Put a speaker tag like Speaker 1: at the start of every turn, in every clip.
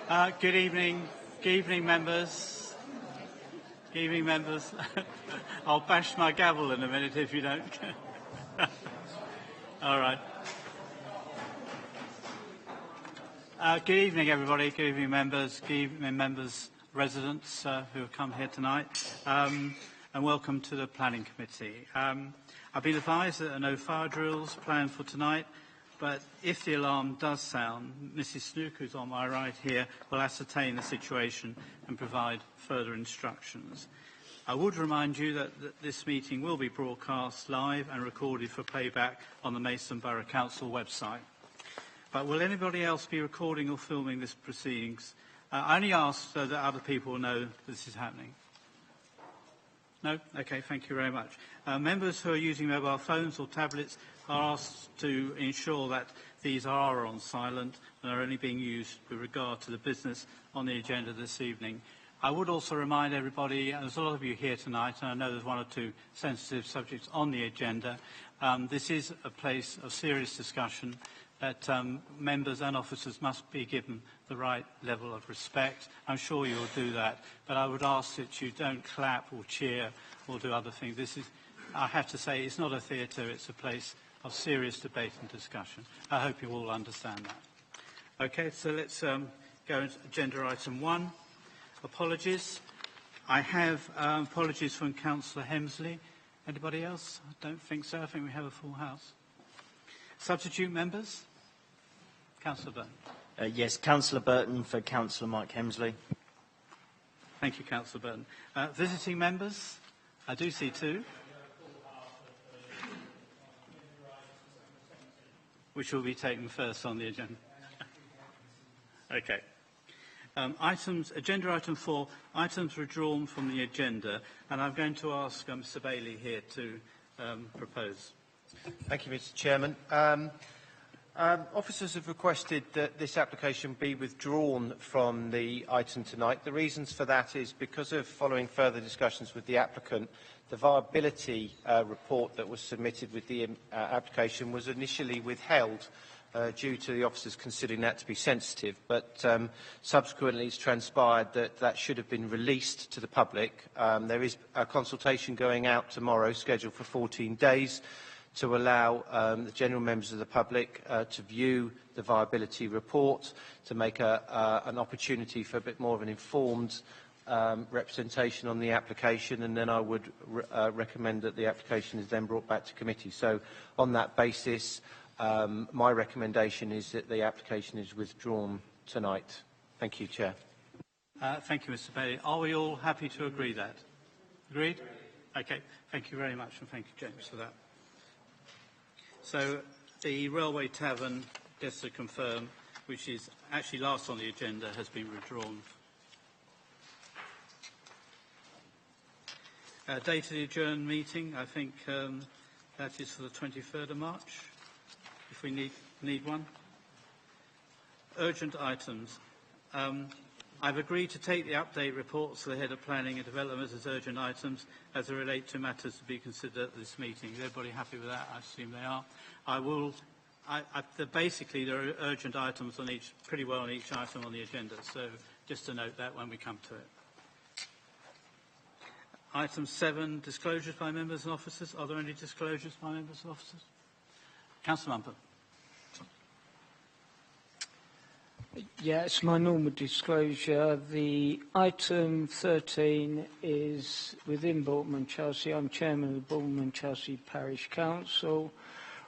Speaker 1: Good evening, members. Good evening, members. I'll bash my gavel in a minute if you don't. All right. Good evening, everybody. Good evening, members. Good evening, members, residents who have come here tonight, and welcome to the Planning Committee. I've been advised that there are no fire drills planned for tonight. But if the alarm does sound, Mrs. Snook, who's on my right here, will ascertain the situation and provide further instructions. I would remind you that this meeting will be broadcast live and recorded for playback on the Maidstone Borough Council website. But will anybody else be recording or filming this proceedings? I only ask so that other people know this is happening. No? Okay, thank you very much. Members who are using mobile phones or tablets are asked to ensure that these are on silent and are only being used with regard to the business on the agenda this evening. I would also remind everybody, there's a lot of you here tonight, and I know there's one or two sensitive subjects on the agenda. This is a place of serious discussion that members and officers must be given the right level of respect. I'm sure you'll do that, but I would ask that you don't clap or cheer or do other things. This is, I have to say, it's not a theatre, it's a place of serious debate and discussion. I hope you all understand that. Okay, so let's go into agenda item 1. Apologies. I have apologies from Councillor Hemsley. Anybody else? I don't think so. I think we have a full house. Substitute members? Councillor Burton.
Speaker 2: Yes, Councillor Burton for Councillor Mike Hemsley.
Speaker 1: Thank you, Councillor Burton. Visiting members? I do see two. Which will be taken first on the agenda. Okay. Agenda item 4, items withdrawn from the agenda, and I'm going to ask Mr. Bailey here to propose.
Speaker 3: Thank you, Mr. Chairman. Officers have requested that this application be withdrawn from the item tonight. The reasons for that is because of following further discussions with the applicant, the viability report that was submitted with the application was initially withheld due to the officers considering that to be sensitive, but subsequently it's transpired that that should have been released to the public. There is a consultation going out tomorrow scheduled for 14 days to allow the general members of the public to view the viability report, to make an opportunity for a bit more of an informed representation on the application, and then I would recommend that the application is then brought back to committee. So on that basis, my recommendation is that the application is withdrawn tonight. Thank you, Chair.
Speaker 1: Thank you, Mr. Bailey. Are we all happy to agree that? Agreed? Okay. Thank you very much, and thank you, James, for that. So the Railway Tavern, just to confirm, which is actually last on the agenda, has been withdrawn. Date of the adjourned meeting, I think that is for the 23rd of March, if we need one. Urgent items. I've agreed to take the update reports to the Head of Planning and Development as urgent items as they relate to matters to be considered at this meeting. Is everybody happy with that? I assume they are. Basically, there are urgent items on pretty well on each item on the agenda, so just to note that when we come to it. Item 7, disclosures by members and officers. Are there any disclosures by members and officers? Councillor Mumford.
Speaker 4: Yeah, it's my normal disclosure. The item 13 is within Bolton and Chelsea. I'm chairman of the Bolton and Chelsea Parish Council.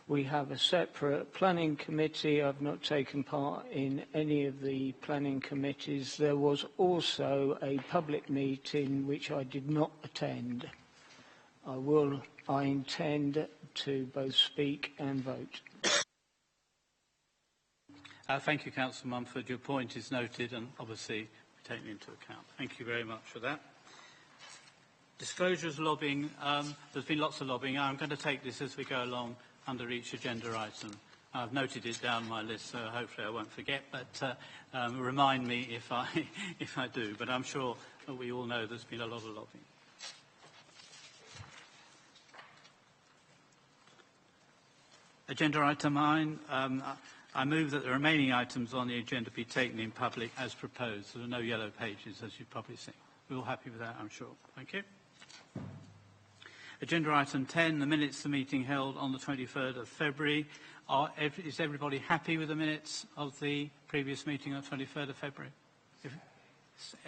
Speaker 4: We have a separate planning committee. I've not taken part in any of the planning committees. There was also a public meeting which I did not attend. I intend to both speak and vote.
Speaker 1: Thank you, Councillor Mumford. Your point is noted and obviously taken into account. Thank you very much for that. Disclosures lobbying. There's been lots of lobbying. I'm going to take this as we go along under each agenda item. I've noted it down my list, so hopefully I won't forget, but remind me if I do. But I'm sure that we all know there's been a lot of lobbying. Agenda item 9. I move that the remaining items on the agenda be taken in public as proposed. There are no yellow pages, as you've probably seen. We're all happy with that, I'm sure. Thank you. Agenda item 10, the minutes of the meeting held on the 23rd of February. Is everybody happy with the minutes of the previous meeting on the 23rd of February?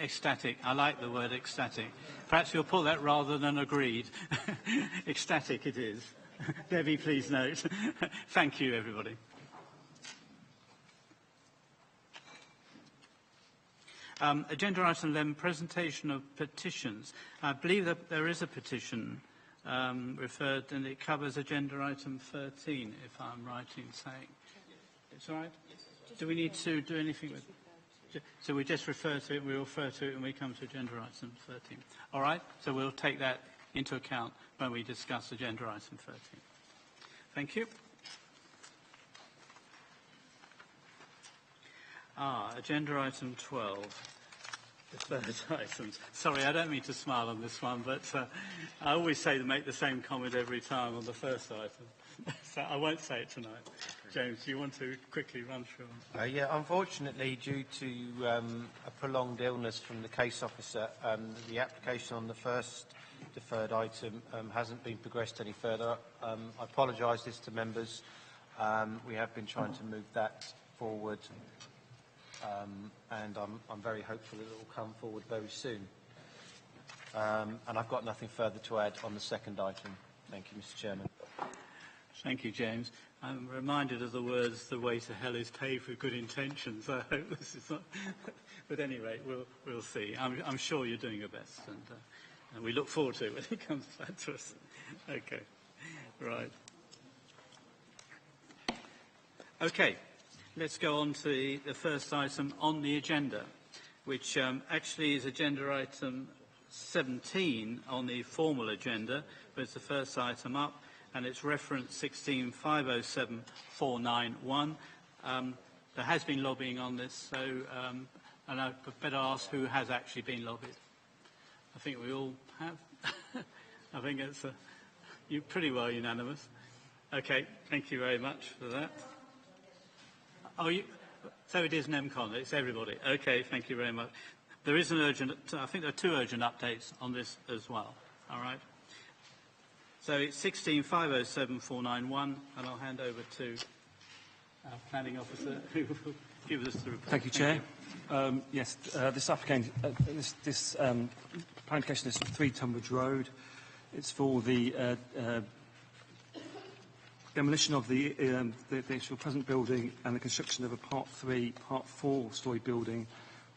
Speaker 1: Ecstatic. I like the word ecstatic. Perhaps you'll put that rather than agreed. Ecstatic it is. Debbie, please note. Thank you, everybody. Agenda item 11, presentation of petitions. I believe that there is a petition referred, and it covers agenda item 13, if I'm right in saying. It's all right? Do we need to do anything with it? So we just refer to it, we refer to it when we come to agenda item 13. All right? So we'll take that into account when we discuss agenda item 13. Thank you. Agenda item 12. Deferred items. Sorry, I don't mean to smile on this one, but I always say to make the same comment every time on the first item. So I won't say it tonight. James, do you want to quickly run through them?
Speaker 3: Yeah, unfortunately, due to a prolonged illness from the case officer, the application on the first deferred item hasn't been progressed any further. I apologise this to members. We have been trying to move that forward, and I'm very hopeful that it will come forward very soon. And I've got nothing further to add on the second item. Thank you, Mr. Chairman.
Speaker 1: Thank you, James. I'm reminded of the words, "The way to hell is paved with good intentions." I hope this is not... But at any rate, we'll see. I'm sure you're doing your best, and we look forward to it when it comes back to us. Okay, right. Okay, let's go on to the first item on the agenda, which actually is agenda item 17 on the formal agenda, but it's the first item up, and it's reference 16507-491. There has been lobbying on this, so and I'd better ask who has actually been lobbied. I think we all have. I think it's you're pretty well unanimous. Okay, thank you very much for that. So it is NEMCON, it's everybody. Okay, thank you very much. There is an urgent, I think there are two urgent updates on this as well. All right. So it's 16507-491, and I'll hand over to our planning officer who will give us the report.
Speaker 5: Thank you, Chair. Yes, this application, this planning application is for 3 Tunbridge Road. It's for the demolition of the actual present building and the construction of a Part 3, Part 4-storey building,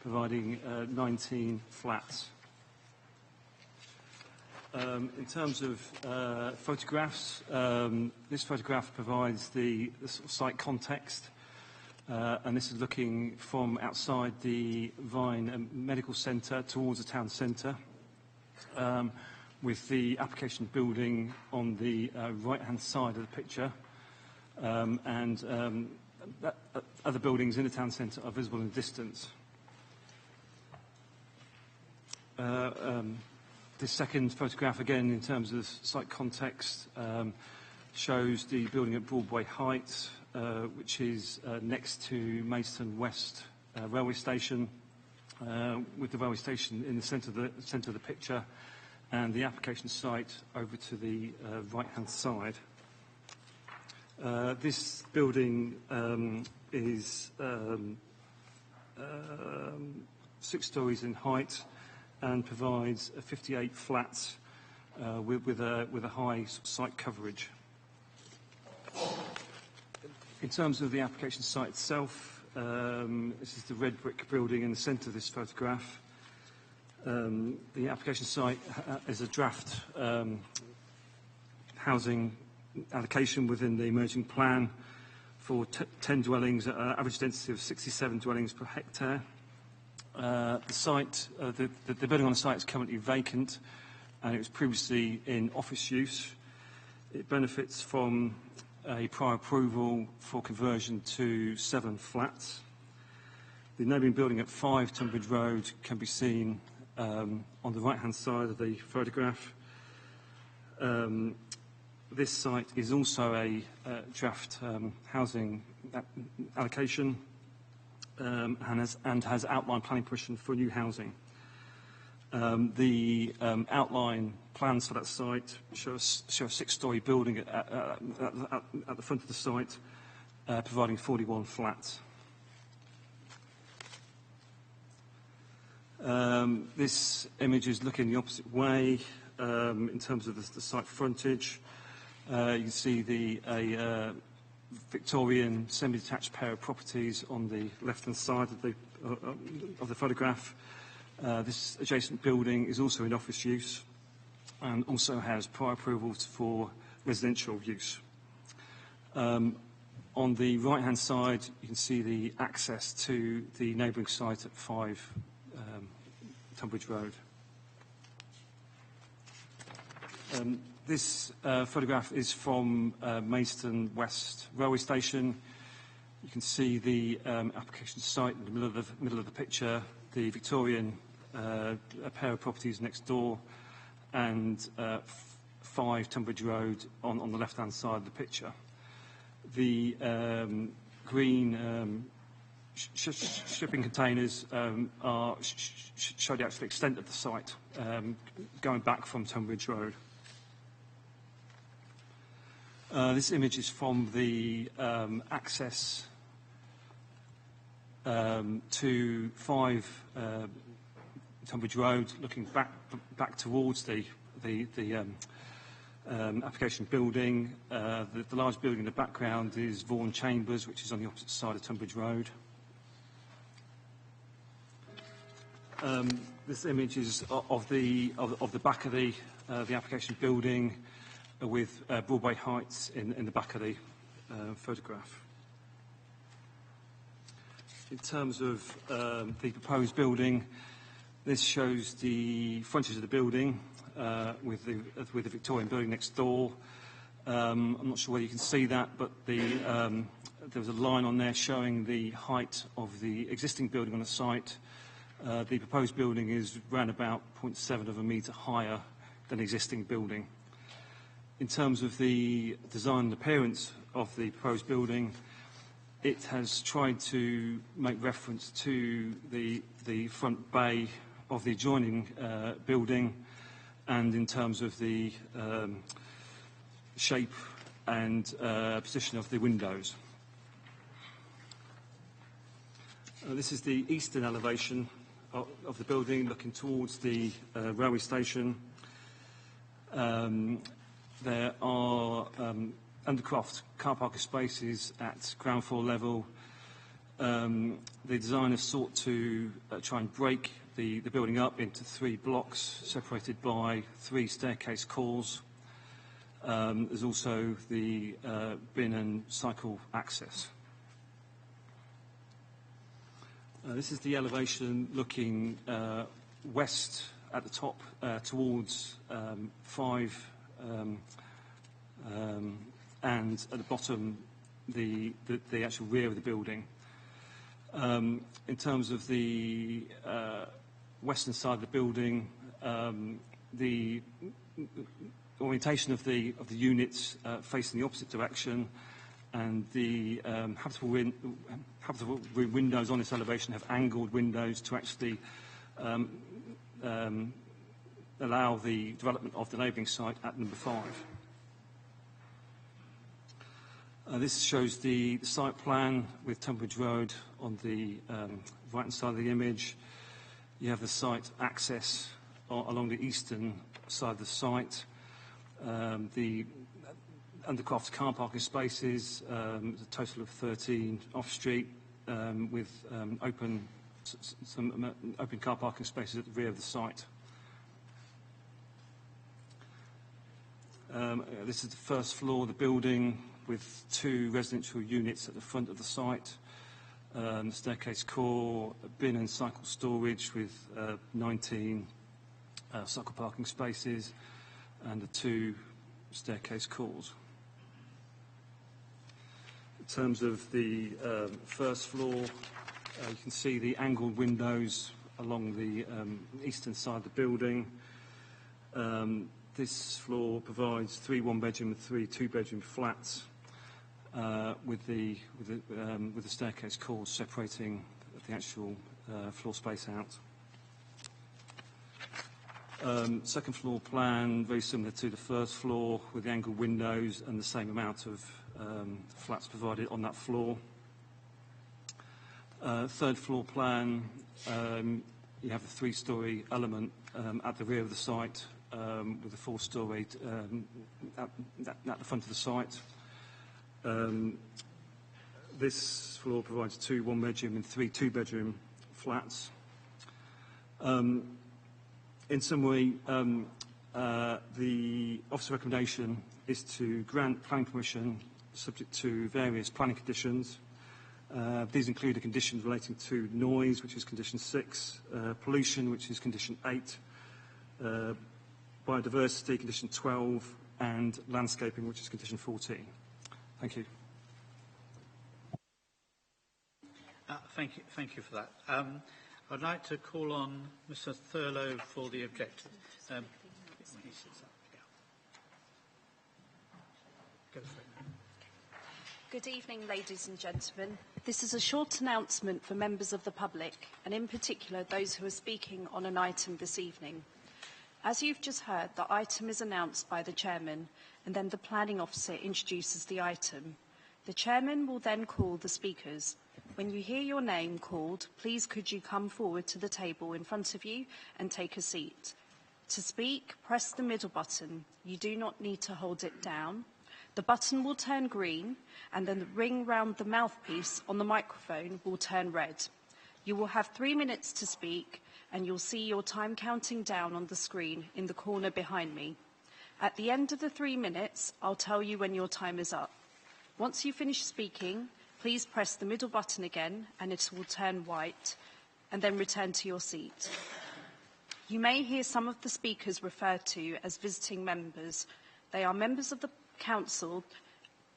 Speaker 5: providing 19 flats. In terms of photographs, this photograph provides the sort of site context, and this is looking from outside the Vine Medical Centre towards the town centre, with the application building on the right-hand side of the picture, and other buildings in the town centre are visible in the distance. This second photograph, again, in terms of site context, shows the building at Broadway Heights, which is next to Maidstone West railway station, with the railway station in the centre of the picture, and the application site over to the right-hand side. This building is 6 stories in height, and provides 58 flats with a high site coverage. In terms of the application site itself, this is the red brick building in the centre of this photograph. The application site is a draft housing allocation within the emerging plan for 10 dwellings at an average density of 67 dwellings per hectare. The site, the building on the site is currently vacant, and it was previously in office use. It benefits from a prior approval for conversion to 7 flats. The neighbouring building at 5 Tunbridge Road can be seen on the right-hand side of the photograph. This site is also a draft housing allocation and has outline planning permission for new housing. The outline plans for that site show a six-storey building at the front of the site, providing 41 flats. This image is looking the opposite way in terms of the site frontage. You can see the Victorian semi-detached pair of properties on the left-hand side of the photograph. This adjacent building is also in office use and also has prior approvals for residential use. On the right-hand side, you can see the access to the neighbouring site at 5 Tunbridge Road. This photograph is from Maidstone West Railway Station. You can see the application site in the middle of the picture, the Victorian a pair of properties next door, and 5 Tunbridge Road on the left-hand side of the picture. The green shipping containers show the actual extent of the site, going back from Tunbridge Road. This image is from the access to 5 Tunbridge Road, looking back towards the application building. The large building in the background is Vaughan Chambers, which is on the opposite side of Tunbridge Road. This image is of the back of the application building, with Broadway Heights in the back of the photograph. In terms of the proposed building, this shows the frontage of the building with the Victorian building next door. I'm not sure whether you can see that, but there was a line on there showing the height of the existing building on the site. The proposed building is around about 0.7 of a metre higher than the existing building. In terms of the design and appearance of the proposed building, it has tried to make reference to the front bay of the adjoining building, and in terms of the shape and position of the windows. This is the eastern elevation of the building, looking towards the railway station. There are undercroft car parking spaces at ground floor level. The designer sought to try and break the building up into 3 blocks, separated by 3 staircase cores. There's also the bin and cycle access. This is the elevation looking west at the top towards 5 and at the bottom the actual rear of the building. In terms of the western side of the building, the orientation of the units facing the opposite direction, and the habitable windows on this elevation have angled windows to actually allow the development of the neighbouring site at number 5. This shows the site plan with Tunbridge Road on the right-hand side of the image. You have the site access along the eastern side of the site. The undercroft car parking spaces, a total of 13 off-street, with open car parking spaces at the rear of the site. This is the first floor of the building, with 2 residential units at the front of the site. The staircase core, a bin and cycle storage with 19 cycle parking spaces, and the 2 staircase cores. In terms of the first floor, you can see the angled windows along the eastern side of the building. This floor provides 3 one-bedroom and 3 two-bedroom flats. with the staircase cords separating the actual floor space out. Second floor plan, very similar to the first floor, with the angled windows and the same amount of flats provided on that floor. Third floor plan, you have a three-storey element at the rear of the site, with a four-storey at the front of the site. This floor provides 2 one-bedroom and 3 two-bedroom flats. In summary, the Office recommendation is to grant planning permission subject to various planning conditions. These include the conditions relating to noise, which is condition 6, pollution, which is condition 8, biodiversity, condition 12, and landscaping, which is condition 14. Thank you.
Speaker 1: Thank you for that. I'd like to call on Mr. Thurlow for the objective. When he sits up, yeah. Go for it.
Speaker 6: Good evening, ladies and gentlemen. This is a short announcement for members of the public, and in particular those who are speaking on an item this evening. As you've just heard, the item is announced by the Chairman, and then the Planning Officer introduces the item. The Chairman will then call the speakers. When you hear your name called, please could you come forward to the table in front of you and take a seat. To speak, press the middle button. You do not need to hold it down. The button will turn green, and then the ring round the mouthpiece on the microphone will turn red. You will have 3 minutes to speak, and you'll see your time counting down on the screen in the corner behind me. At the end of the 3 minutes, I'll tell you when your time is up. Once you finish speaking, please press the middle button again, and it will turn white, and then return to your seat. You may hear some of the speakers referred to as visiting members. They are members of the Council,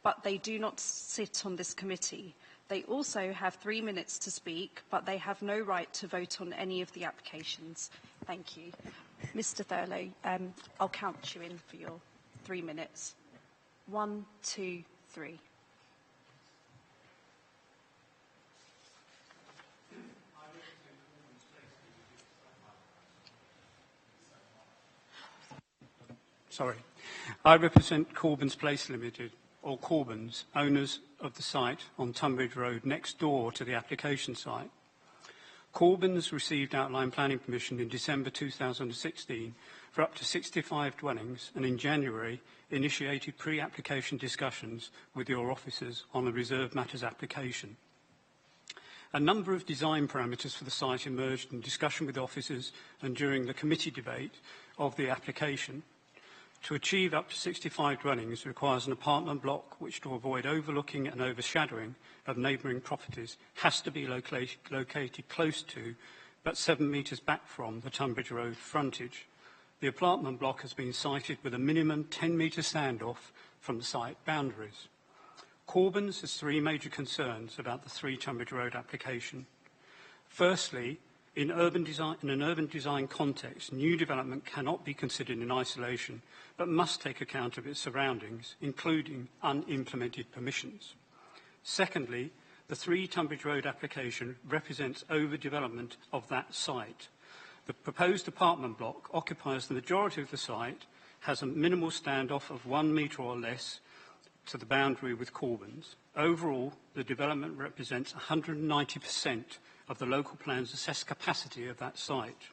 Speaker 6: but they do not sit on this committee. They also have 3 minutes to speak, but they have no right to vote on any of the applications. Thank you. Mr. Thurlow, I'll count you in for your 3 minutes. 1, 2, 3.
Speaker 7: Sorry. I represent Corbyn's Place Limited, or Corbyn's, owners of the site on Tunbridge Road next door to the application site. Corbyn's received outline planning permission in December 2016 for up to 65 dwellings, and in January initiated pre-application discussions with your officers on the Reserved Matters application. A number of design parameters for the site emerged in discussion with officers and during the committee debate of the application. To achieve up to 65 dwellings requires an apartment block which, to avoid overlooking and overshadowing of neighbouring properties, has to be located close to, but 7 metres back from, the Tunbridge Road frontage. The apartment block has been sited with a minimum 10-metre standoff from the site boundaries. Corbyn's has 3 major concerns about the 3 Tunbridge Road application. Firstly, in an urban design context, new development cannot be considered in isolation, but must take account of its surroundings, including unimplemented permissions. Secondly, the 3 Tunbridge Road application represents overdevelopment of that site. The proposed apartment block occupies the majority of the site, has a minimal standoff of 1 metre or less to the boundary with Corbyn's. Overall, the development represents 190% of the local plan's assessed capacity of that site.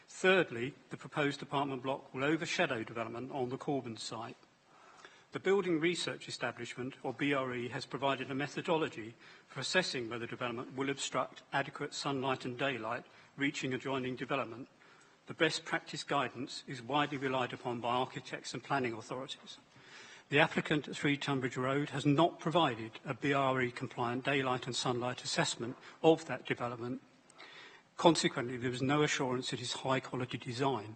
Speaker 7: Thirdly, the proposed apartment block will overshadow development on the Corbyn's site. The Building Research Establishment, or BRE, has provided a methodology for assessing whether development will obstruct adequate sunlight and daylight reaching adjoining development. The best practice guidance is widely relied upon by architects and planning authorities. The applicant at 3 Tunbridge Road has not provided a BRE-compliant daylight and sunlight assessment of that development. Consequently, there is no assurance it is high-quality design.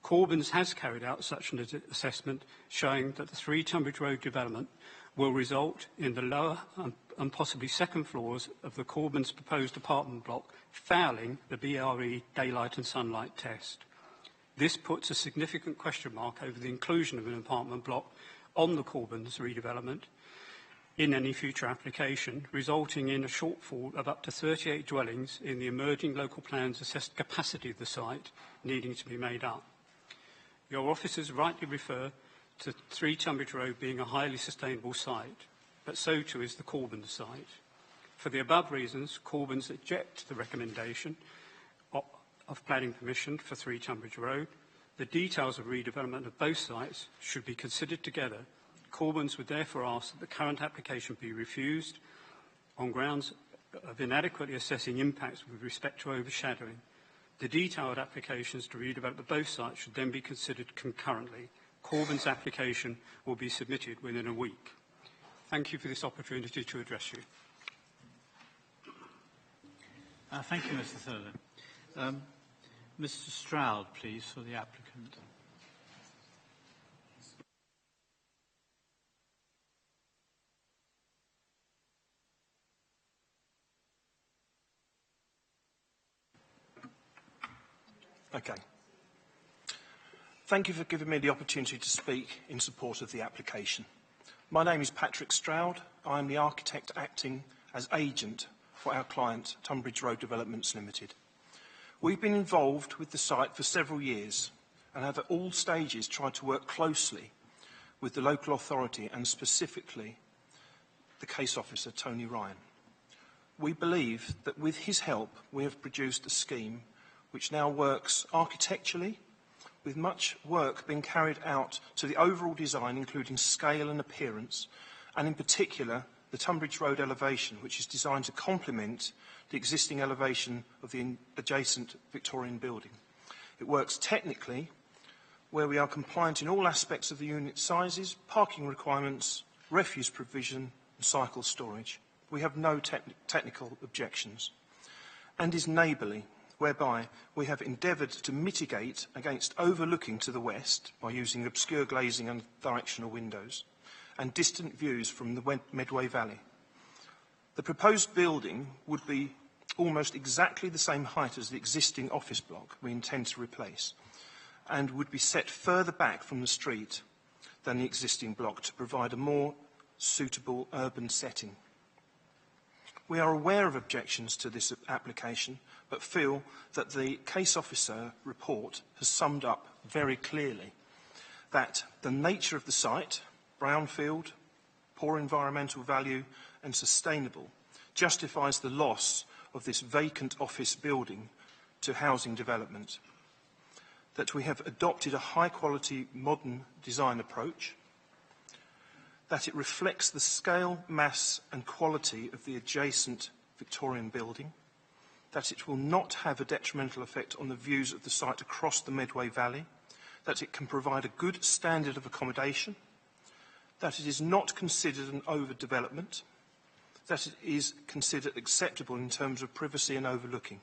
Speaker 7: Corbyn's has carried out such an assessment, showing that the 3 Tunbridge Road development will result in the lower and possibly second floors of the Corbyn's proposed apartment block fouling the BRE daylight and sunlight test. This puts a significant question mark over the inclusion of an apartment block on the Corbyn's redevelopment. in any future application, resulting in a shortfall of up to 38 dwellings in the emerging local plan's assessed capacity of the site needing to be made up. Your officers rightly refer to 3 Tunbridge Road being a highly sustainable site, but so too is the Corbins site. For the above reasons, Corbins reject the recommendation of planning permission for 3 Tunbridge Road. The details of redevelopment of both sites should be considered together. Corbins would therefore ask that the current application be refused on grounds of inadequately assessing impacts with respect to overshadowing. The detailed applications to redevelop both sites should then be considered concurrently. Corbyn's application will be submitted within a week. Thank you for this opportunity to address you.
Speaker 1: Thank you, Mr. Thurlin. Mr. Stroud, please, for the applicant.
Speaker 8: Okay. Thank you for giving me the opportunity to speak in support of the application. My name is Patrick Stroud. I am the architect acting as agent for our client, Tunbridge Road Developments Limited. We've been involved with the site for several years and have at all stages tried to work closely with the local authority and specifically the case officer, Tony Ryan. We believe that with his help we have produced a scheme which now works architecturally, with much work being carried out to the overall design, including scale and appearance, and in particular the Tunbridge Road elevation, which is designed to complement the existing elevation of the adjacent Victorian building. It works technically, where we are compliant in all aspects of the unit sizes, parking requirements, refuse provision and cycle storage. We have no technical objections. And is neighbourly, whereby we have endeavoured to mitigate against overlooking to the west by using obscure glazing and directional windows and distant views from the Medway Valley. The proposed building would be almost exactly the same height as the existing office block we intend to replace and would be set further back from the street than the existing block to provide a more suitable urban setting. We are aware of objections to this application, but feel that the case officer report has summed up very clearly that the nature of the site, brownfield, poor environmental value and sustainable, justifies the loss of this vacant office building to housing development. That we have adopted a high-quality modern design approach, that it reflects the scale, mass and quality of the adjacent Victorian building, that it will not have a detrimental effect on the views of the site across the Medway Valley, that it can provide a good standard of accommodation, that it is not considered an overdevelopment, that it is considered acceptable in terms of privacy and overlooking.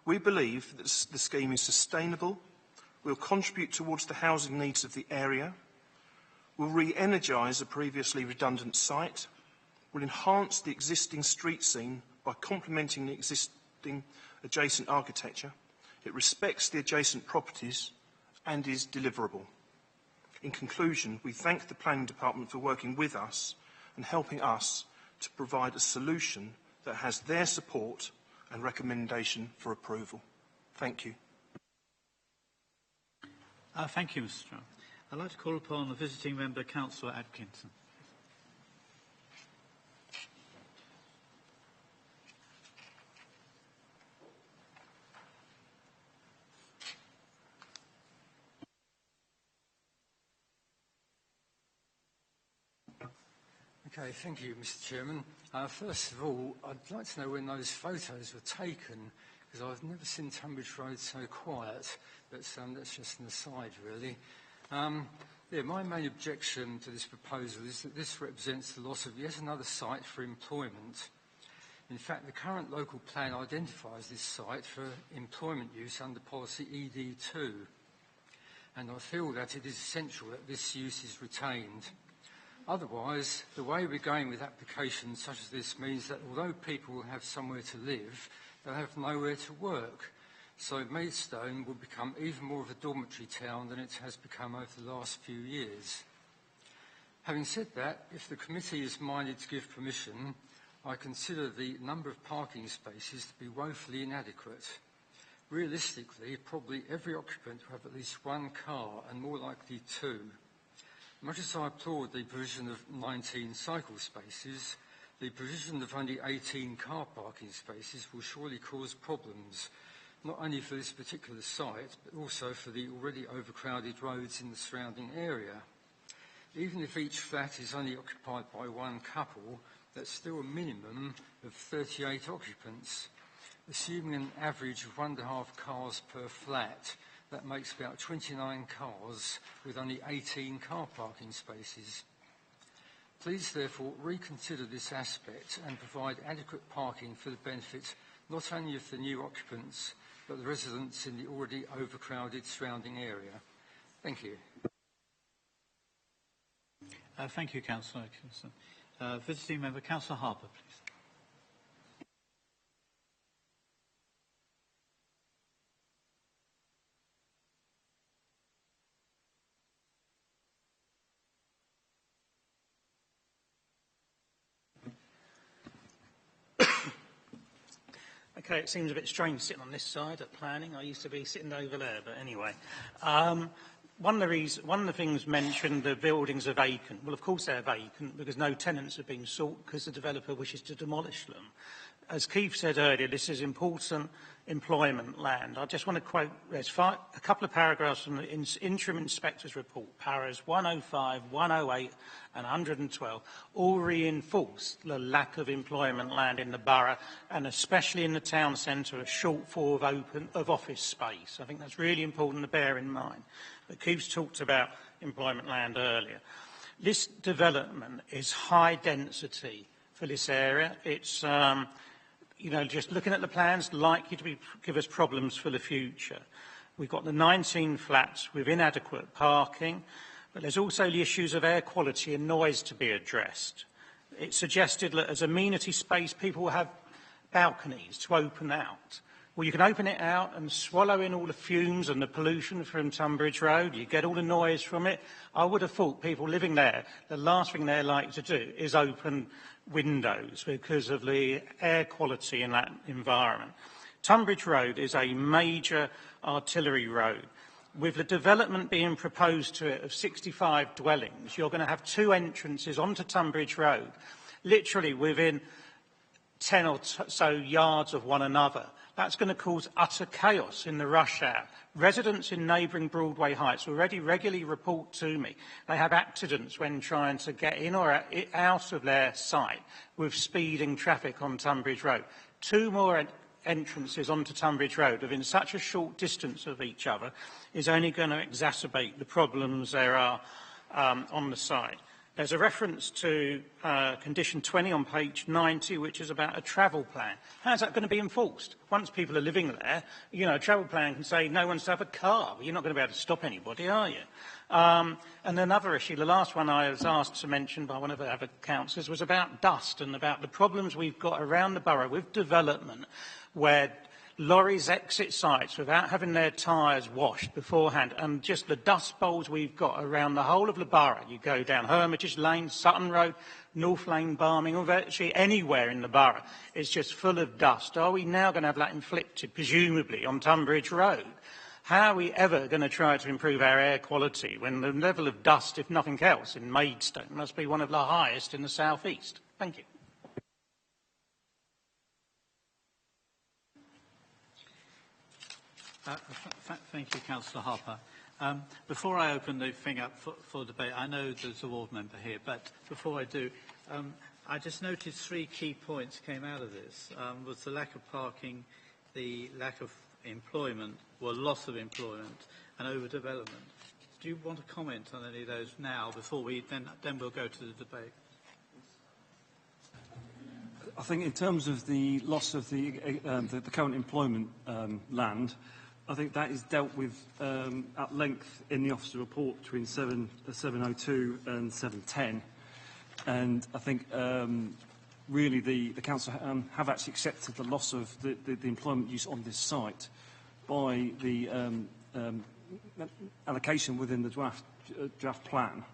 Speaker 8: We believe that the scheme is sustainable, will contribute towards the housing needs of the area, will re-energise a previously redundant site, will enhance the existing street scene by complementing the existing adjacent architecture, it respects the adjacent properties and is deliverable. In conclusion, we thank the Planning Department for working with us and helping us to provide a solution that has their support and recommendation for approval. Thank you.
Speaker 1: Thank you, Mr. Stroud. I'd like to call upon the visiting member, Councillor Atkinson.
Speaker 9: Okay, thank you, Mr. Chairman. First of all, I'd like to know when those photos were taken, because I've never seen Tunbridge Road so quiet, but that's just an aside, really. My main objection to this proposal is that this represents the loss of yet another site for employment. In fact, the current local plan identifies this site for employment use under policy ED2, and I feel that it is essential that this use is retained. Otherwise, the way we're going with applications such as this means that although people will have somewhere to live, they'll have nowhere to work. So Maidstone will become even more of a dormitory town than it has become over the last few years. Having said that, if the committee is minded to give permission, I consider the number of parking spaces to be woefully inadequate. Realistically, probably every occupant will have at least one car, and more likely two. Much as I applaud the provision of 19 cycle spaces, the provision of only 18 car parking spaces will surely cause problems, not only for this particular site, but also for the already overcrowded roads in the surrounding area. Even if each flat is only occupied by one couple, that's still a minimum of 38 occupants. Assuming an average of 1.5 cars per flat, that makes about 29 cars with only 18 car parking spaces. Please therefore reconsider this aspect and provide adequate parking for the benefit not only of the new occupants, but the residents in the already overcrowded surrounding area. Thank you.
Speaker 1: Thank you, Councillor Atkinson. Visiting Member, Councillor Harper, please.
Speaker 10: Okay, it seems a bit strange sitting on this side at planning. I used to be sitting over there, but anyway. One of the things mentioned, the buildings are vacant. Well, of course they're vacant because no tenants have been sought because the developer wishes to demolish them. As Keith said earlier, this is important employment land. I just want to quote, there's a couple of paragraphs from the interim inspector's report, paras 105, 108 and 112, all reinforce the lack of employment land in the borough and especially in the town centre, a shortfall of office space. I think that's really important to bear in mind. But Keith's talked about employment land earlier. This development is high density for this area. It's just looking at the plans, likely to give us problems for the future. We've got the 19 flats with inadequate parking, but there's also the issues of air quality and noise to be addressed. It's suggested that as amenity space, people will have balconies to open out. Well, you can open it out and swallow in all the fumes and the pollution from Tunbridge Road. You get all the noise from it. I would have thought people living there, the last thing they're likely to do is open windows because of the air quality in that environment. Tunbridge Road is a major artillery road. With the development being proposed to it of 65 dwellings, you're going to have two entrances onto Tunbridge Road, literally within 10 or so yards of one another. That's going to cause utter chaos in the rush hour. Residents in neighbouring Broadway Heights already regularly report to me they have accidents when trying to get in or out of their site with speeding traffic on Tunbridge Road. Two more entrances onto Tunbridge Road within such a short distance of each other is only going to exacerbate the problems there are on the site. There's a reference to condition 20 on page 90, which is about a travel plan. How's that going to be enforced? Once people are living there, a travel plan can say no one's to have a car. But you're not going to be able to stop anybody, are you? And another issue, the last one I was asked to mention by one of the other councillors, was about dust and about the problems we've got around the borough with development where lorries exit sites without having their tyres washed beforehand, and just the dust bowls we've got around the whole of the borough. You go down Hermitage Lane, Sutton Road, North Lane, Barming, or virtually anywhere in the borough. It's just full of dust. Are we now going to have that inflicted, presumably, on Tunbridge Road? How are we ever going to try to improve our air quality when the level of dust, if nothing else, in Maidstone must be one of the highest in the south east? Thank you.
Speaker 1: Thank you, Councillor Harper. Before I open the thing up for debate, I know there's a ward member here, but before I do, I just noticed three key points came out of this. Was the lack of parking, the lack of employment, or loss of employment, and overdevelopment. Do you want to comment on any of those now before we then we'll go to the debate?
Speaker 5: I think in terms of the loss of the current employment land, I think that is dealt with at length in the officer report between 702 and 710. And I think really the council have actually accepted the loss of the employment use on this site by the allocation within the draft plan.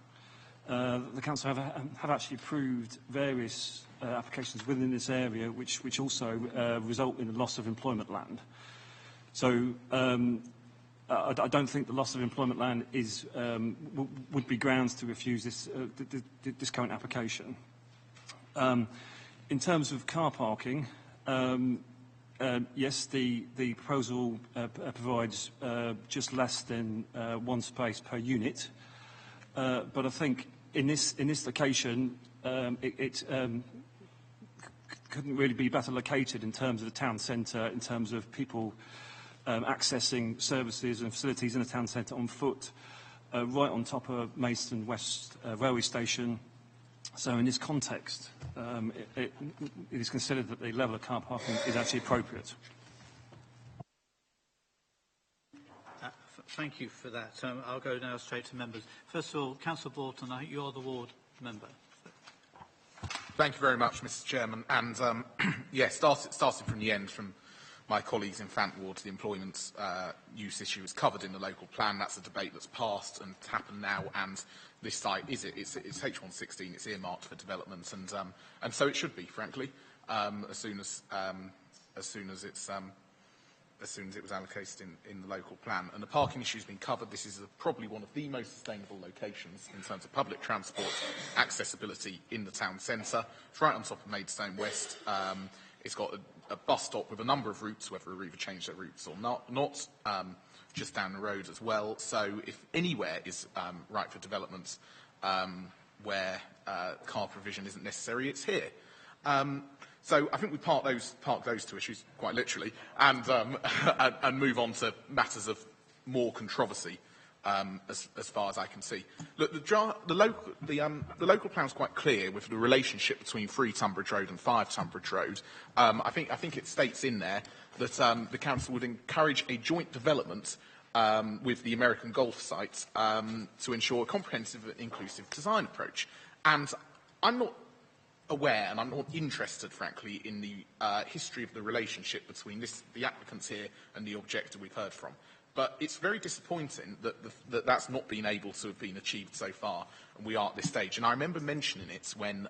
Speaker 5: the council have actually approved various applications within this area which also result in the loss of employment land. So I don't think the loss of employment land is, would be grounds to refuse this current application. In terms of car parking, yes, the proposal provides just less than one space per unit, but I think in this location it couldn't really be better located in terms of the town centre, in terms of people accessing services and facilities in the town centre on foot, right on top of Maidstone West railway station. So in this context, it is considered that the level of car parking is actually appropriate.
Speaker 1: Thank you for that. I'll go now straight to members. First of all, Councillor Borton, I think you're the ward member.
Speaker 11: Thank you very much, Mr. Chairman. And yes, starting from the end, from my colleagues in Fant Ward, the employment use issue is covered in the local plan. That's a debate that's passed and happened now. And this site it's H116. It's earmarked for development, and so it should be, frankly, as soon as it was allocated in the local plan. And the parking issue has been covered. This is probably one of the most sustainable locations in terms of public transport accessibility in the town centre. It's right on top of Maidstone West. It's got a bus stop with a number of routes, whether Arriva changed their routes or not, just down the road as well. So if anywhere is right for development where car provision isn't necessary, it's here. So I think we park those two issues, quite literally, and move on to matters of more controversy, as far as I can see. Look, the local plan is quite clear with the relationship between 3 Tunbridge Road and 5 Tunbridge Road. I think it states in there that the council would encourage a joint development with the American Golf site to ensure a comprehensive and inclusive design approach. And I'm not aware, and I'm not interested, frankly, in the history of the relationship between the applicants here and the objector we've heard from. But it's very disappointing that that's not been able to have been achieved so far, and we are at this stage. And I remember mentioning it when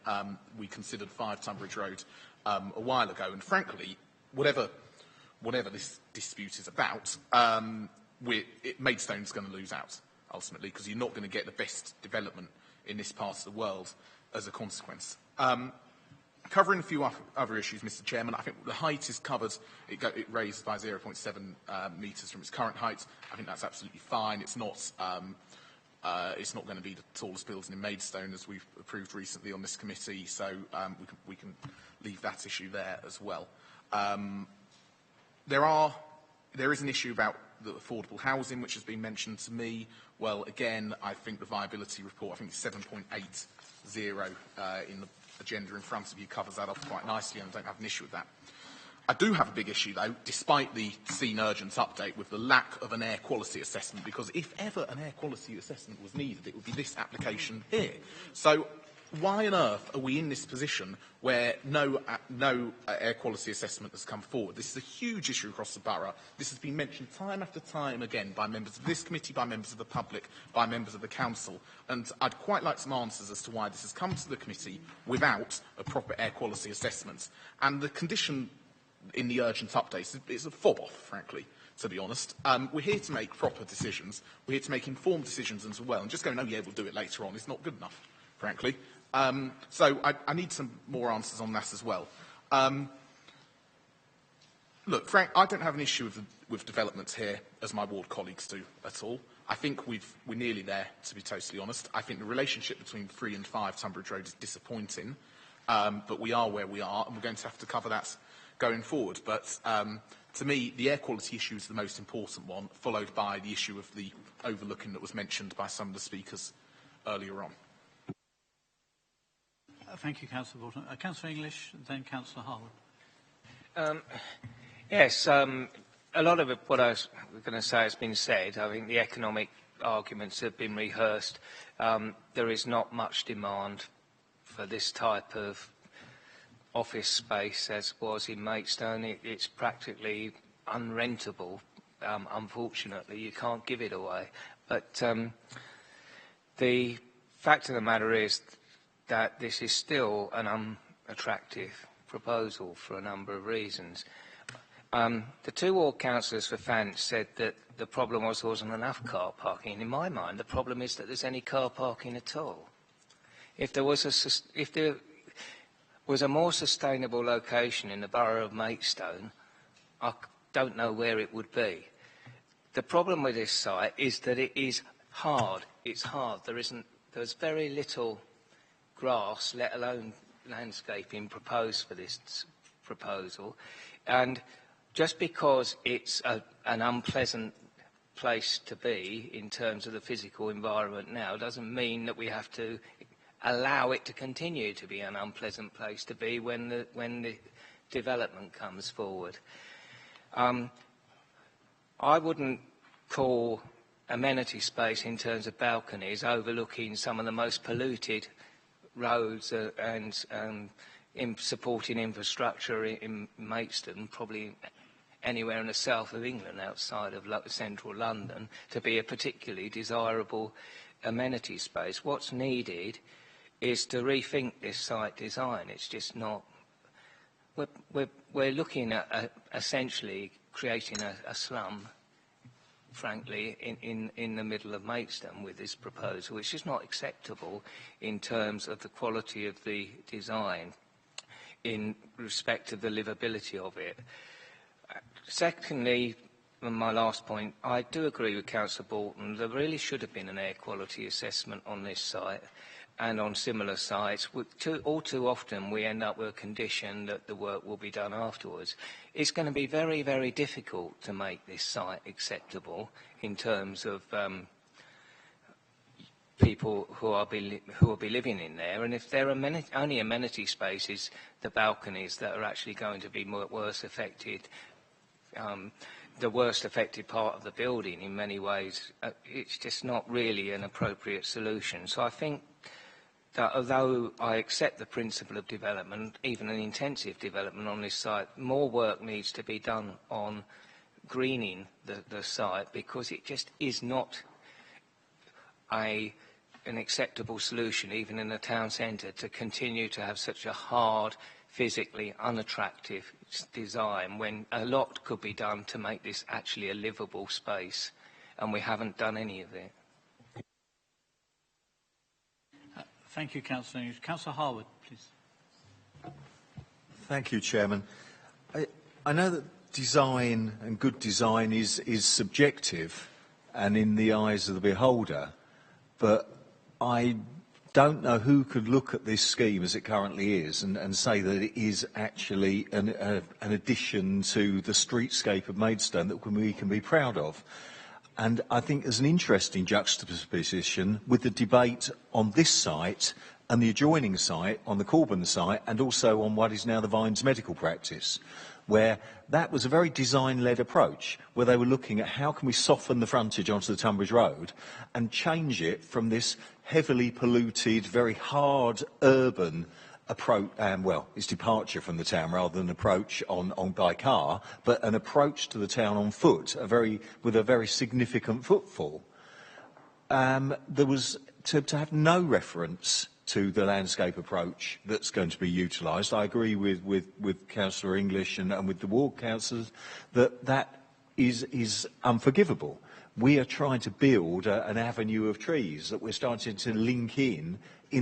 Speaker 11: we considered 5 Tunbridge Road a while ago. And frankly, whatever this dispute is about, Maidstone's going to lose out, ultimately, because you're not going to get the best development in this part of the world as a consequence. Covering a few other issues, Mr. Chairman, I think the height is covered. It raised by 0.7 metres from its current height. I think that's absolutely fine. It's not going to be the tallest building in Maidstone, as we've approved recently on this committee, so we can leave that issue there as well. There is an issue about the affordable housing, which has been mentioned to me. Well, again, I think the viability report, I think it's 7.80 in the agenda in front of you, covers that off quite nicely, and I don't have an issue with that. I do have a big issue, though, despite the scene urgent update, with the lack of an air quality assessment, because if ever an air quality assessment was needed, it would be this application here. So why on earth are we in this position where no air quality assessment has come forward? This is a huge issue across the borough. This has been mentioned time after time again by members of this committee, by members of the public, by members of the council. And I'd quite like some answers as to why this has come to the committee without a proper air quality assessment. And the condition in the urgent updates is a fob-off, frankly, to be honest. We're here to make proper decisions. We're here to make informed decisions as well. And just going, oh, yeah, we'll do it later on, is not good enough, frankly. So I need some more answers on that as well. Look, Frank, I don't have an issue with developments here, as my ward colleagues do, at all. I think we're nearly there, to be totally honest. I think the relationship between 3 and 5 Tunbridge Road is disappointing, but we are where we are, and we're going to have to cover that going forward. But to me, the air quality issue is the most important one, followed by the issue of the overlooking that was mentioned by some of the speakers earlier on.
Speaker 1: Thank you, Councillor Bolton. Councillor English, then Councillor Harwood.
Speaker 4: Yes, a lot of what I was going to say has been said. I think the economic arguments have been rehearsed. There is not much demand for this type of office space as was in Maidstone. It's practically unrentable. Unfortunately, you can't give it away. But the
Speaker 12: fact of the matter is that this is still an unattractive proposal for a number of reasons. The two ward councillors for Fant said that the problem was there wasn't enough car parking. In my mind, the problem is that there's any car parking at all. If there was a more sustainable location in the borough of Maidstone, I don't know where it would be. The problem with this site is that it is hard. It's hard. There's very little grass, let alone landscaping, proposed for this proposal. And just because it's an unpleasant place to be in terms of the physical environment now doesn't mean that we have to allow it to continue to be an unpleasant place to be when the development comes forward. I wouldn't call amenity space in terms of balconies overlooking some of the most polluted roads and in supporting infrastructure in Maidstone, probably anywhere in the south of England outside of central London, to be a particularly desirable amenity space. What's needed is to rethink this site design. It's just not. We're looking at essentially creating a slum, frankly, in the middle of Maidstone with this proposal, which is not acceptable in terms of the quality of the design, in respect of the livability of it. Secondly, my last point, I do agree with Councillor Bolton. There really should have been an air quality assessment on this site and on similar sites. All too often we end up with a condition that the work will be done afterwards. It's going to be very, very difficult to make this site acceptable in terms of people who will be living in there. And if there are only amenity spaces, the balconies, that are actually going to be worse affected, the worst affected part of the building in many ways, it's just not really an appropriate solution. So I think that although I accept the principle of development, even an intensive development on this site, more work needs to be done on greening the site, because it just is not an acceptable solution, even in the town centre, to continue to have such a hard, physically unattractive design when a lot could be done to make this actually a livable space, and we haven't done any of it.
Speaker 1: Thank you, Councillor News. Councillor Harwood, please.
Speaker 13: Thank you, Chairman. I know that design and good design is subjective and in the eyes of the beholder, but I don't know who could look at this scheme as it currently is and say that it is actually an addition to the streetscape of Maidstone that we can be proud of. And I think there's an interesting juxtaposition with the debate on this site and the adjoining site, on the Corban site, and also on what is now the Vines medical practice, where that was a very design-led approach, where they were looking at how can we soften the frontage onto the Tunbridge Road and change it from this heavily polluted, very hard urban approach, its departure from the town rather than approach on by car, but an approach to the town on foot, with a very significant footfall. There was to have no reference to the landscape approach that's going to be utilised. I agree with Councillor English and with the ward councillors that is unforgivable. We are trying to build an avenue of trees that we're starting to link in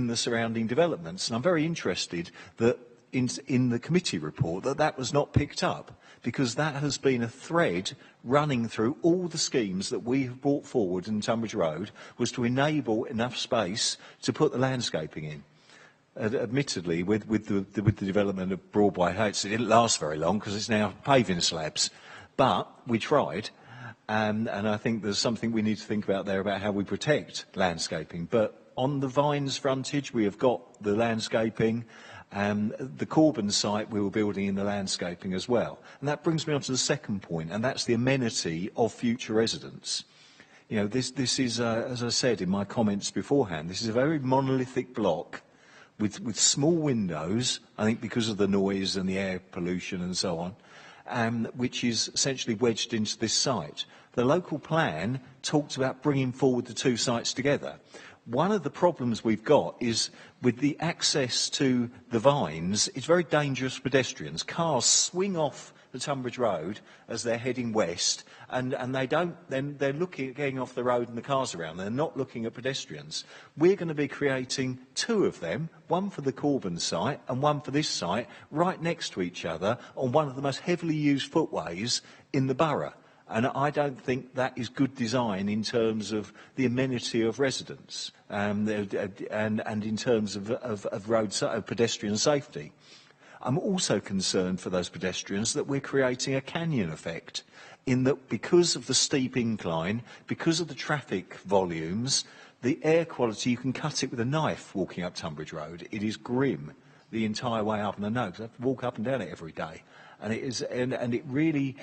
Speaker 13: the surrounding developments. And I'm very interested that in the committee report that was not picked up, because that has been a thread running through all the schemes that we have brought forward in Tunbridge Road, was to enable enough space to put the landscaping in. Admittedly, with the development of Broadway Heights, it didn't last very long because it's now paving slabs. But we tried, and I think there's something we need to think about there about how we protect landscaping. But on the Vines frontage, we have got the landscaping. The Corban site we were building in the landscaping as well. And that brings me on to the second point, and that's the amenity of future residents. You know, this is, as I said in my comments beforehand, this is a very monolithic block with small windows, I think because of the noise and the air pollution and so on, which is essentially wedged into this site. The local plan talks about bringing forward the two sites together. One of the problems we've got is with the access to the Vines, it's very dangerous for pedestrians. Cars swing off the Tunbridge Road as they're heading west, and they're looking at getting off the road and the cars around. They're not looking at pedestrians. We're going to be creating two of them, one for the Corbyn site and one for this site, right next to each other on one of the most heavily used footways in the borough. And I don't think that is good design in terms of the amenity of residents and in terms of pedestrian safety. I'm also concerned for those pedestrians that we're creating a canyon effect in that because of the steep incline, because of the traffic volumes, the air quality, you can cut it with a knife walking up Tunbridge Road. It is grim the entire way up, and I know because I have to walk up and down it every day. And it is, and it really,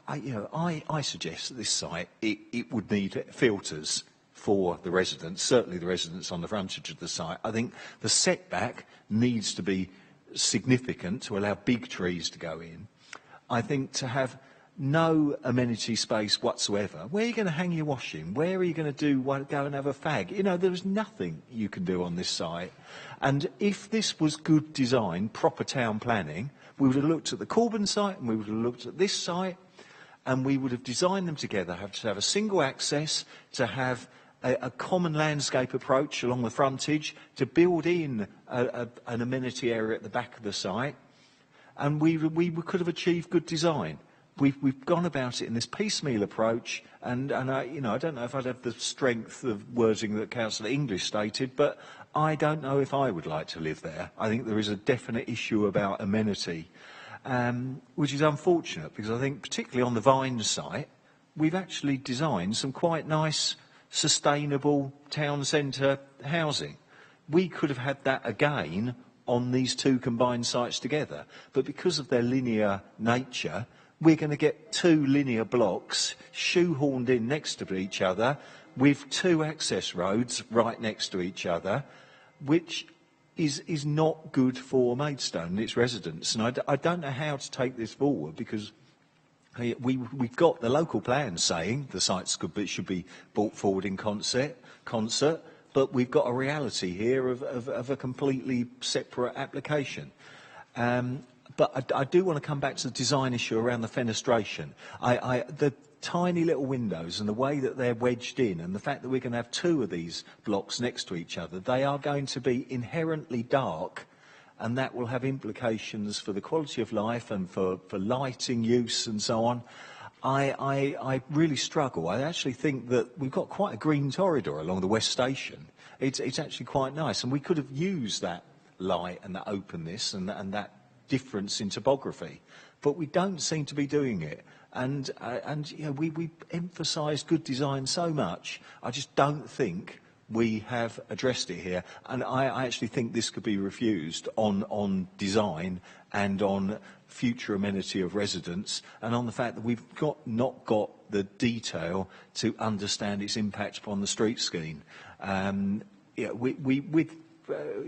Speaker 13: I suggest that this site, it would need filters for the residents, certainly the residents on the frontage of the site. I think the setback needs to be significant to allow big trees to go in. I think to have no amenity space whatsoever. Where are you going to hang your washing? Where are you going to go and have a fag? You know, there's nothing you can do on this site. And if this was good design, proper town planning, we would have looked at the Corbyn site and we would have looked at this site, and we would have designed them together, to have a single access, to have a common landscape approach along the frontage, to build in an amenity area at the back of the site, and we could have achieved good design. We've gone about it in this piecemeal approach, and I don't know if I'd have the strength of wording that Councillor English stated, but I don't know if I would like to live there. I think there is a definite issue about amenity, which is unfortunate because I think particularly on the Vines site, we've actually designed some quite nice, sustainable town centre housing. We could have had that again on these two combined sites together, but because of their linear nature, we're going to get two linear blocks shoehorned in next to each other with two access roads right next to each other, which is not good for Maidstone and its residents. And I don't know how to take this forward because we've got the local plan saying the sites should be brought forward in concert, but we've got a reality here of a completely separate application. But I do want to come back to the design issue around the fenestration. The tiny little windows and the way that they're wedged in and the fact that we're going to have two of these blocks next to each other, they are going to be inherently dark, and that will have implications for the quality of life and for lighting use and so on. I really struggle. I actually think that we've got quite a green corridor along the West Station. It's actually quite nice, and we could have used that light and that openness and that difference in topography, but we don't seem to be doing it. And you know, we emphasise good design so much. I just don't think we have addressed it here, and I actually think this could be refused on design and on future amenity of residents, and on the fact that we've not got the detail to understand its impact upon the street scheme.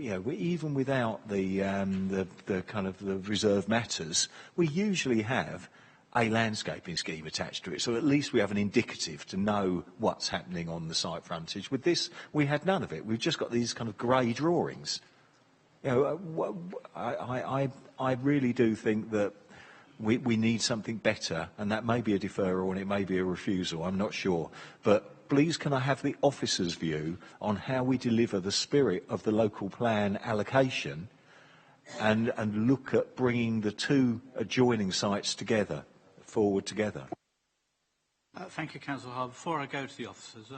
Speaker 13: Even without the kind of the reserve matters, we usually have a landscaping scheme attached to it, so at least we have an indicative to know what's happening on the site frontage. With this, we had none of it. We've just got these kind of grey drawings. You know, I really do think that we need something better, and that may be a deferral and it may be a refusal. I'm not sure, but please can I have the officer's view on how we deliver the spirit of the local plan allocation and look at bringing the two adjoining sites forward together.
Speaker 1: Thank you, Councillor Hall. Before I go to the officers,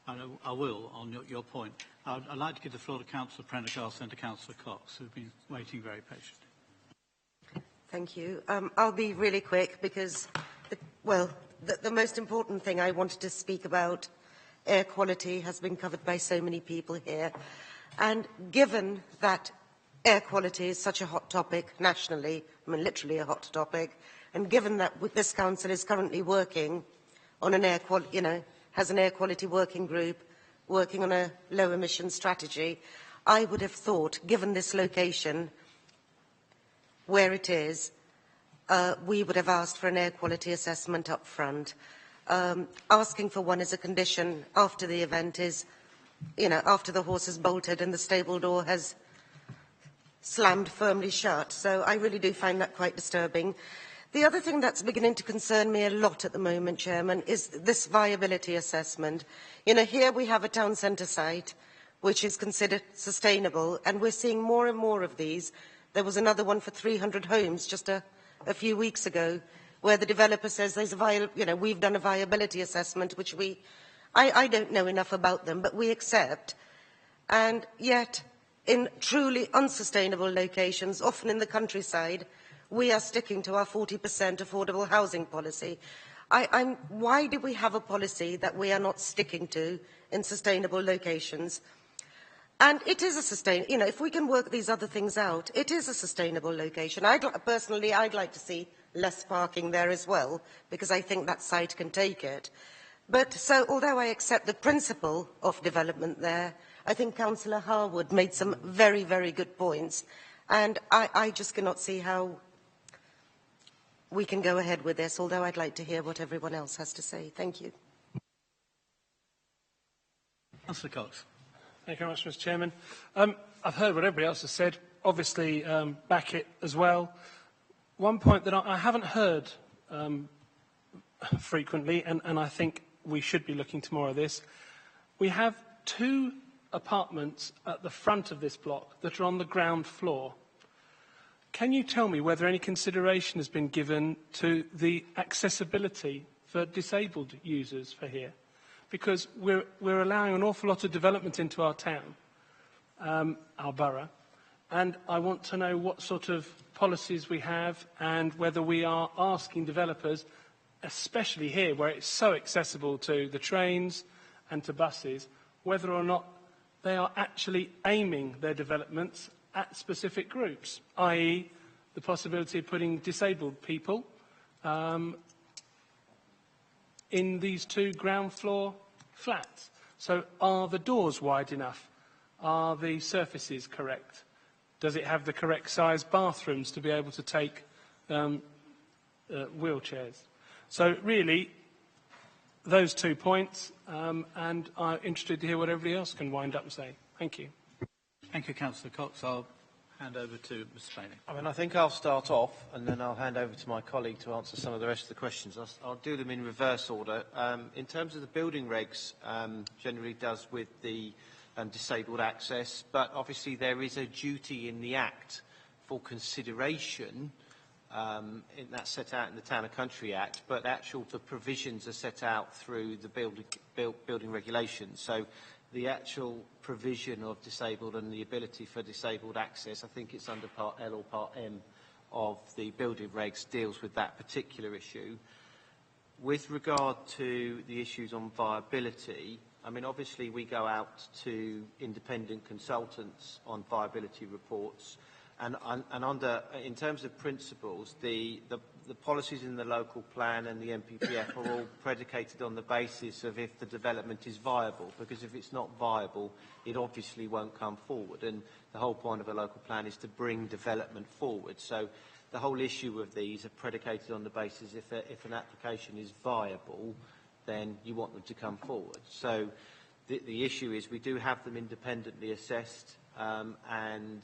Speaker 1: I will, on your point, I'd like to give the floor to Councillor Prendergast and to Councillor Cox, who've been waiting very patiently.
Speaker 14: Thank you. I'll be really quick because, the most important thing I wanted to speak about, air quality, has been covered by so many people here. And given that air quality is such a hot topic nationally, I mean literally a hot topic, and given that this council is currently working on an has an air quality working group working on a low emission strategy, I would have thought, given this location, where it is, we would have asked for an air quality assessment up front. Asking for one as a condition after the event is you know, after the horse has bolted and the stable door has slammed firmly shut. So I really do find that quite disturbing. The other thing that's beginning to concern me a lot at the moment, Chairman, is this viability assessment. You know, here we have a town centre site which is considered sustainable, and we're seeing more and more of these. There was another one for 300 homes just a few weeks ago, where the developer says there's we've done a viability assessment, which I don't know enough about them, but we accept. And yet, in truly unsustainable locations, often in the countryside, we are sticking to our 40% affordable housing policy. Why do we have a policy that we are not sticking to in sustainable locations? And it is a sustainable, if we can work these other things out, it is a sustainable location. Personally, I'd like to see less parking there as well, because I think that site can take it. But so, although I accept the principle of development there, I think Councillor Harwood made some very, very good points. And I just cannot see how we can go ahead with this, although I'd like to hear what everyone else has to say. Thank you.
Speaker 1: Councillor Cox.
Speaker 15: Thank you very much, Mr. Chairman. I've heard what everybody else has said. Obviously, back it as well. One point that I haven't heard frequently, and I think we should be looking to more of this. We have 2 apartments at the front of this block that are on the ground floor. Can you tell me whether any consideration has been given to the accessibility for disabled users for here? Because we're allowing an awful lot of development into our town, our borough, and I want to know what sort of policies we have and whether we are asking developers, especially here where it's so accessible to the trains and to buses, whether or not they are actually aiming their developments at specific groups, i.e. the possibility of putting disabled people in these 2 ground floor flats. So are the doors wide enough? Are the surfaces correct? Does it have the correct size bathrooms to be able to take wheelchairs? So really, those 2 points, and I'm interested to hear what everybody else can wind up and say. Thank you.
Speaker 1: Thank you, Councillor Cox. I'll hand over to Ms. Spaney.
Speaker 3: I think I'll start off, and then I'll hand over to my colleague to answer some of the rest of the questions. I'll do them in reverse order. In terms of the building regs, generally does with the disabled access, but obviously there is a duty in the Act for consideration, that's set out in the Town and Country Act, but the provisions are set out through the building regulations. So the actual provision of disabled and the ability for disabled access, I think it's under Part L or Part M of the building regs, deals with that particular issue. With regard to the issues on viability, I mean, obviously we go out to independent consultants on viability reports, and in terms of principles, the policies in the local plan and the MPPF are all predicated on the basis of if the development is viable, because if it's not viable, it obviously won't come forward. And the whole point of a local plan is to bring development forward. So the whole issue of these are predicated on the basis if an application is viable, then you want them to come forward. So the issue is we do have them independently assessed, and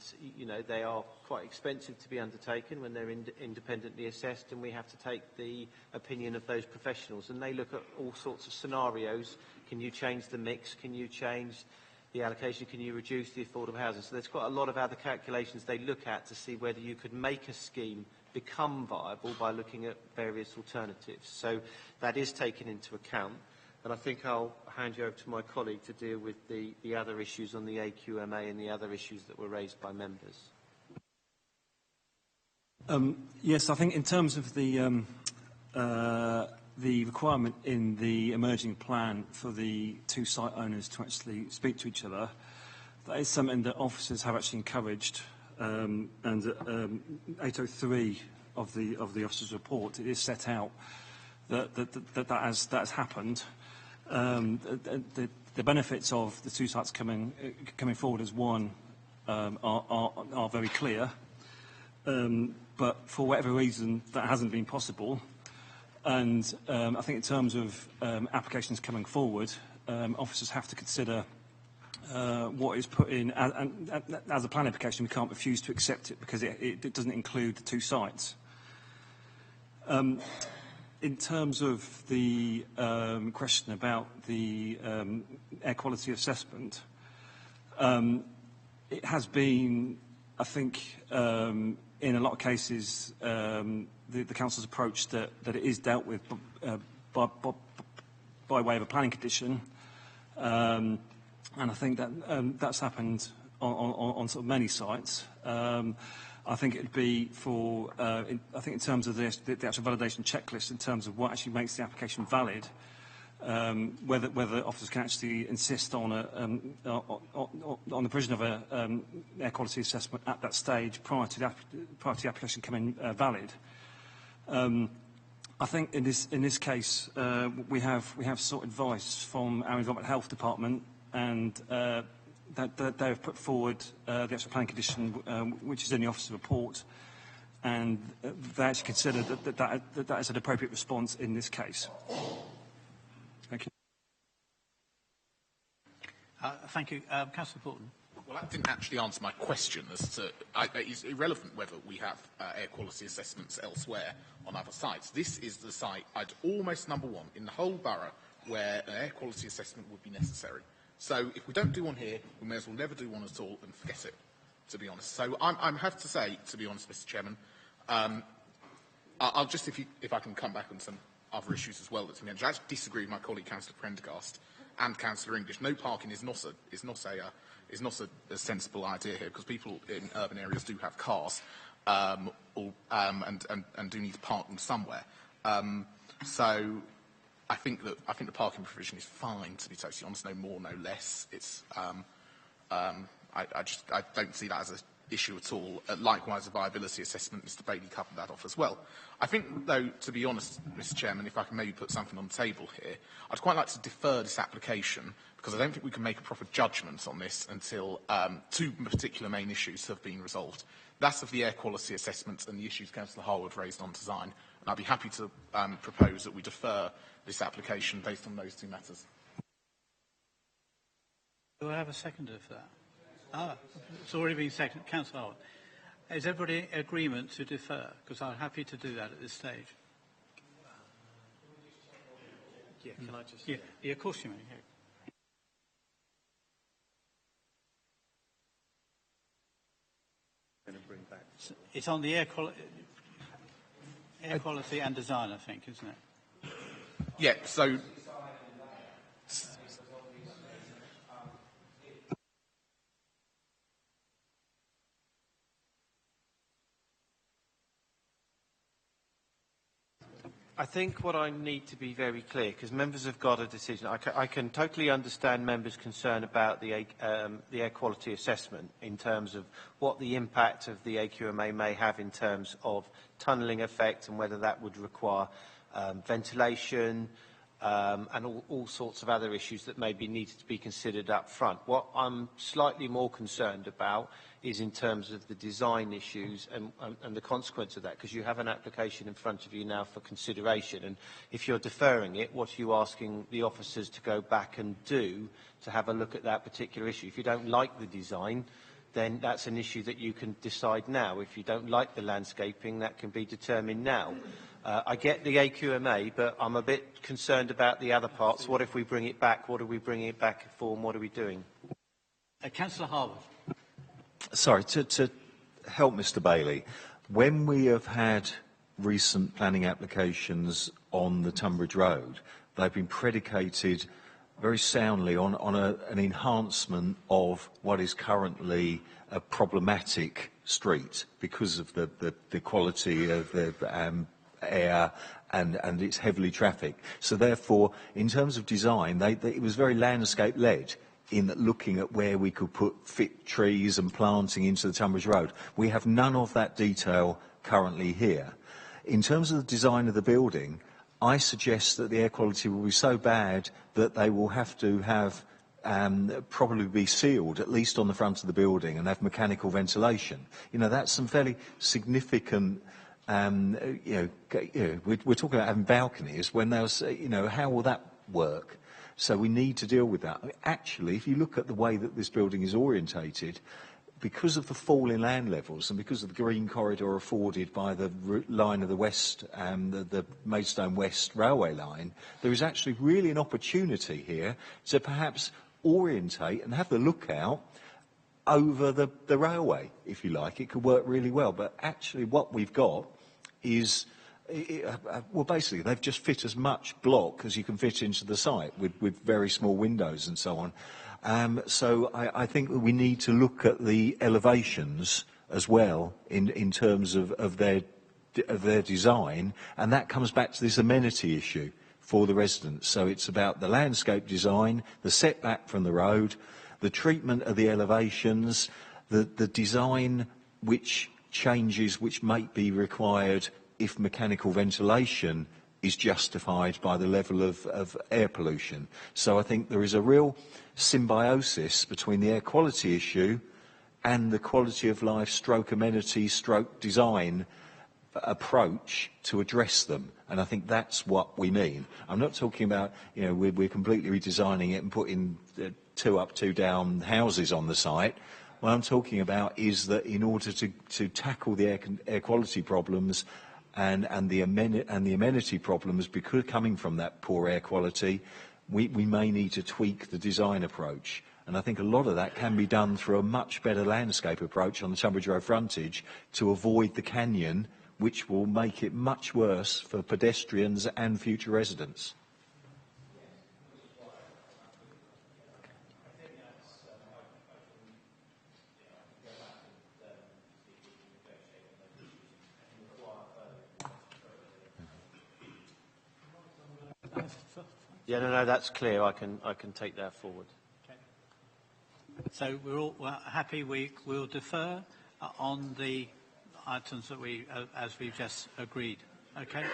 Speaker 3: they are quite expensive to be undertaken when they're independently assessed, and we have to take the opinion of those professionals, and they look at all sorts of scenarios. Can you change the mix? Can you change the allocation? Can you reduce the affordable housing? So there's quite a lot of other calculations they look at to see whether you could make a scheme become viable by looking at various alternatives. So that is taken into account. And I think I'll hand you over to my colleague to deal with the other issues on the AQMA and the other issues that were raised by members.
Speaker 5: Yes, I think in terms of the requirement in the emerging plan for the 2 site owners to actually speak to each other, that is something that officers have actually encouraged, and 803 of the officers' report, it is set out that has happened. The benefits of the 2 sites coming forward as one are very clear, but for whatever reason that hasn't been possible. And I think in terms of applications coming forward, officers have to consider what is put in, and as a planning application, we can't refuse to accept it because it doesn't include the two sites. In terms of the question about the air quality assessment, it has been, I think, in a lot of cases, the council's approach that it is dealt with by way of a planning condition, and I think that that's happened on sort of many sites. I think it'd be for, I think in terms of the actual validation checklist, in terms of what actually makes the application valid, whether officers can actually insist on the provision of a air quality assessment at that stage prior to the application coming valid. I think in this case we have sought advice from our Environment Health Department, and that they have put forward the actual planning condition which is in the officer report, and they actually consider that is an appropriate response in this case. Thank you.
Speaker 1: Thank you. Councillor Porton.
Speaker 11: Well, that didn't actually answer my question as to, it's irrelevant whether we have air quality assessments elsewhere on other sites. This is the site, I'd almost number one in the whole borough where an air quality assessment would be necessary. So if we don't do one here, we may as well never do one at all and forget it, to be honest. So I have to say, to be honest, Mr. Chairman, I'll just, if I can come back on some other issues as well that's mentioned. I actually disagree with my colleague, Councillor Prendergast and Councillor English. No parking is not a sensible idea here, because people in urban areas do have cars and do need to park them somewhere. So I think the parking provision is fine, to be totally honest. No more, no less. It's I don't see that as an issue at all. Likewise, a viability assessment, Mr. Bailey covered that off as well. I think, though, to be honest, Mr. Chairman, if I can maybe put something on the table here, I'd quite like to defer this application, because I don't think we can make a proper judgment on this until two particular main issues have been resolved. That's of the air quality assessment and the issues Councillor Harwood raised on design. And I'd be happy to propose that we defer this application based on those two matters.
Speaker 1: Do I have a seconder for that? It's already been seconded. Councillor Harwood. Is everybody in agreement to defer? Because I'm happy to do that at this stage.
Speaker 3: Yeah, can I just...
Speaker 1: Yeah, of course you may. Yeah. It's on the air quality and design, I think, isn't it?
Speaker 11: Yeah, so...
Speaker 3: I think what I need to be very clear, because members have got a decision. I can totally understand members' concern about the air quality assessment in terms of what the impact of the AQMA may have in terms of tunnelling effect and whether that would require ventilation and all sorts of other issues that may be needed to be considered up front. What I'm slightly more concerned about is in terms of the design issues and the consequence of that, because you have an application in front of you now for consideration, and if you're deferring it, what are you asking the officers to go back and do to have a look at that particular issue? If you don't like the design, then that's an issue that you can decide now. If you don't like the landscaping, that can be determined now. I get the AQMA, but I'm a bit concerned about the other parts. What if we bring it back? What are we bringing it back for, and what are we doing?
Speaker 1: Councillor Harwood.
Speaker 13: Sorry, to help Mr. Bailey, when we have had recent planning applications on the Tunbridge Road, they've been predicated very soundly on an enhancement of what is currently a problematic street because of the quality of the air and it's heavily trafficked. So therefore, in terms of design, it was very landscape-led in looking at where we could put fit trees and planting into the Tunbridge Road. We have none of that detail currently here. In terms of the design of the building, I suggest that the air quality will be so bad that they will have to have probably be sealed, at least on the front of the building, and have mechanical ventilation. You know, that's some fairly significant, we're talking about having balconies when there's, how will that work? So we need to deal with that. I mean, actually, if you look at the way that this building is orientated, because of the fall in land levels and because of the green corridor afforded by the line of the West, the Maidstone West railway line, there is actually really an opportunity here to perhaps orientate and have the lookout over the railway, if you like. It could work really well. But actually what we've got is, well, basically, they've just fit as much block as you can fit into the site with very small windows and so on. So I think that we need to look at the elevations as well in terms of their design, and that comes back to this amenity issue for the residents. So it's about the landscape design, the setback from the road, the treatment of the elevations, the design which changes which might be required if mechanical ventilation is justified by the level of air pollution. So I think there is a real symbiosis between the air quality issue and the quality of life stroke amenity stroke design approach to address them. And I think that's what we mean. I'm not talking about, you know, we're completely redesigning it and putting 2 up, 2 down houses on the site. What I'm talking about is that in order to tackle the air quality problems and the amenity problems because coming from that poor air quality, we may need to tweak the design approach. And I think a lot of that can be done through a much better landscape approach on the Tunbridge Road frontage to avoid the canyon, which will make it much worse for pedestrians and future residents.
Speaker 3: Yeah, no, that's clear. I can take that forward.
Speaker 1: Okay. So we're happy. We'll defer on the items that as we've just agreed. Okay.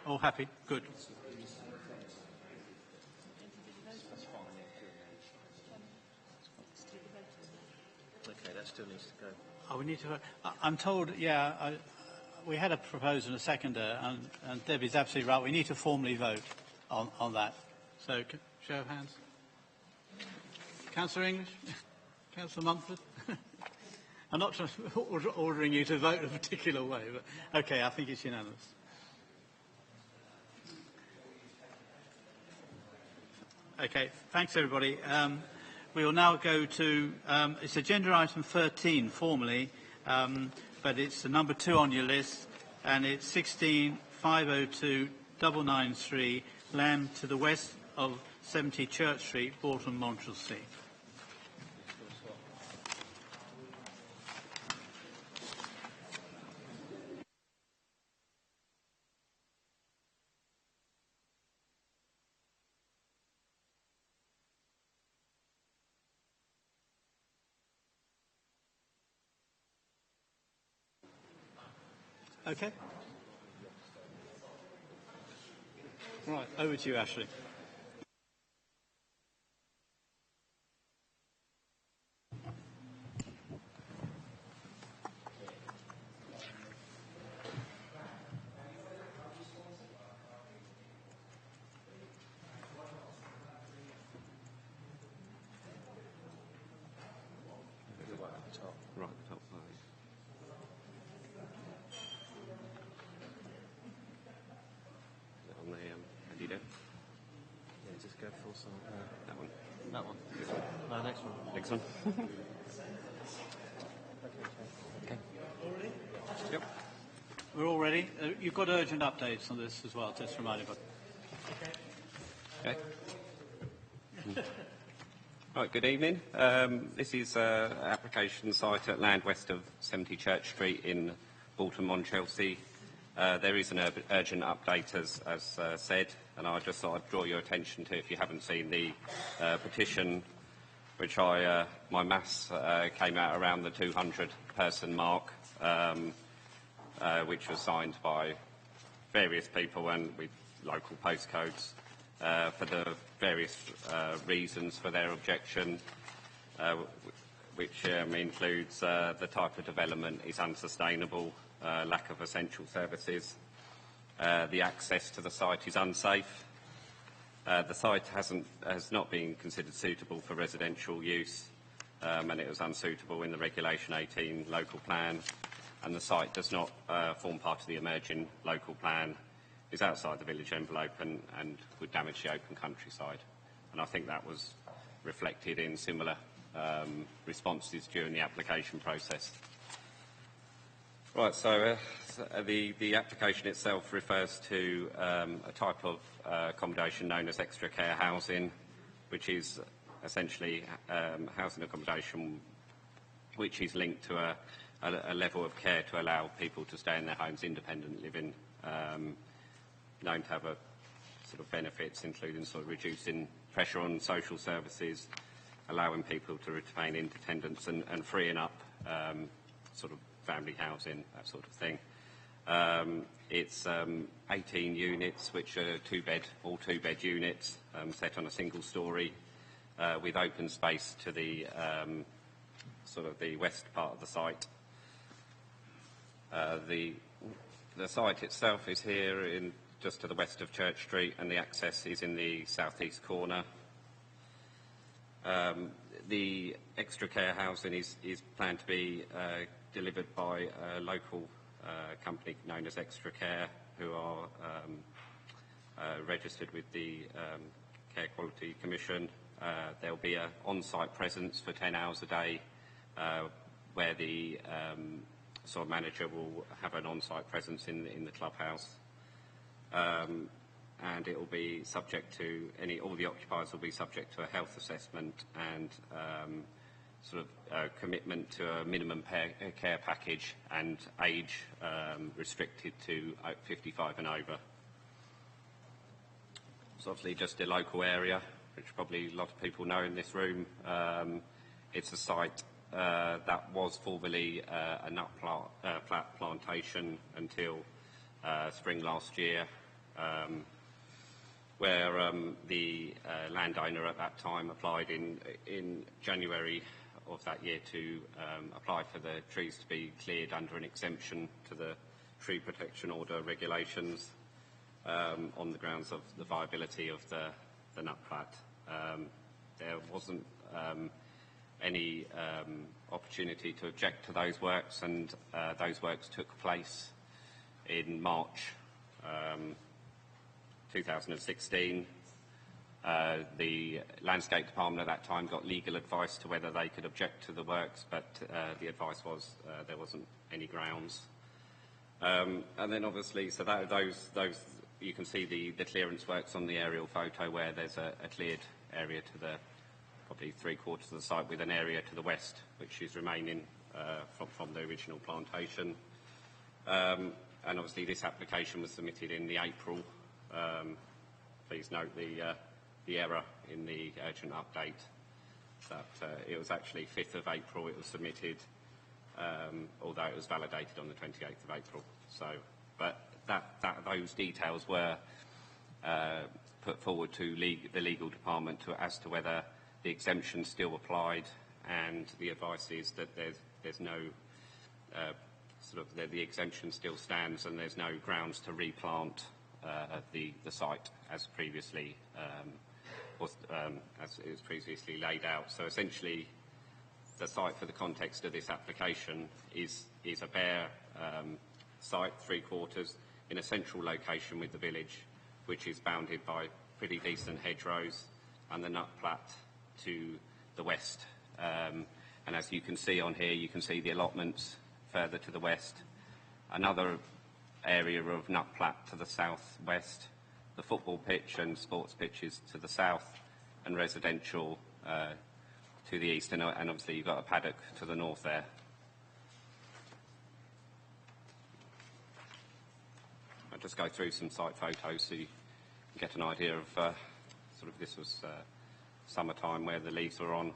Speaker 1: All happy. Good.
Speaker 3: Okay, that still needs to go.
Speaker 1: Oh, we need to vote. I'm told. Yeah. We had a proposer and a seconder, and Debbie's absolutely right. We need to formally vote on that. So, show of hands. Councillor English? Councillor Mumford? I'm not ordering you to vote a particular way, but okay, I think it's unanimous. Okay, thanks everybody. We will now go to, it's agenda item 13 formally, but it's the number 2 on your list, and it's 16502 993 Lamb to the west of 70 Church Street, Bolton, Montrelsea. Okay. Right, over to you, Ashley.
Speaker 16: Right at the top. On the handy deck.
Speaker 3: Yeah, just go full size.
Speaker 16: That one.
Speaker 3: That one.
Speaker 16: This one.
Speaker 3: No, next one.
Speaker 16: Next one.
Speaker 3: Okay.
Speaker 16: Yep.
Speaker 1: We're all ready. You've got urgent updates on this as well, just remind everybody.
Speaker 16: Okay. Right, good evening. This is an application site at land west of 70 Church Street in Bolton, Montrelsea. There is an urgent update, as said, and I just thought I'd draw your attention to, if you haven't seen the petition, which my maths came out around the 200-person mark, which was signed by various people and with local postcodes for the various reasons for their objection, which includes the type of development is unsustainable, lack of essential services, the access to the site is unsafe, The site has not been considered suitable for residential use, and it was unsuitable in the Regulation 18 local plan, and the site does not form part of the emerging local plan, is outside the village envelope and would damage the open countryside. And I think that was reflected in similar responses during the application process. Right, so the application itself refers to a type of accommodation known as extra care housing, which is essentially housing accommodation which is linked to a level of care to allow people to stay in their homes, independent living, known to have a sort of benefits including sort of reducing pressure on social services, allowing people to retain independence and freeing up sort of family housing, that sort of thing. It's 18 units, which are all two-bed units, set on a single storey, with open space to the sort of the west part of the site. The site itself is here just to the west of Church Street, and the access is in the southeast corner. The extra care housing is planned to be delivered by a local company known as Extra Care, who are registered with the Care Quality Commission. There'll be an on-site presence for 10 hours a day, where the sort of manager will have an on-site presence in the clubhouse. And it will be subject to all the occupiers will be subject to a health assessment and sort of commitment to a minimum care package and age restricted to 55 and over. It's obviously just a local area, which probably a lot of people know in this room. It's a site that was formerly a nut plat plantation until spring last year, where the landowner at that time applied in January of that year to apply for the trees to be cleared under an exemption to the Tree Protection Order regulations on the grounds of the viability of the nut plat. There wasn't any opportunity to object to those works, and those works took place in March 2016. The Landscape Department at that time got legal advice to whether they could object to the works, but the advice was there wasn't any grounds. And then obviously, so those you can see the clearance works on the aerial photo, where there's a cleared area to the probably 3/4 of the site, with an area to the west which is remaining from the original plantation. And obviously this application was submitted in the April. Please note the error in the urgent update, that it was actually 5th of April it was submitted, although it was validated on the 28th of April. So, but those details were put forward to the legal department as to whether the exemption still applied, and the advice is that there's no the exemption still stands, and there's no grounds to replant the site as previously as it was previously laid out. So essentially, the site for the context of this application is a bare site, 3/4, in a central location with the village, which is bounded by pretty decent hedgerows, and the nut plat to the west. And as you can see on here, you can see the allotments further to the west, another area of nut plat to the southwest, the football pitch and sports pitches to the south, and residential to the east, and obviously you've got a paddock to the north there. I'll just go through some site photos so you can get an idea of this was summertime where the leaves were on.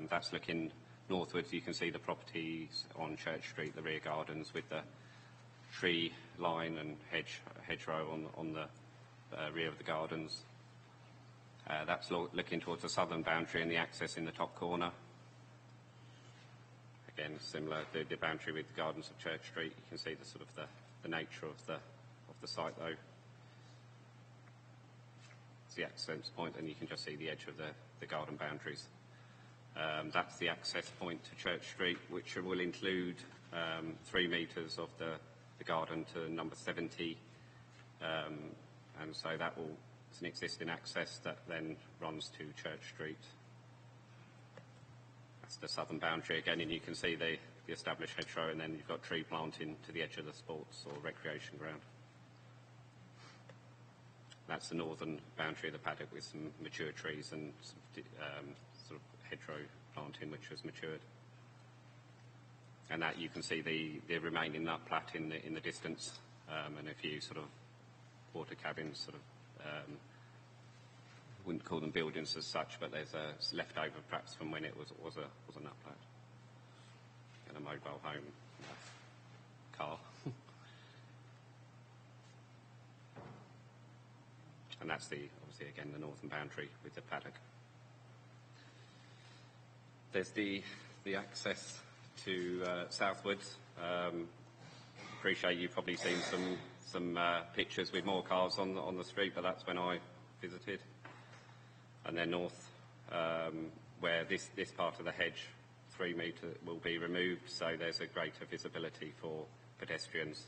Speaker 16: That's looking northwards. You can see the properties on Church Street, the rear gardens with the tree line and hedgerow on the rear of the gardens. That's looking towards the southern boundary and the access in the top corner. Again, similar, the boundary with the gardens of Church Street. You can see the nature of the site though. the access point, and you can just see the edge of the garden boundaries. That's the access point to Church Street, which will include 3 metres of the garden to number 70, and so that will, it's an existing access that then runs to Church Street. That's the southern boundary again, and you can see the established hedgerow, and then you've got tree planting to the edge of the sports or recreation ground. That's the northern boundary of the paddock with some mature trees and some, sort of hedgerow planting which has matured. And that you can see the remaining nut plat in the distance, and a few sort of water cabins, sort of wouldn't call them buildings as such, but there's a leftover perhaps from when it was a nut plat and a mobile home car. And that's obviously again the northern boundary with the paddock. There's the access to southwards. Appreciate you've probably seen some pictures with more cars on the street, but that's when I visited. And then north, where this part of the hedge, 3 metre, will be removed, so there's a greater visibility for pedestrians.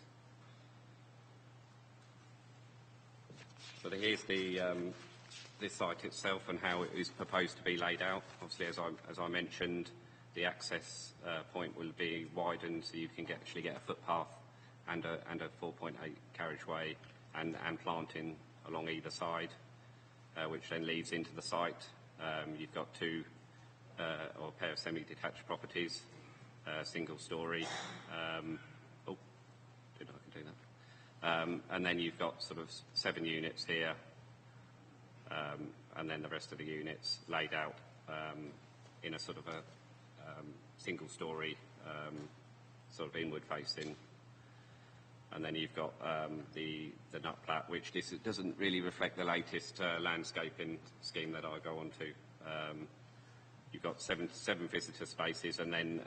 Speaker 16: So here's this site itself and how it is proposed to be laid out. Obviously, as I mentioned, the access point will be widened so you can actually get a footpath and a 4.8 carriageway and planting along either side, which then leads into the site. You've got or a pair of semi-detached properties, single storey. Oh, did I do that? And then you've got sort of 7 units here, and then the rest of the units laid out in a sort of a single storey, sort of inward facing. And then you've got the nut plat, which doesn't really reflect the latest landscaping scheme that I go on to. You've got seven visitor spaces, and then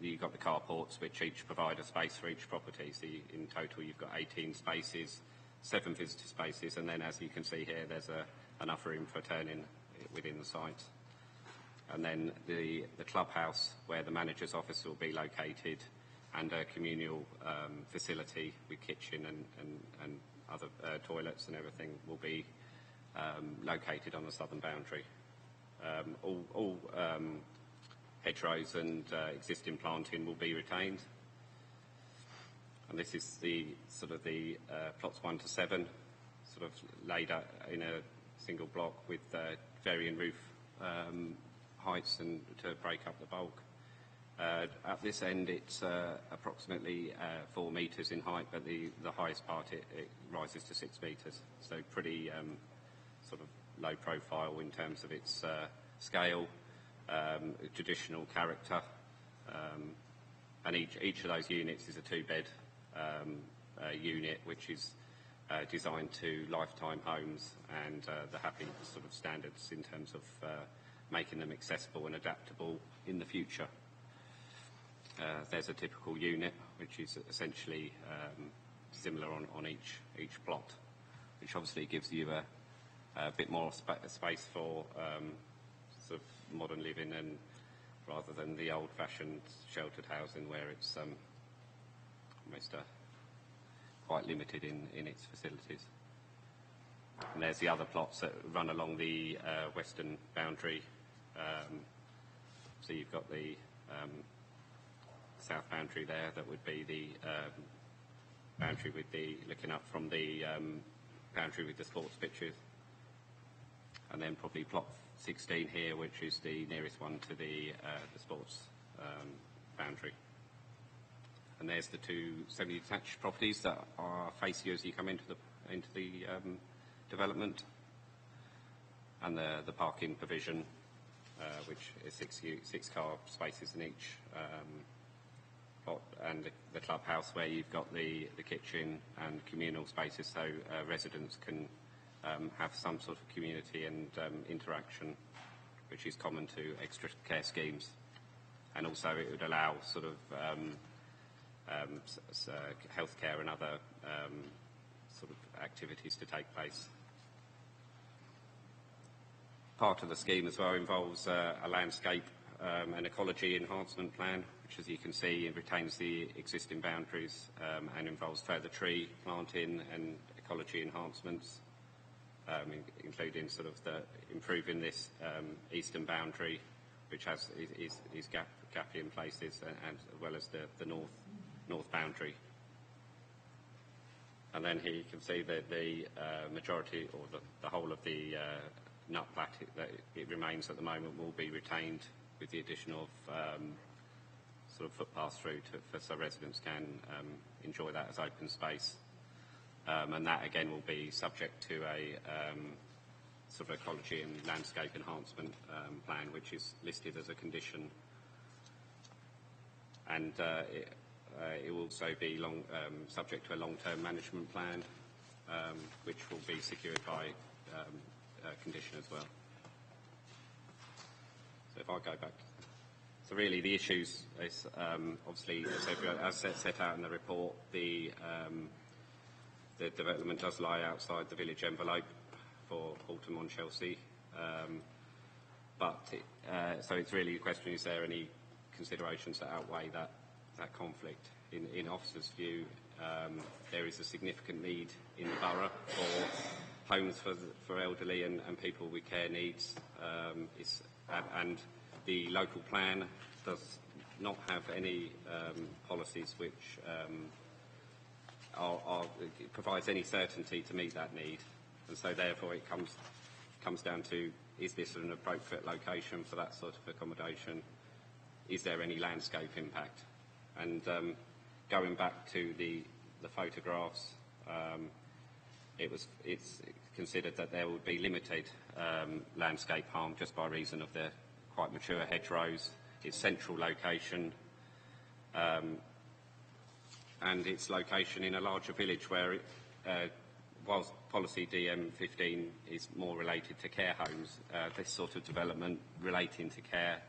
Speaker 16: you've got the carports, which each provide a space for each property. So in total, you've got 18 spaces, 7 visitor spaces, and then as you can see here, there's enough room for turning within the site. And then the clubhouse, where the manager's office will be located, and a communal facility with kitchen and other toilets and everything will be located on the southern boundary. All hedgerows and existing planting will be retained. And this is the sort of the plots 1 to 7, sort of laid out in a single block with varying roof heights and to break up the bulk. At this end, it's approximately 4 metres in height, but the highest part it rises to 6 metres. So pretty sort of low profile in terms of its scale, traditional character, and each of those units is a 2-bed unit, which is designed to lifetime homes and the happy sort of standards in terms of making them accessible and adaptable in the future. There's a typical unit, which is essentially similar on each plot, which obviously gives you a bit more space for sort of modern living, and rather than the old-fashioned sheltered housing where it's almost quite limited in its facilities. And there's the other plots that run along the western boundary. So you've got the south boundary there, that would be the boundary with looking up from the boundary with the sports pitches. And then probably plot 16 here, which is the nearest one to the sports boundary. And there's the 2 semi-detached properties that are face you as you come into the development, and the parking provision, which is 6 car spaces in each plot, and the clubhouse where you've got the kitchen and communal spaces, so residents can have some sort of community and interaction, which is common to extra care schemes. And also it would allow sort of healthcare and other sort of activities to take place. Part of the scheme as well involves a landscape and ecology enhancement plan, which, as you can see, retains the existing boundaries and involves further tree planting and ecology enhancements, including sort of improving this eastern boundary, which has is gappy in places, and as well as the north boundary. And then here you can see that the majority, or the whole of the nut plat that it remains at the moment, will be retained with the addition of sort of footpaths through so residents can enjoy that as open space. And that again will be subject to a sort of ecology and landscape enhancement plan, which is listed as a condition. And it will also be subject to a long-term management plan, which will be secured by condition as well. So if I go back, so really the issues is obviously, as set out in the report, the development does lie outside the village envelope for Halton on Chelsea, so it's really a question: is there any considerations that outweigh that conflict? In officers' view, there is a significant need in the borough for homes for elderly and people with care needs, and the local plan does not have any policies which it provides any certainty to meet that need, and so therefore it comes down to: is this an appropriate location for that sort of accommodation? Is there any landscape impact? And going back to the photographs, it's considered that there would be limited landscape harm just by reason of the quite mature hedgerows, its central location, and its location in a larger village where, whilst policy DM15 is more related to care homes, this sort of development relating to care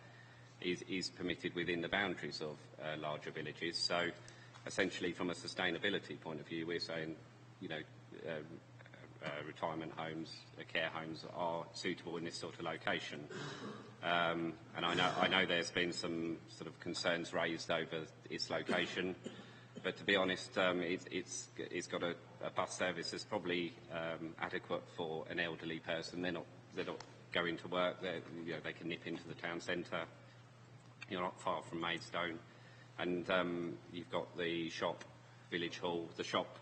Speaker 16: is permitted within the boundaries of larger villages. So essentially, from a sustainability point of view, we're saying, you know, retirement homes, care homes are suitable in this sort of location. And I know there's been some sort of concerns raised over its location, but to be honest, it's got a bus service that's probably adequate for an elderly person. They're not going to work. They can nip into the town centre. You're not far from Maidstone, and you've got the shop, Village Hall. The shop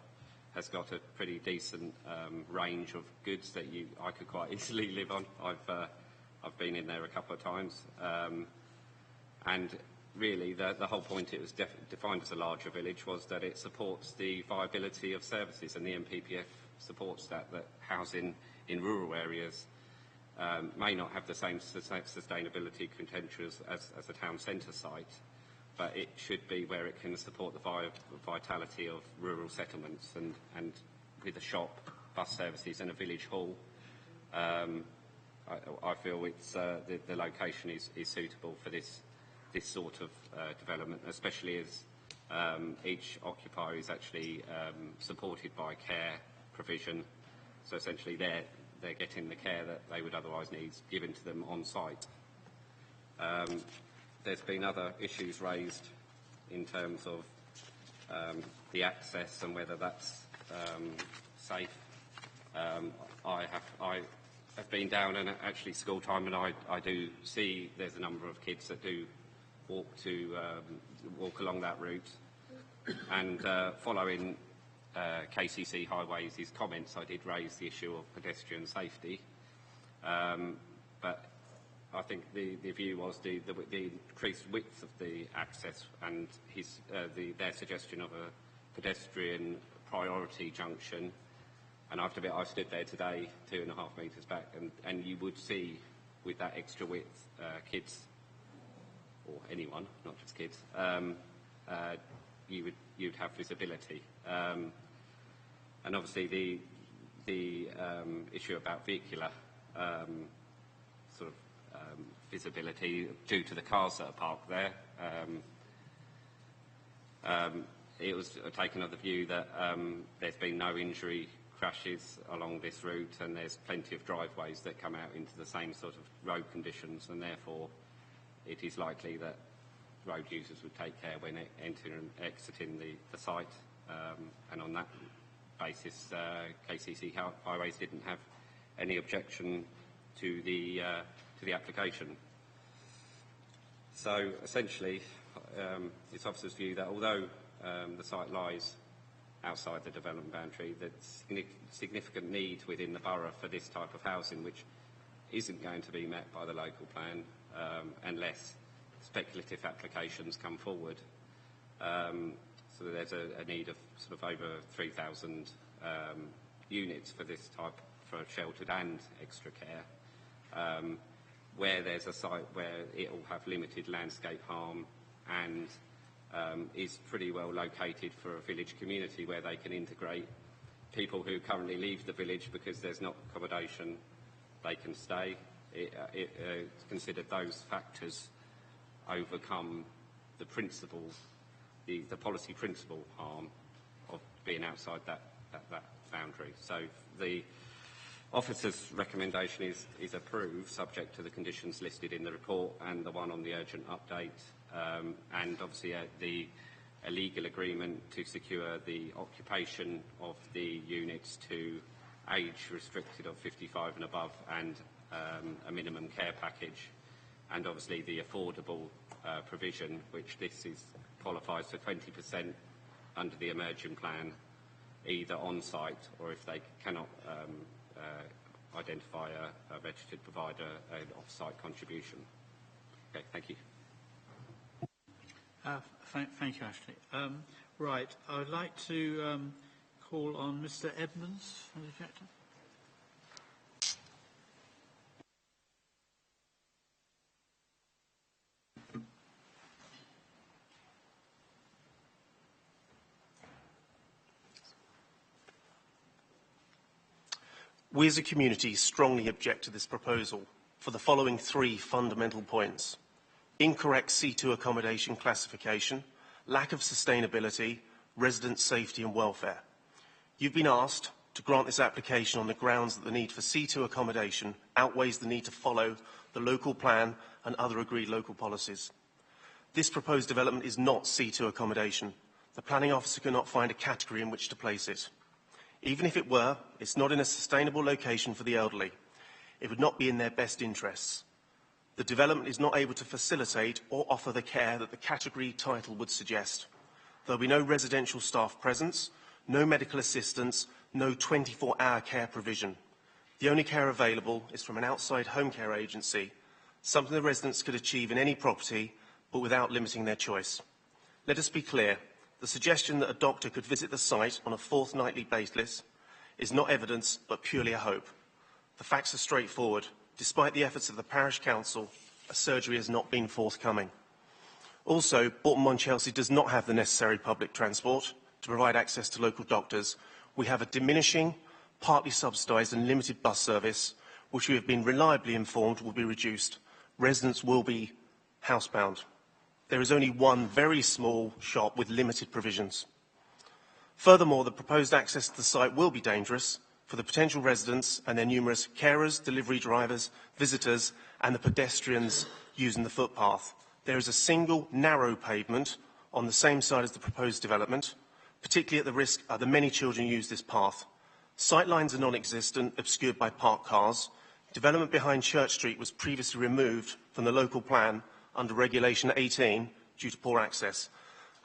Speaker 16: has got a pretty decent range of goods that I could quite easily live on. I've been in there a couple of times, and really the whole point it was defined as a larger village was that it supports the viability of services, and the MPPF supports that housing in rural areas may not have the same sustainability credentials as a town centre site, but it should be where it can support the vitality of rural settlements, and with a shop, bus services and a village hall, I feel it's the location is suitable for this sort of development, especially as each occupier is actually supported by care provision. So essentially they're getting the care that they would otherwise need given to them on site. There's been other issues raised in terms of the access and whether that's safe. I have been down, and actually school time, and I do see there's a number of kids that do walk along that route. And following KCC Highways' comments, I did raise the issue of pedestrian safety, but I think the view was the increased width of the access and their suggestion of a pedestrian priority junction. And I stood there today, 2.5 metres back, and you would see with that extra width, kids, or anyone, not just kids, you'd have visibility. And obviously the issue about vehicular visibility due to the cars that are parked there. it was taken of the view that there's been no injury crashes along this route, and there's plenty of driveways that come out into the same sort of road conditions, and therefore it is likely that road users would take care when entering and exiting the site. And on that basis, KCC Highways didn't have any objection to the application. So essentially, it's officers' view that although the site lies outside the development boundary, there's significant need within the borough for this type of housing, which isn't going to be met by the local plan unless speculative applications come forward. So there's a need of sort of over 3,000 units for this type, for sheltered and extra care, where there's a site where it will have limited landscape harm and is pretty well located for a village community where they can integrate people who currently leave the village because there's not accommodation, they can stay. It's considered those factors overcome the principle, the policy principle harm of being outside that boundary. So the officer's recommendation is approved, subject to the conditions listed in the report and the one on the urgent update, and obviously a legal agreement to secure the occupation of the units to age restricted of 55 and above, and a minimum care package, and obviously the affordable provision, which qualifies for 20% under the emerging plan, either on site or if they cannot identify a registered provider, an off-site contribution. Okay, thank you.
Speaker 1: Thank you, Ashley. Right, I would like to call on Mr. Edmonds from the objector.
Speaker 8: We as a community strongly object to this proposal for the following three fundamental points: incorrect C2 accommodation classification, lack of sustainability, resident safety and welfare. You've been asked to grant this application on the grounds that the need for C2 accommodation outweighs the need to follow the local plan and other agreed local policies. This proposed development is not C2 accommodation. The planning officer cannot find a category in which to place it. Even if it were, it's not in a sustainable location for the elderly. It would not be in their best interests. The development is not able to facilitate or offer the care that the category title would suggest. There will be no residential staff presence, no medical assistance, no 24-hour care provision. The only care available is from an outside home care agency, something the residents could achieve in any property, but without limiting their choice. Let us be clear. The suggestion that a doctor could visit the site on a fortnightly basis is not evidence, but purely a hope. The facts are straightforward. Despite the efforts of the parish council, a surgery has not been forthcoming. Also, Bolton-on-Chelsea does not have the necessary public transport to provide access to local doctors. We have a diminishing, partly subsidised and limited bus service, which we have been reliably informed will be reduced. Residents will be housebound. There is only one very small shop with limited provisions. Furthermore, the proposed access to the site will be dangerous for the potential residents and their numerous carers, delivery drivers, visitors and the pedestrians using the footpath. There is a single narrow pavement on the same side as the proposed development, particularly at the risk of the many children who use this path. Sightlines are non-existent, obscured by parked cars. Development behind Church Street was previously removed from the local plan under Regulation 18 due to poor access.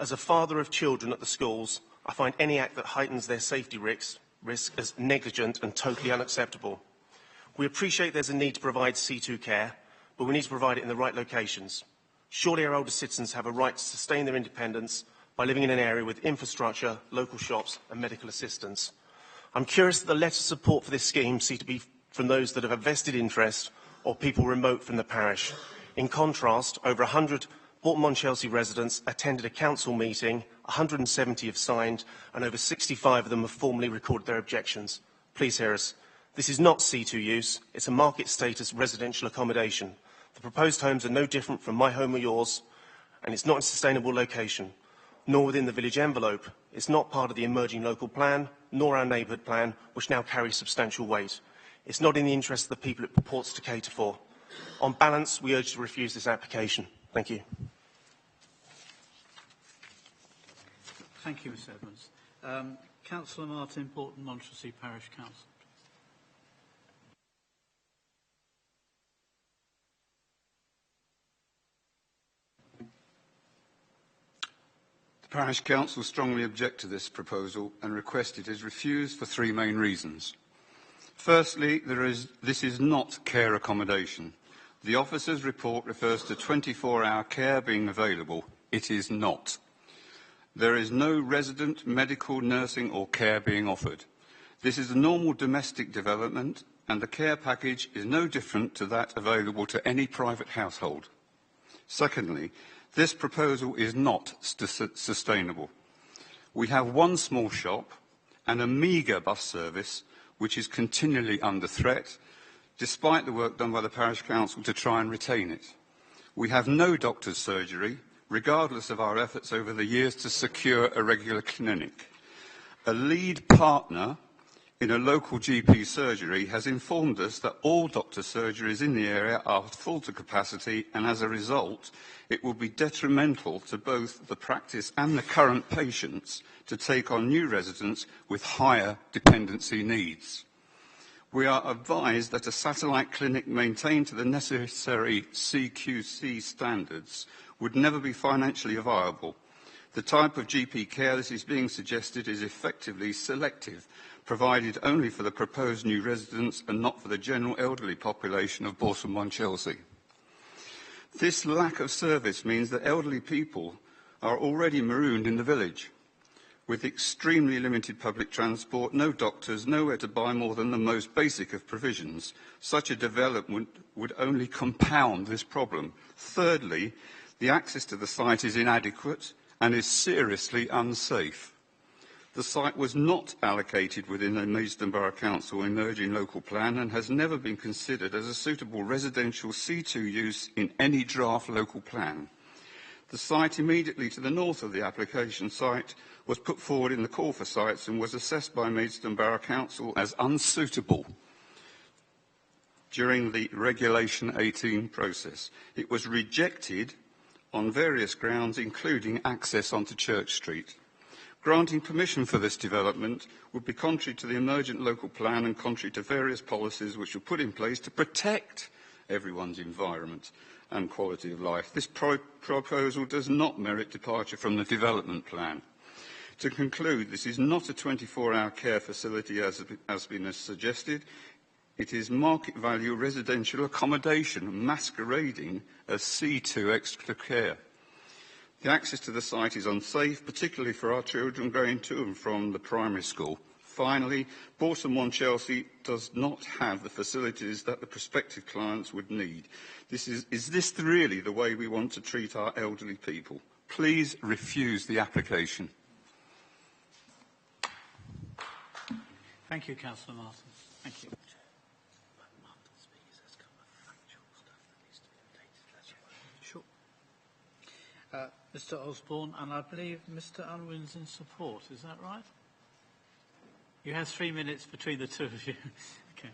Speaker 8: As a father of children at the schools, I find any act that heightens their safety risk as negligent and totally unacceptable. We appreciate there's a need to provide C2 care, but we need to provide it in the right locations. Surely our older citizens have a right to sustain their independence by living in an area with infrastructure, local shops and medical assistance. I'm curious that the letter of support for this scheme seem to be from those that have a vested interest or people remote from the parish. In contrast, over 100 Bolton-on-Chelsea residents attended a council meeting, 170 have signed, and over 65 of them have formally recorded their objections. Please hear us. This is not C2 use, it's a market status residential accommodation. The proposed homes are no different from my home or yours, and it's not in a sustainable location.
Speaker 17: nor within the village envelope. It's not part of the emerging local plan, nor our neighbourhood plan, which now carries substantial weight. It's not in the interest of the people it purports to cater for. On balance, we urge to refuse this application. Thank you.
Speaker 1: Thank you, Mr Evans. Councillor Martin Porton, Montressy Parish Council.
Speaker 18: The Parish Council strongly object to this proposal and request it is refused for three main reasons. Firstly, this is not care accommodation. The officer's report refers to 24-hour care being available. It is not. There is no resident, medical, nursing or care being offered. This is a normal domestic development and the care package is no different to that available to any private household. Secondly, this proposal is not sustainable. We have one small shop and a meagre bus service which is continually under threat, despite the work done by the Parish Council to try and retain it. We have no doctor's surgery, regardless of our efforts over the years to secure a regular clinic. A lead partner in a local GP surgery has informed us that all doctor surgeries in the area are full to capacity, and as a result, it will be detrimental to both the practice and the current patients to take on new residents with higher dependency needs. We are advised that a satellite clinic maintained to the necessary CQC standards would never be financially viable. The type of GP care that is being suggested is effectively selective, provided only for the proposed new residents and not for the general elderly population of Balsam-on-Chelsea. This lack of service means that elderly people are already marooned in the village, with extremely limited public transport, no doctors, nowhere to buy more than the most basic of provisions. Such a development would only compound this problem. Thirdly, the access to the site is inadequate and is seriously unsafe. The site was not allocated within the Maidstone Borough Council emerging local plan and has never been considered as a suitable residential C2 use in any draft local plan. The site immediately to the north of the application site was put forward in the call for sites and was assessed by Maidstone Borough Council as unsuitable during the Regulation 18 process. It was rejected on various grounds, including access onto Church Street. Granting permission for this development would be contrary to the emergent local plan and contrary to various policies which were put in place to protect everyone's environment and quality of life. This proposal does not merit departure from the development plan. To conclude, this is not a 24-hour care facility as has been suggested. It is market value residential accommodation masquerading as C2 extra care. The access to the site is unsafe, particularly for our children going to and from the primary school. Finally, Balsam-on-Chelsea does not have the facilities that the prospective clients would need. Is this really the way we want to treat our elderly people? Please refuse the application.
Speaker 1: Thank you, Councillor Martin. Thank you. Sure. Mr Osborne, and I believe Mr Unwin's in support. Is that right? You have 3 minutes between the two of you. Okay.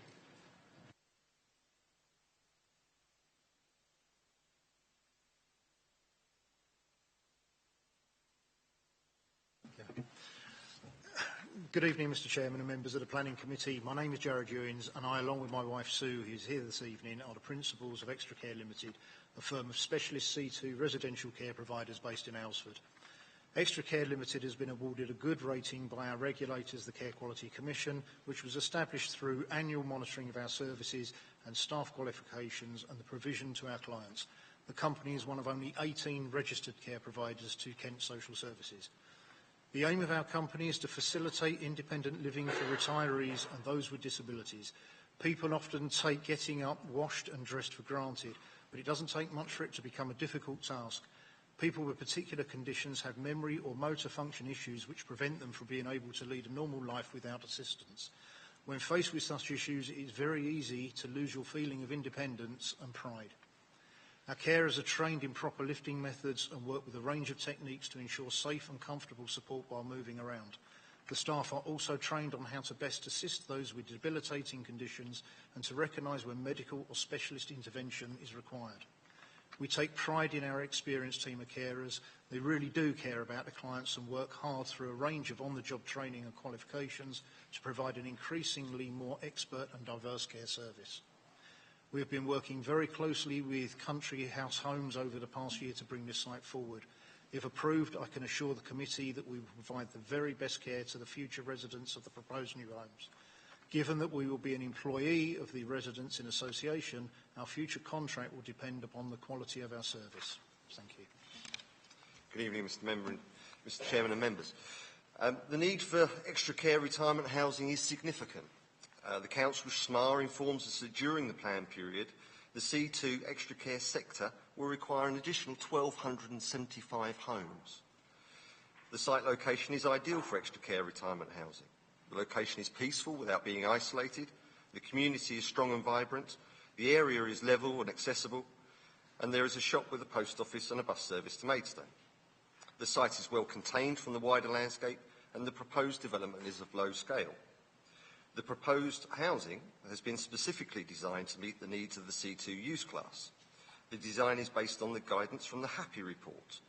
Speaker 19: Good evening, Mr Chairman and members of the Planning Committee. My name is Jared Ewins and I, along with my wife Sue, who is here this evening, are the principals of Extra Care Limited, a firm of specialist C2 residential care providers based in Aylesford. Extra Care Limited has been awarded a good rating by our regulators, the Care Quality Commission, which was established through annual monitoring of our services and staff qualifications and the provision to our clients. The company is one of only 18 registered care providers to Kent Social Services. The aim of our company is to facilitate independent living for retirees and those with disabilities. People often take getting up, washed and dressed for granted, but it doesn't take much for it to become a difficult task. People with particular conditions have memory or motor function issues which prevent them from being able to lead a normal life without assistance. When faced with such issues, it is very easy to lose your feeling of independence and pride. Our carers are trained in proper lifting methods and work with a range of techniques to ensure safe and comfortable support while moving around. The staff are also trained on how to best assist those with debilitating conditions and to recognise when medical or specialist intervention is required. We take pride in our experienced team of carers. They really do care about the clients and work hard through a range of on-the-job training and qualifications to provide an increasingly more expert and diverse care service. We have been working very closely with Country House Homes over the past year to bring this site forward. If approved, I can assure the committee that we will provide the very best care to the future residents of the proposed new homes. Given that we will be an employee of the residents in association, our future contract will depend upon the quality of our service. Thank you.
Speaker 20: Good evening, Mr. Chairman and members. The need for extra care retirement housing is significant. The Council SMAR informs us that during the plan period, the C2 extra care sector will require an additional 1,275 homes. The site location is ideal for extra care retirement housing. The location is peaceful without being isolated, the community is strong and vibrant, the area is level and accessible, and there is a shop with a post office and a bus service to Maidstone. The site is well contained from the wider landscape and the proposed development is of low scale. The proposed housing has been specifically designed to meet the needs of the C2 use class. The design is based on the guidance from the HAPPY report,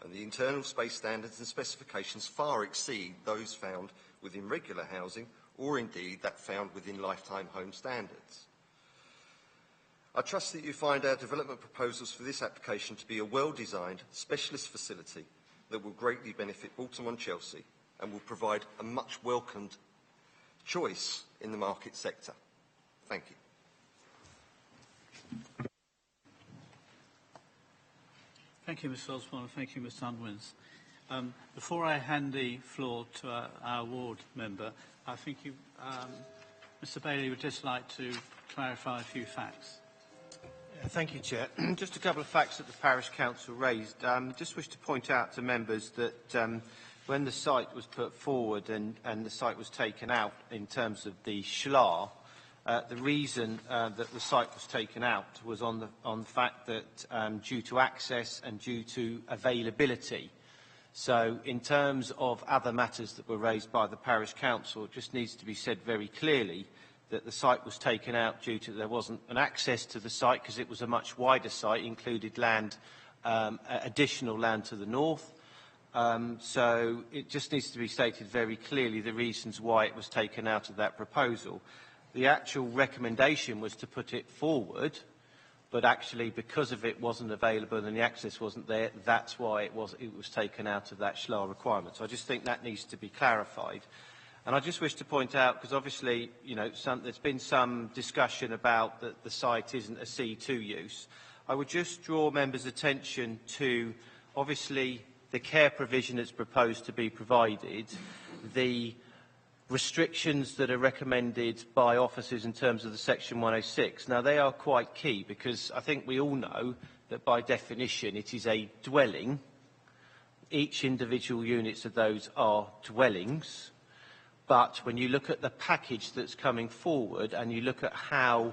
Speaker 20: and the internal space standards and specifications far exceed those found within regular housing or indeed that found within lifetime home standards. I trust that you find our development proposals for this application to be a well-designed specialist facility that will greatly benefit Baltimore-on-Chelsea and will provide a much welcomed choice in the market sector. Thank you.
Speaker 1: Thank you, Mr. Osborne, and thank you, Mr. Unwins. Before I hand the floor to our ward member, I think you, Mr. Bailey would just like to clarify a few facts.
Speaker 3: Thank you, Chair. Just a couple of facts that the Parish Council raised. Just wish to point out to members that when the site was put forward and the site was taken out in terms of the SHLA, the reason that the site was taken out was on the fact that due to access and due to availability. So in terms of other matters that were raised by the Parish Council, it just needs to be said very clearly that the site was taken out due to there wasn't an access to the site because it was a much wider site, included land, additional land to the north. So it just needs to be stated very clearly the reasons why it was taken out of that proposal. The actual recommendation was to put it forward, but actually because of it wasn't available and the access wasn't there, that's why it was taken out of that SHLA requirement. So I just think that needs to be clarified. And I just wish to point out, because obviously, you know, there's been some discussion about that the site isn't a C2 use. I would just draw members' attention to, obviously, the care provision that's proposed to be provided, the restrictions that are recommended by officers in terms of the Section 106. Now, they are quite key because I think we all know that by definition it is a dwelling. Each individual units of those are dwellings. But when you look at the package that's coming forward and you look at how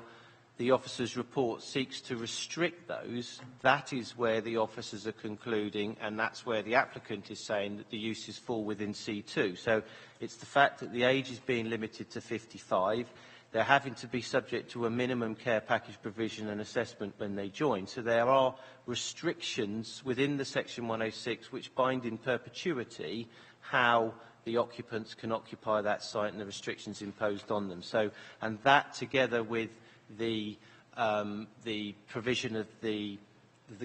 Speaker 3: the officer's report seeks to restrict those, that is where the officers are concluding, and that's where the applicant is saying that the uses fall within C2. So it's the fact that the age is being limited to 55, they're having to be subject to a minimum care package provision and assessment when they join. So there are restrictions within the Section 106 which bind in perpetuity how the occupants can occupy that site and the restrictions imposed on them. So, and that together with the provision of the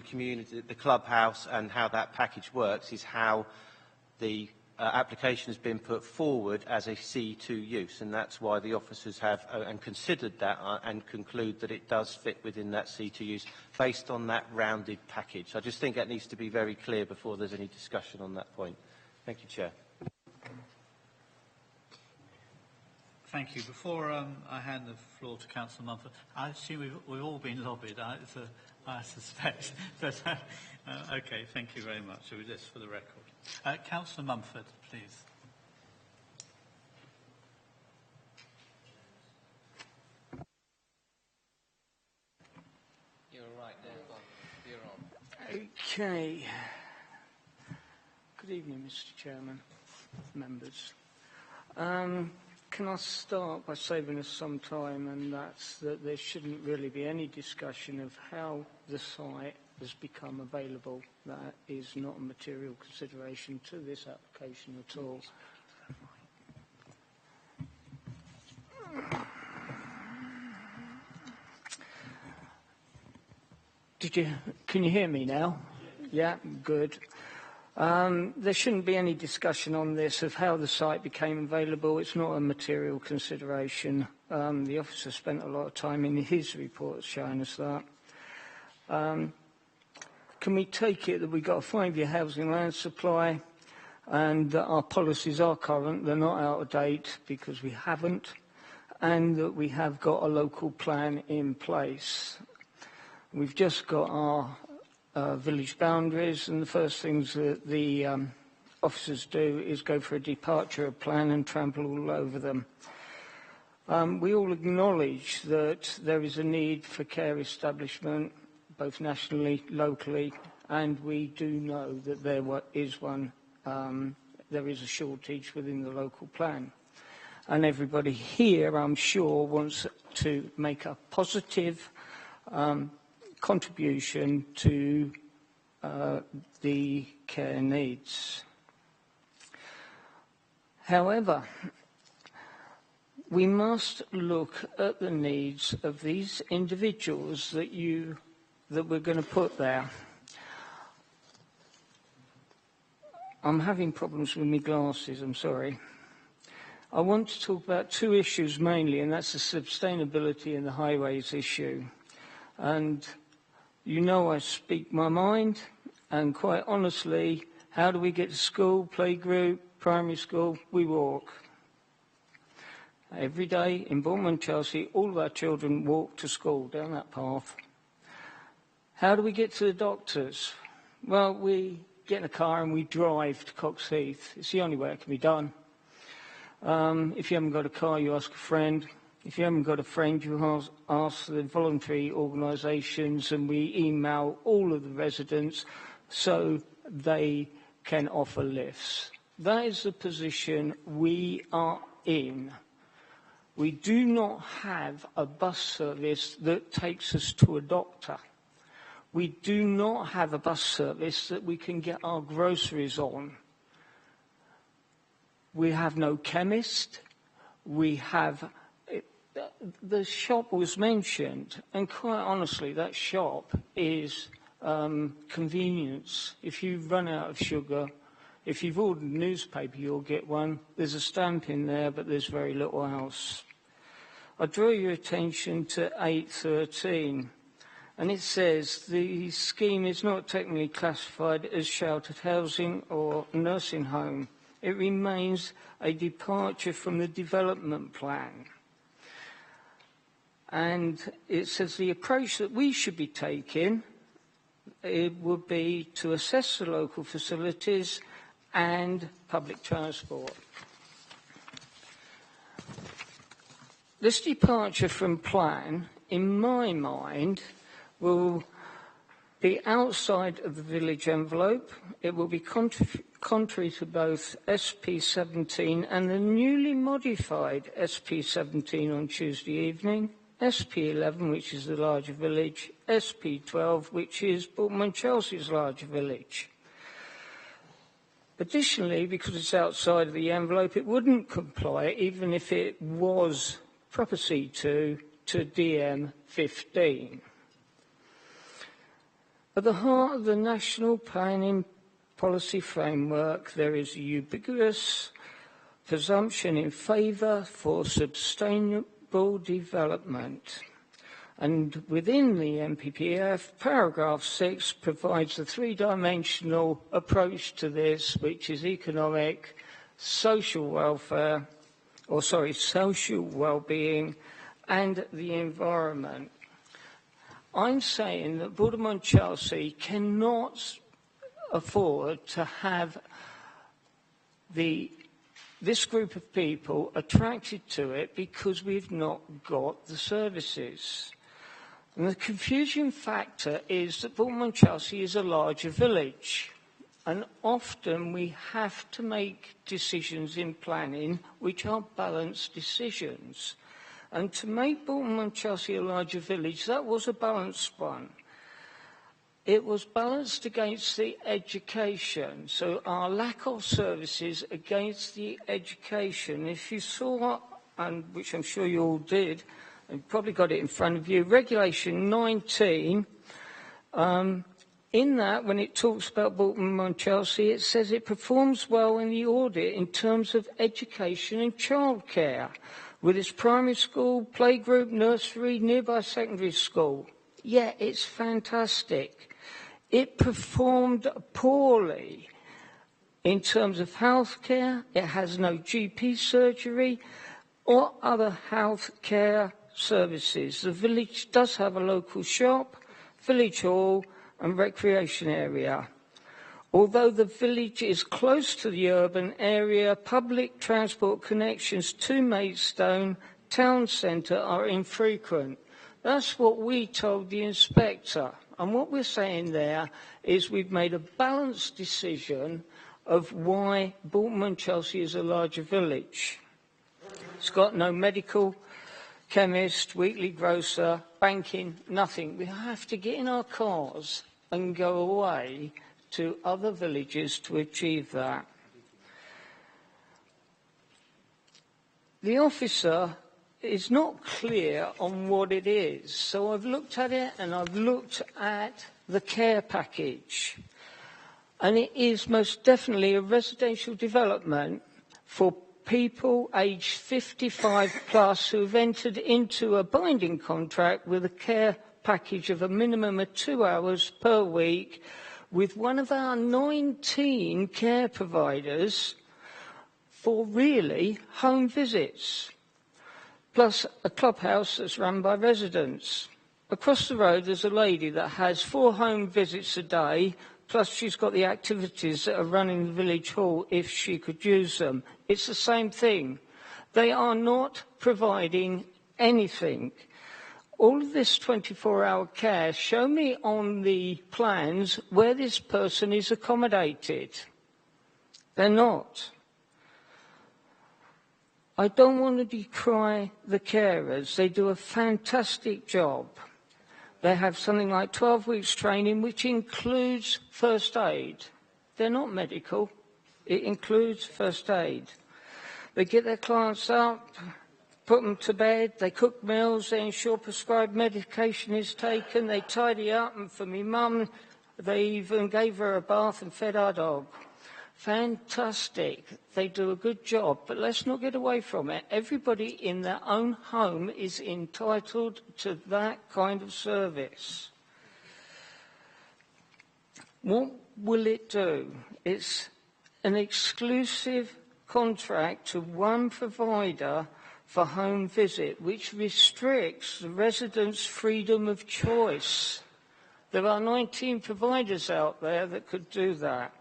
Speaker 3: community, the clubhouse, and how that package works is how the application has been put forward as a C2 use, and that's why the officers have and considered that and conclude that it does fit within that C2 use based on that rounded package. I just think that needs to be very clear before there's any discussion on that point. Thank you, Chair.
Speaker 1: Thank you. Before I hand the floor to Councillor Mumford, I assume we've all been lobbied, I suspect. But, okay, thank you very much. So just for the record. Councillor Mumford, please.
Speaker 12: You're right there, Bob. You're
Speaker 4: Okay. Good evening, Mr. Chairman, members. Can I start by saving us some time, and that's that there shouldn't really be any discussion of how the site has become available. That is not a material consideration to this application at all. Can you hear me now? Yeah, good. There shouldn't be any discussion on this of how the site became available. It's not a material consideration. The officer spent a lot of time in his report showing us that. Can we take it that we've got a 5-year housing land supply and that our policies are current, they're not out of date because we haven't, and that we have got a local plan in place? We've just got our village boundaries, and the first things that the officers do is go for a departure plan and trample all over them. We all acknowledge that there is a need for care establishment, both nationally, locally, and we do know that there is one. There is a shortage within the local plan. And everybody here, I'm sure, wants to make a positive contribution to the care needs. However, we must look at the needs of these individuals that we're going to put there. I'm having problems with my glasses, I'm sorry. I want to talk about two issues mainly, and that's the sustainability and the highways issue. And you know I speak my mind, and quite honestly, how do we get to school, playgroup, primary school? We walk. Every day in Bournemouth, Chelsea, all of our children walk to school down that path. How do we get to the doctors? Well, we get in a car and we drive to Coxheath. It's the only way it can be done. If you haven't got a car, you ask a friend. If you haven't got a friend, you ask the voluntary organisations, and we email all of the residents so they can offer lifts. That is the position we are in. We do not have a bus service that takes us to a doctor. We do not have a bus service that we can get our groceries on. We have no chemist. We have... The shop was mentioned, and quite honestly, that shop is convenience. If you run out of sugar, if you've ordered a newspaper, you'll get one. There's a stamp in there, but there's very little else. I draw your attention to 8.13. And it says the scheme is not technically classified as sheltered housing or nursing home. It remains a departure from the development plan. And it says the approach that we should be taking, it would be to assess the local facilities and public transport. This departure from plan, in my mind, will be outside of the village envelope. It will be contrary to both SP17 and the newly modified SP17 on Tuesday evening, SP11, which is the larger village, SP12, which is Bournemouth Chelsea's larger village. Additionally, because it's outside of the envelope, it wouldn't comply, even if it was proper C2, to DM15. At the heart of the national planning policy framework, there is a ubiquitous presumption in favour for sustainable development. And within the NPPF, paragraph 6 provides a three-dimensional approach to this, which is economic, social welfare, social well-being, and the environment. I'm saying that Bournemouth Chelsea cannot afford to have this group of people attracted to it because we've not got the services. And the confusing factor is that Bournemouth-on-Chelsea is a larger village. And often we have to make decisions in planning which are balanced decisions. And to make Bournemouth-on-Chelsea a larger village, that was a balanced one. It was balanced against the education, so our lack of services against the education. If you saw, and which I'm sure you all did, and probably got it in front of you, Regulation 19, in that, when it talks about Bournemouth-on-Chelsea, it says it performs well in the audit in terms of education and childcare, with its primary school, playgroup, nursery, nearby secondary school. Yeah, it's fantastic. It performed poorly in terms of healthcare. It has no GP surgery or other healthcare services. The village does have a local shop, village hall and recreation area. Although the village is close to the urban area, public transport connections to Maidstone town centre are infrequent. That's what we told the inspector. And what we're saying there is we've made a balanced decision of why Bournemouth-on-Chelsea is a larger village. It's got no medical, chemist, weekly grocer, banking, nothing. We have to get in our cars and go away to other villages to achieve that. The officer is not clear on what it is. So I've looked at it and I've looked at the care package. And it is most definitely a residential development for people aged 55 plus who have entered into a binding contract with a care package of a minimum of 2 hours per week with one of our 19 care providers for really home visits, plus a clubhouse that's run by residents. Across the road, there's a lady that has 4 home visits a day, plus she's got the activities that are run in the village hall if she could use them. It's the same thing. They are not providing anything. All of this 24-hour care, show me on the plans where this person is accommodated. They're not. I don't want to decry the carers. They do a fantastic job. They have something like 12 weeks training, which includes first aid. They're not medical. It includes first aid. They get their clients up, put them to bed, they cook meals, they ensure prescribed medication is taken, they tidy up, and for me mum, they even gave her a bath and fed our dog. Fantastic. They do a good job, but let's not get away from it. Everybody in their own home is entitled to that kind of service. What will it do? It's an exclusive contract to one provider for home visit, which restricts the residents' freedom of choice. There are 19 providers out there that could do that.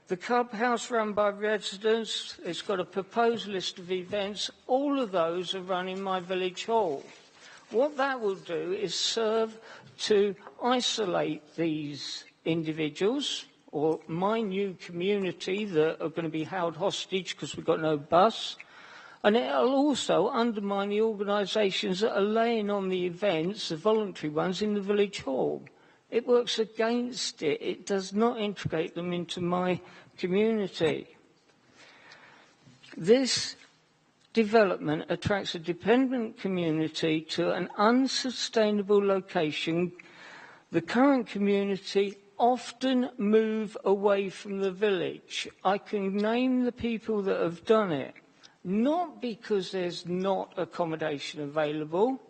Speaker 4: The clubhouse run by residents, it's got a proposed list of events. All of those are run in my village hall. What that will do is serve to isolate these individuals or my new community that are going to be held hostage because we've got no bus. And it will also undermine the organisations that are laying on the events, the voluntary ones, in the village hall. It works against it. It does not integrate them into my community. This development attracts a dependent community to an unsustainable location. The current community often move away from the village. I can name the people that have done it, not because there's not accommodation available,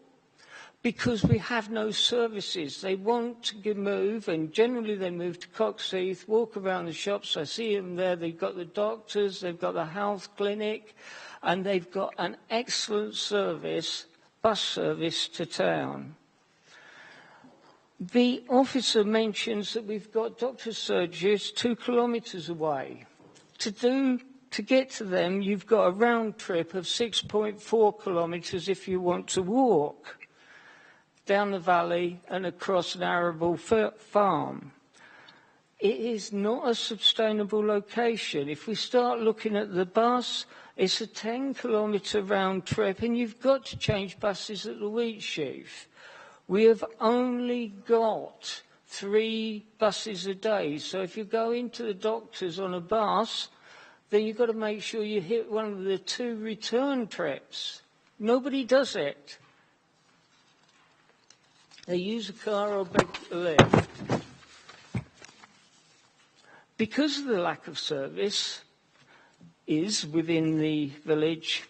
Speaker 4: because we have no services. They want to move, and generally they move to Coxheath, walk around the shops. I see them there. They've got the doctors, they've got the health clinic, and they've got an excellent service, bus service to town. The officer mentions that we've got doctor's surgeries 2 kilometres away. To get to them, you've got a round trip of 6.4 kilometres if you want to walk. down the valley and across an arable farm. It is not a sustainable location. If we start looking at the bus, it's a 10-kilometre round trip, and you've got to change buses at the wheat sheaf. We have only got 3 buses a day, so if you go into the doctors on a bus, then you've got to make sure you hit one of the 2 return trips. Nobody does it. They use a car or a lift. Because of the lack of service is within the village,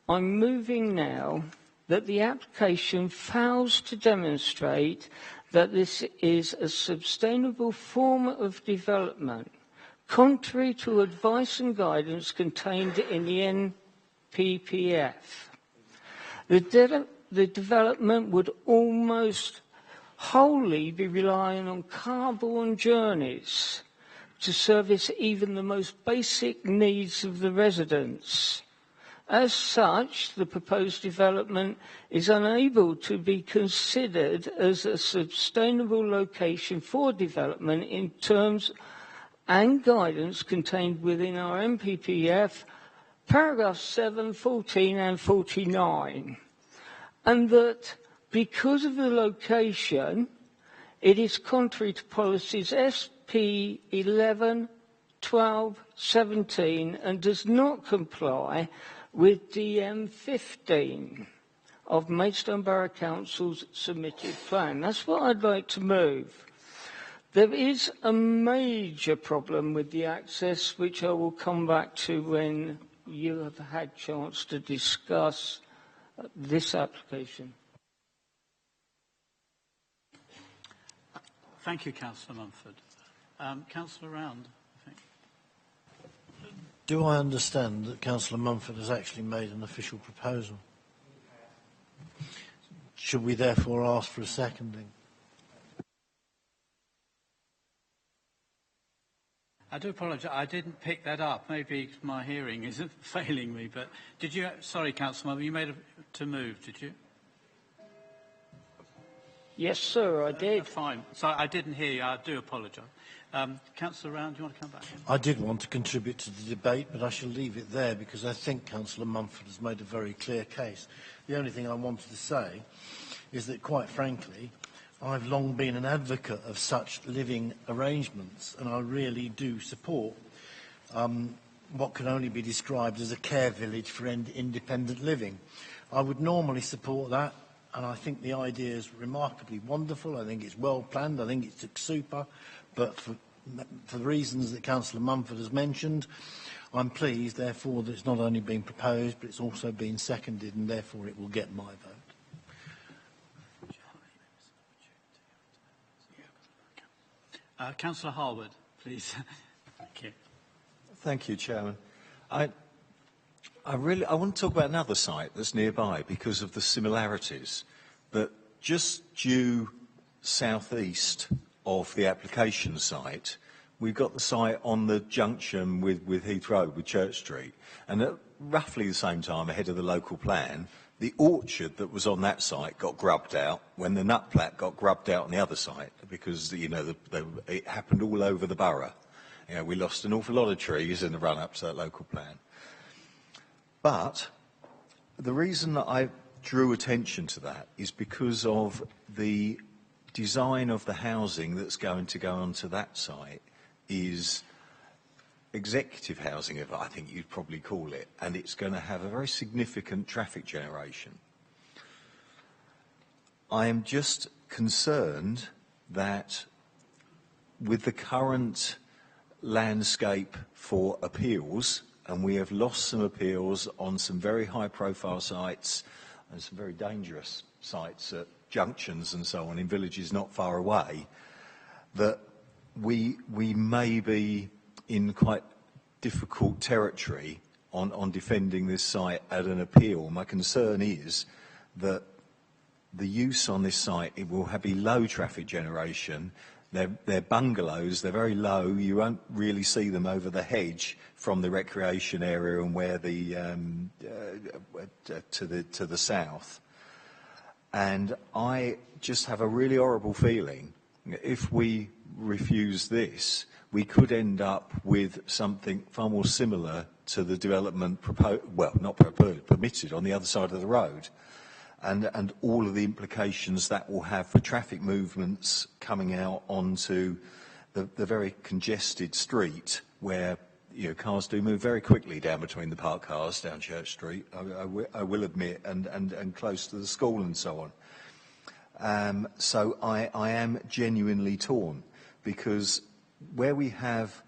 Speaker 4: I'm moving now that the application fails to demonstrate that this is a sustainable form of development, contrary to advice and guidance contained in the NPPF. The development would almost wholly be relying on car-borne journeys to service even the most basic needs of the residents. As such, the proposed development is unable to be considered as a sustainable location for development in terms and guidance contained within our NPPF, paragraphs 7, 14 and 49. And that because of the location, it is contrary to policies SP 11, 12, 17 and does not comply with DM 15 of Maidstone Borough Council's submitted plan. That's what I'd like to move. There is a major problem with the access, which I will come back to when you have had chance to discuss this application.
Speaker 1: Thank you, Councillor Mumford. Councillor Round, I think.
Speaker 21: Do I understand that Councillor Mumford has actually made an official proposal? Should we therefore ask for a seconding?
Speaker 1: I do apologise. I didn't pick that up. Maybe my hearing isn't failing me. But did you? Sorry, Councillor Mumford, you made to move, did you?
Speaker 4: Yes, sir, I did.
Speaker 1: Fine. Sorry, I didn't hear you. I do apologise. Councillor Round, do you want to come back?
Speaker 21: I did want to contribute to the debate, but I shall leave it there because I think Councillor Mumford has made a very clear case. The only thing I wanted to say is that, quite frankly, I've long been an advocate of such living arrangements, and I really do support what can only be described as a care village for independent living. I would normally support that, and I think the idea is remarkably wonderful. I think it's well planned. I think it's super. But for the reasons that Councillor Mumford has mentioned, I'm pleased, therefore, that it's not only been proposed, but it's also been seconded, and therefore it will get my vote.
Speaker 1: Councillor Harwood, please. Thank you.
Speaker 13: Thank you, Chairman. I want to talk about another site that's nearby because of the similarities. But just due southeast of the application site, we've got the site on the junction with Heath Road, with Church Street. And at roughly the same time, ahead of the local plan, the orchard that was on that site got grubbed out when the nut plat got grubbed out on the other site because, you know, it happened all over the borough. You know, we lost an awful lot of trees in the run-up to that local plan. But the reason that I drew attention to that is because of the design of the housing that's going to go onto that site is executive housing, if I think you'd probably call it, and it's going to have a very significant traffic generation. I am just concerned that with the current landscape for appeals, and we have lost some appeals on some very high-profile sites and some very dangerous sites at junctions and so on in villages not far away, that we may be in quite difficult territory on defending this site at an appeal. My concern is that the use on this site, it will be low traffic generation. They're bungalows, they're very low. You won't really see them over the hedge from the recreation area and where the to the south. And I just have a really horrible feeling if we refuse this, we could end up with something far more similar to the development permitted on the other side of the road. And all of the implications that will have for traffic movements coming out onto the very congested street where cars do move very quickly down between the parked cars down Church Street, I will admit, and close to the school and so on. So I am genuinely torn, because where we have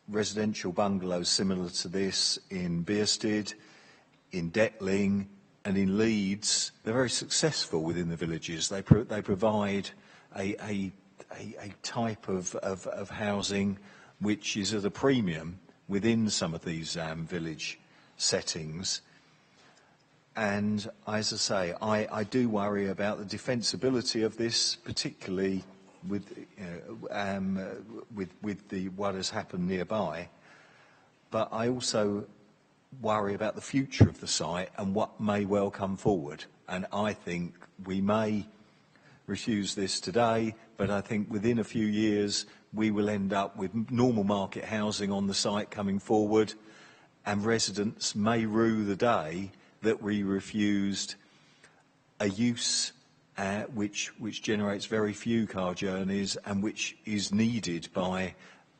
Speaker 13: residential bungalows similar to this in Bearsted, in Detling and in Leeds, they're very successful within the villages. They provide a type of housing which is at a premium within some of these village settings. And as I say, I do worry about the defensibility of this, particularly with what has happened nearby. But I also worry about the future of the site and what may well come forward. And I think we may refuse this today, but I think within a few years we will end up with normal market housing on the site coming forward, and residents may rue the day that we refused a use which generates very few car journeys and which is needed by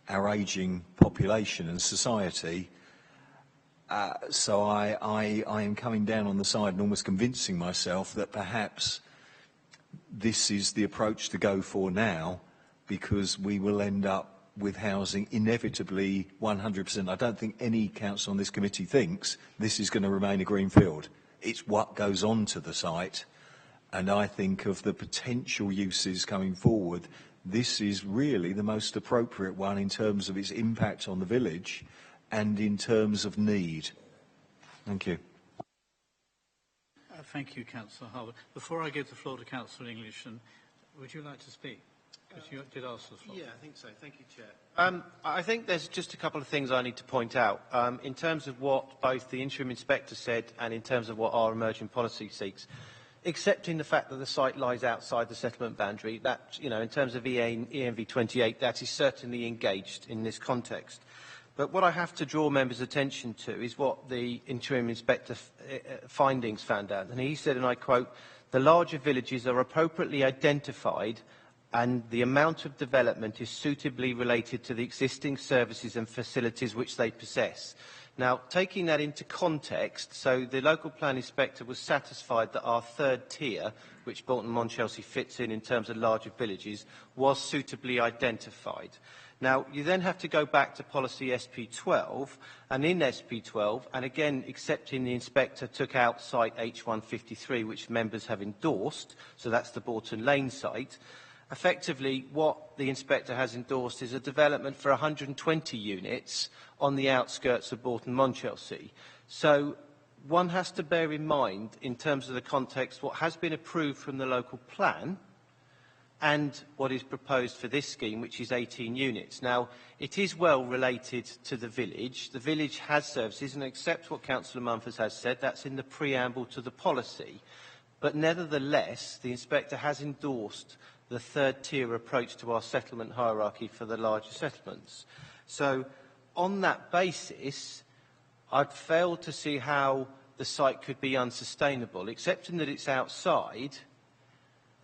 Speaker 13: our ageing population and society. So I am coming down on the side and almost convincing myself that perhaps this is the approach to go for now, because we will end up with housing inevitably 100%. I don't think any council on this committee thinks this is going to remain a green field. It's what goes on to the site. And I think of the potential uses coming forward, this is really the most appropriate one in terms of its impact on the village and in terms of need. Thank you.
Speaker 1: Thank you, Councillor Harwood. Before I give the floor to Councillor English, would you like to speak? Because you did ask the floor.
Speaker 3: Yeah, I think so. Thank you, Chair. I think there's just a couple of things I need to point out. In terms of what both the interim inspector said and in terms of what our emerging policy seeks, accepting the fact that the site lies outside the settlement boundary, that, in terms of ENV 28, that is certainly engaged in this context. But what I have to draw members' attention to is what the interim inspector findings found out. And he said, and I quote, "The larger villages are appropriately identified and the amount of development is suitably related to the existing services and facilities which they possess." Now, taking that into context, so the local plan inspector was satisfied that our third tier, which Bolton Monchelsea fits in terms of larger villages, was suitably identified. Now, you then have to go back to policy SP12, and in SP12, and again, accepting the inspector took out site H153, which members have endorsed, so that's the Borton Lane site. Effectively, what the inspector has endorsed is a development for 120 units on the outskirts of Bolton Monchelsea. So one has to bear in mind, in terms of the context, what has been approved from the local plan and what is proposed for this scheme, which is 18 units. Now, it is well related to the village. The village has services, and accept what Councillor Mumford has said, that's in the preamble to the policy. But nevertheless, the inspector has endorsed the third tier approach to our settlement hierarchy for the larger settlements. So, on that basis, I'd failed to see how the site could be unsustainable, accepting that it's outside,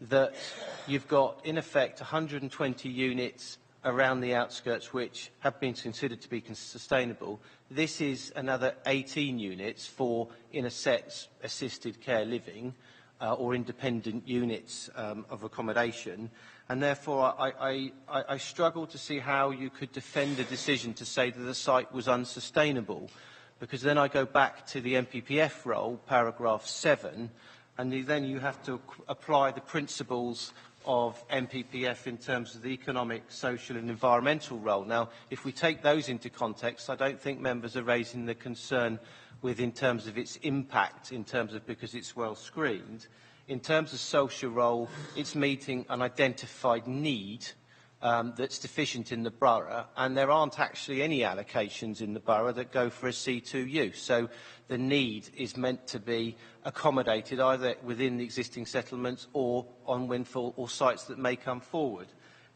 Speaker 3: that you've got, in effect, 120 units around the outskirts which have been considered to be sustainable. This is another 18 units for, in a sense, assisted care living or independent units of accommodation. And therefore, I struggle to see how you could defend a decision to say that the site was unsustainable, because then I go back to the MPPF role, paragraph 7, and then you have to apply the principles of MPPF in terms of the economic, social and environmental role. Now, if we take those into context, I don't think members are raising the concern in terms of its impact, in terms of because it's well screened. In terms of social role, it's meeting an identified need that's deficient in the borough, and there aren't actually any allocations in the borough that go for a C2 use. So the need is meant to be accommodated either within the existing settlements or on windfall or sites that may come forward.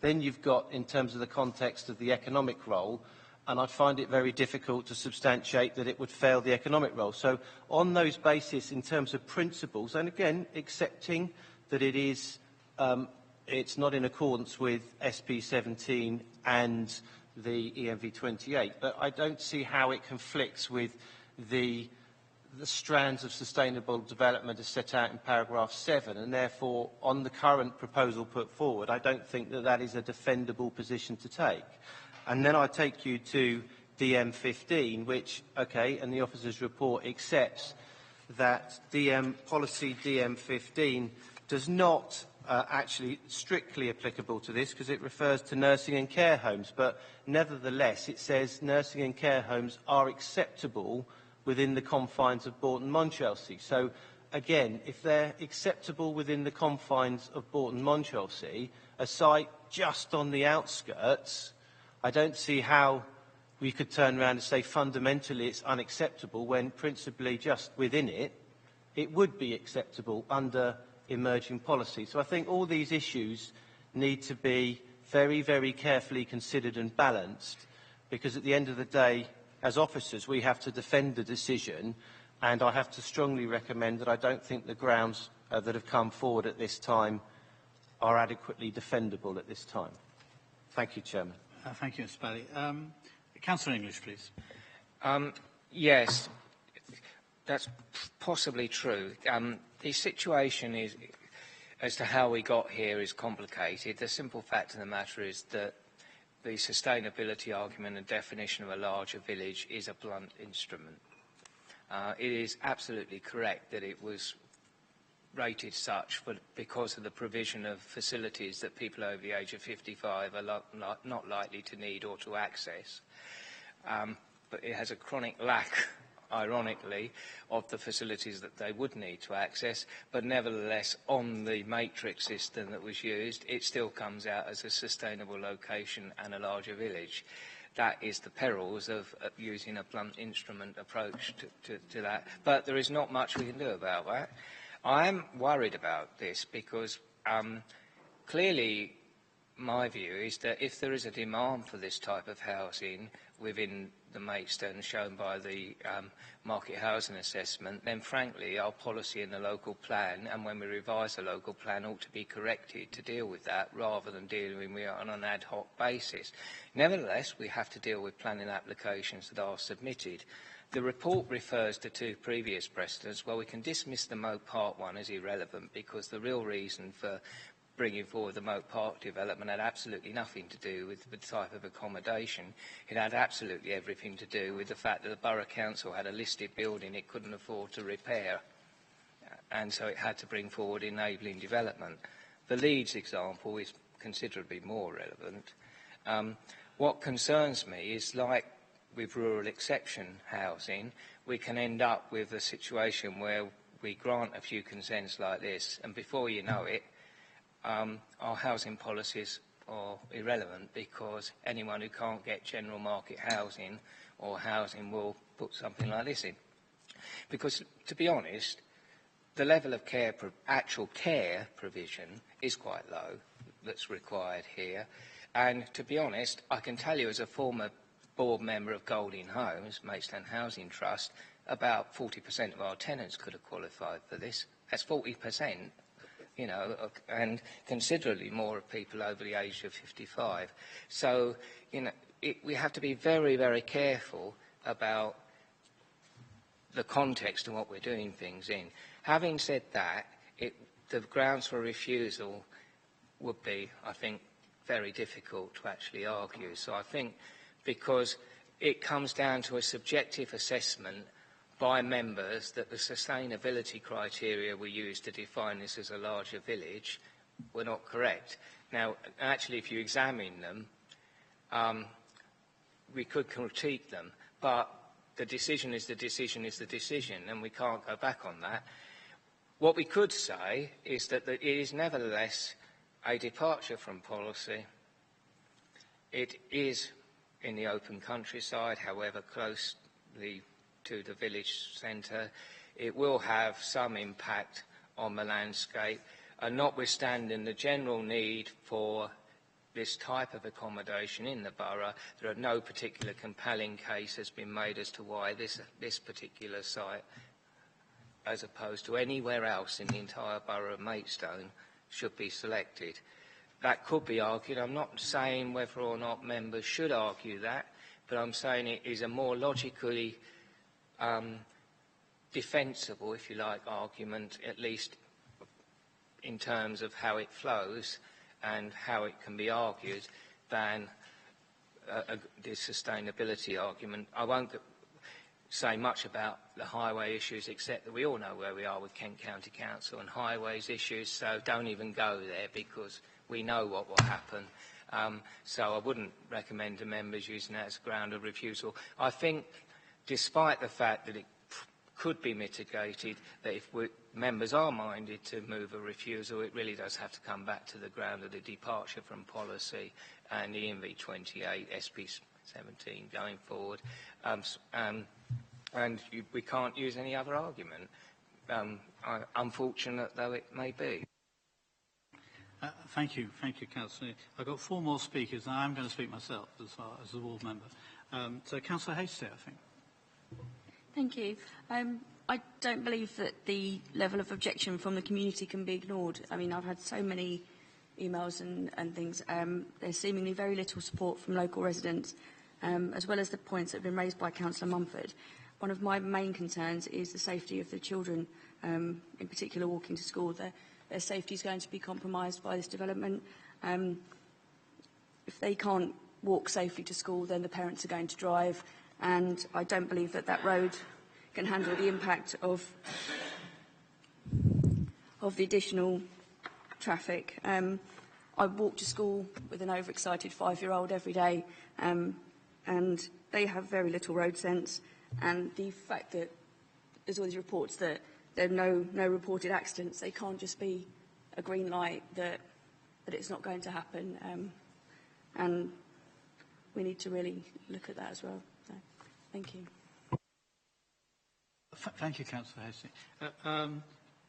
Speaker 3: Then you've got, in terms of the context of the economic role, and I find it very difficult to substantiate that it would fail the economic role. So on those bases, in terms of principles, and again, accepting that it is, it's not in accordance with SP 17 and the EMV 28, but I don't see how it conflicts with the strands of sustainable development as set out in paragraph 7, and therefore, on the current proposal put forward, I don't think that that is a defendable position to take. And then I take you to DM15, which, okay, and the officer's report accepts that policy DM15 does not actually strictly applicable to this because it refers to nursing and care homes, but nevertheless it says nursing and care homes are acceptable within the confines of Bourton-Monchelsea. So again, if they're acceptable within the confines of Bourton-Monchelsea, a site just on the outskirts, I don't see how we could turn around and say fundamentally it's unacceptable when principally just within it, it would be acceptable under emerging policy. So I think all these issues need to be very, very carefully considered and balanced, because at the end of the day, as officers, we have to defend the decision, and I have to strongly recommend that I don't think the grounds that have come forward at this time are adequately defendable at this time. Thank you, Chairman.
Speaker 1: Thank you, Mr. Bally. Councillor English, please.
Speaker 12: Yes, that's possibly true. The situation is, as to how we got here is complicated. The simple fact of the matter is that the sustainability argument and definition of a larger village is a blunt instrument. It is absolutely correct that it was rated such because of the provision of facilities that people over the age of 55 are not likely to need or to access. But it has a chronic lack, ironically, of the facilities that they would need to access, but nevertheless, on the matrix system that was used, it still comes out as a sustainable location and a larger village. That is the perils of using a blunt instrument approach to that. But there is not much we can do about that. I am worried about this because clearly my view is that if there is a demand for this type of housing within the Maidstone shown by the market housing assessment, then frankly our policy in the local plan, and when we revise the local plan, ought to be corrected to deal with that rather than dealing with it on an ad hoc basis. Nevertheless, we have to deal with planning applications that are submitted. The report refers to 2 previous precedents. Well, we can dismiss the Moat Park one as irrelevant because the real reason for bringing forward the Moat Park development had absolutely nothing to do with the type of accommodation. It had absolutely everything to do with the fact that the Borough Council had a listed building it couldn't afford to repair, and so it had to bring forward enabling development. The Leeds example is considerably more relevant. What concerns me is, like with rural exception housing, we can end up with a situation where we grant a few consents like this, and before you know it, our housing policies are irrelevant because anyone who can't get general market housing or housing will put something like this in. Because, to be honest, the level of care, actual care provision is quite low that's required here. And, to be honest, I can tell you as a former board member of Golding Homes, Maidstone Housing Trust, about 40% of our tenants could have qualified for this. That's 40%. You know, and considerably more of people over the age of 55. So, you know, we have to be very, very careful about the context of what we're doing things in. Having said that, the grounds for refusal would be, I think, very difficult to actually argue. So I think because it comes down to a subjective assessment by members that the sustainability criteria we used to define this as a larger village were not correct. Now, actually, if you examine them, we could critique them, but the decision is the decision is the decision, and we can't go back on that. What we could say is that it is nevertheless a departure from policy It is in the open countryside, however closely to the village centre. It will have some impact on the landscape, and notwithstanding the general need for this type of accommodation in the borough, there are no particular compelling case has been made as to why this particular site, as opposed to anywhere else in the entire borough of Maidstone, should be selected. That could be argued. I'm not saying whether or not members should argue that, but I'm saying it is a more logically defensible, if you like, argument, at least in terms of how it flows and how it can be argued, than the sustainability argument. I won't say much about the highway issues, except that we all know where we are with Kent County Council and highways issues, so don't even go there because we know what will happen. So I wouldn't recommend to members using that as a ground of refusal. I think, despite the fact that it could be mitigated, that if members are minded to move a refusal, it really does have to come back to the ground of the departure from policy and the NV28, SP17 going forward. We can't use any other argument, unfortunate though it may be.
Speaker 1: Thank you, Councillor. I've got 4 more speakers, and I'm going to speak myself as well as a ward member. So, Councillor Hastie, I think.
Speaker 2: Thank you. I don't believe that the level of objection from the community can be ignored. I mean, I've had so many emails and things. There's seemingly very little support from local residents, as well as the points that have been raised by Councillor Mumford. One of my main concerns is the safety of the children, in particular walking to school. Their safety is going to be compromised by this development. If they can't walk safely to school, then the parents are going to drive, and I don't believe that that road can handle the impact of the additional traffic. I walk to school with an overexcited 5-year-old every day, and they have very little road sense. And the fact that there's all these reports that there are no reported accidents, they can't just be a green light that it's not going to happen. And we need to really look at that as well. So, thank you.
Speaker 1: Thank you, Councillor Hastie.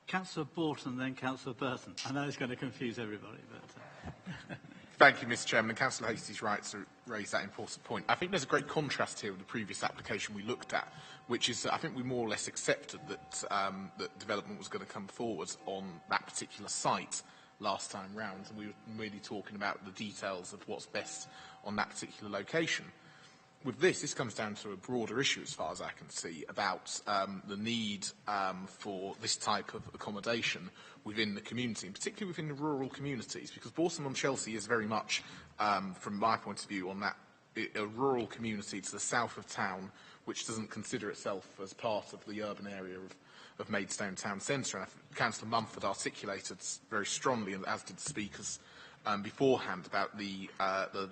Speaker 1: Councillor Borton, then Councillor Burton. I know it's going to confuse everybody, but...
Speaker 11: Thank you, Mr Chairman. And Councillor Hastie's right to raise that important point. I think there's a great contrast here with the previous application we looked at, which is that I think we more or less accepted that, that development was going to come forward on that particular site last time round, and we were really talking about the details of what's best on that particular location. With this comes down to a broader issue, as far as I can see, about the need for this type of accommodation within the community, and particularly within the rural communities, because Bournemouth-on-Chelsea is very much, from my point of view, on that a rural community to the south of town, which doesn't consider itself as part of the urban area of Maidstone Town Centre. And Councillor Mumford articulated very strongly, and as did the speakers beforehand, about the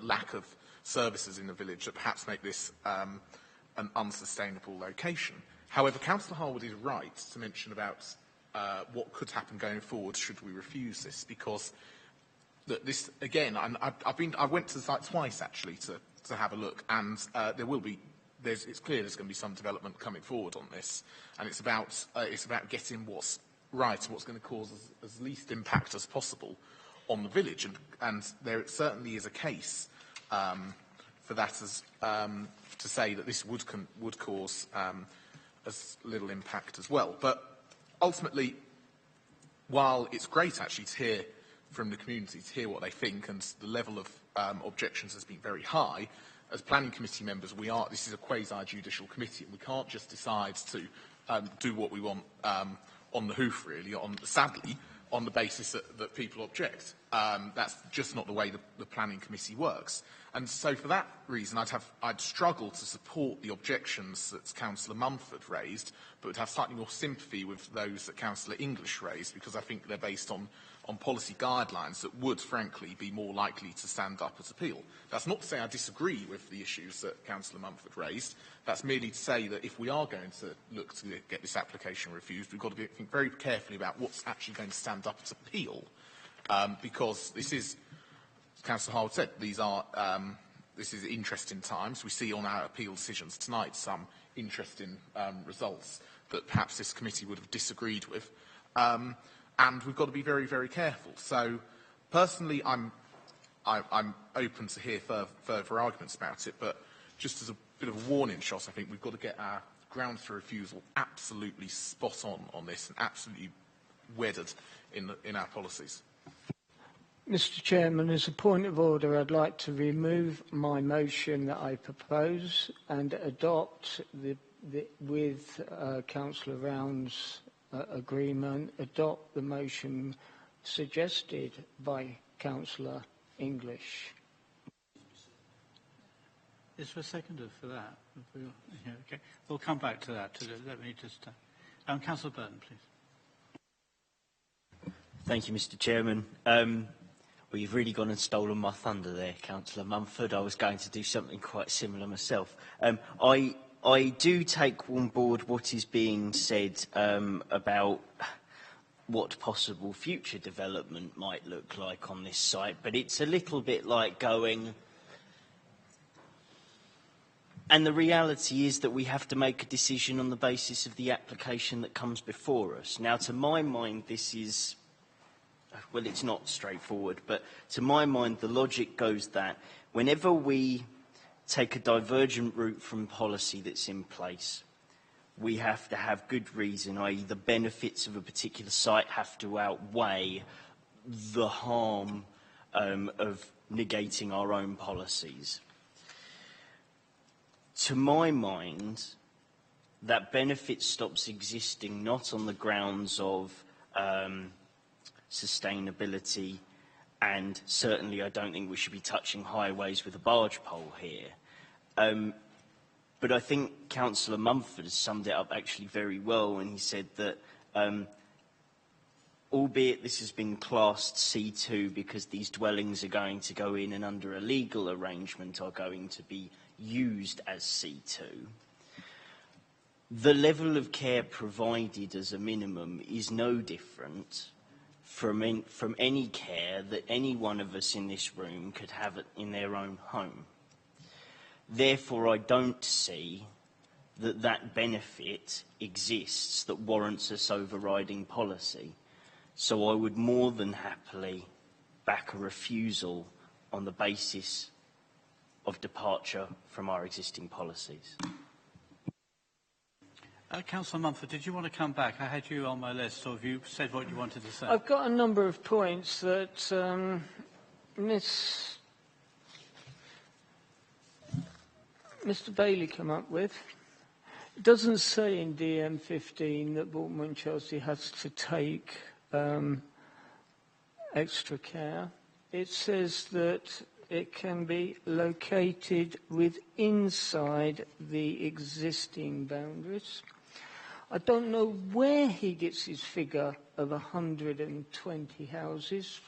Speaker 11: lack of services in the village that perhaps make this an unsustainable location. However, Councillor Harwood is right to mention about what could happen going forward should we refuse this, because this, again, I went to the site twice actually to have a look, and it's clear there's going to be some development coming forward on this, and it's about getting what's right and what's going to cause as least impact as possible on the village, and there certainly is a case for that, as to say that this would cause as little impact as well. But ultimately, while it's great actually to hear from the community, to hear what they think, and the level of objections has been very high, as planning committee members, this is a quasi-judicial committee, and we can't just decide to do what we want on the hoof, really, sadly, on the basis that people object. That's just not the way the planning committee works. And so for that reason, I'd struggle to support the objections that Councillor Mumford raised, but would have slightly more sympathy with those that Councillor English raised, because I think they're based on policy guidelines that would, frankly, be more likely to stand up as appeal. That's not to say I disagree with the issues that Councillor Mumford raised. That's merely to say that if we are going to look to get this application refused, we've got to think very carefully about what's actually going to stand up as appeal, because this is, as Councillor Harwood said, these are this is interesting times. We see on our appeal decisions tonight some interesting results that perhaps this committee would have disagreed with. And we've got to be very, very careful. So, personally, I'm open to hear further arguments about it, but just as a bit of a warning shot, I think we've got to get our grounds for refusal absolutely spot on this and absolutely wedded in our policies.
Speaker 4: Mr. Chairman, as a point of order, I'd like to remove my motion that I propose and adopt with Councillor Round's agreement, adopt the motion suggested by Councillor English.
Speaker 1: Is there a seconder for that? Yeah, okay. We'll come back to that. Let me just... Councillor Burton, please.
Speaker 6: Thank you, Mr. Chairman. Well, you've really gone and stolen my thunder there, Councillor Mumford. I was going to do something quite similar myself. I do take on board what is being said about what possible future development might look like on this site, but it's a little bit like going... And the reality is that we have to make a decision on the basis of the application that comes before us. Now, to my mind, this is... Well, it's not straightforward, but to my mind, the logic goes that whenever we take a divergent route from policy that's in place, we have to have good reason, i.e. the benefits of a particular site have to outweigh the harm of negating our own policies. To my mind, that benefit stops existing not on the grounds of sustainability, and certainly I don't think we should be touching highways with a barge pole here. But I think Councillor Mumford has summed it up actually very well when he said that albeit this has been classed C2 because these dwellings are going to go in and under a legal arrangement are going to be used as C2, the level of care provided as a minimum is no different from any care that any one of us in this room could have in their own home. Therefore, I don't see that benefit exists that warrants us overriding policy. So I would more than happily back a refusal on the basis of departure from our existing policies.
Speaker 1: Councillor Mumford, did you want to come back? I had you on my list, or have you said what you wanted to say?
Speaker 4: I've got a number of points that Mr. Bailey came up with. It doesn't say in DM15 that Baltimore and Chelsea has to take extra care. It says that it can be located inside the existing boundaries. I don't know where he gets his figure of 120 houses.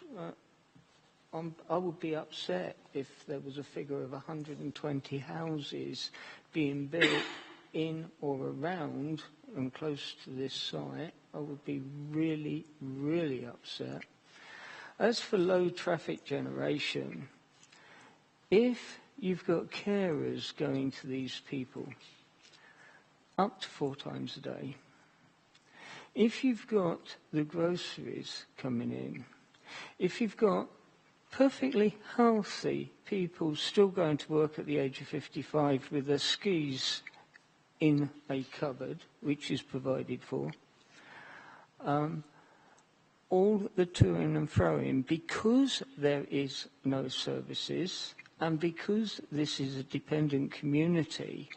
Speaker 4: I would be upset if there was a figure of 120 houses being built in or around and close to this site. I would be really, really upset. As for low traffic generation, if you've got carers going to these people up to 4 times a day, if you've got the groceries coming in, if you've got perfectly healthy people still going to work at the age of 55 with their skis in a cupboard, which is provided for, all the to-in and fro-in, because there is no services and because this is a dependent community,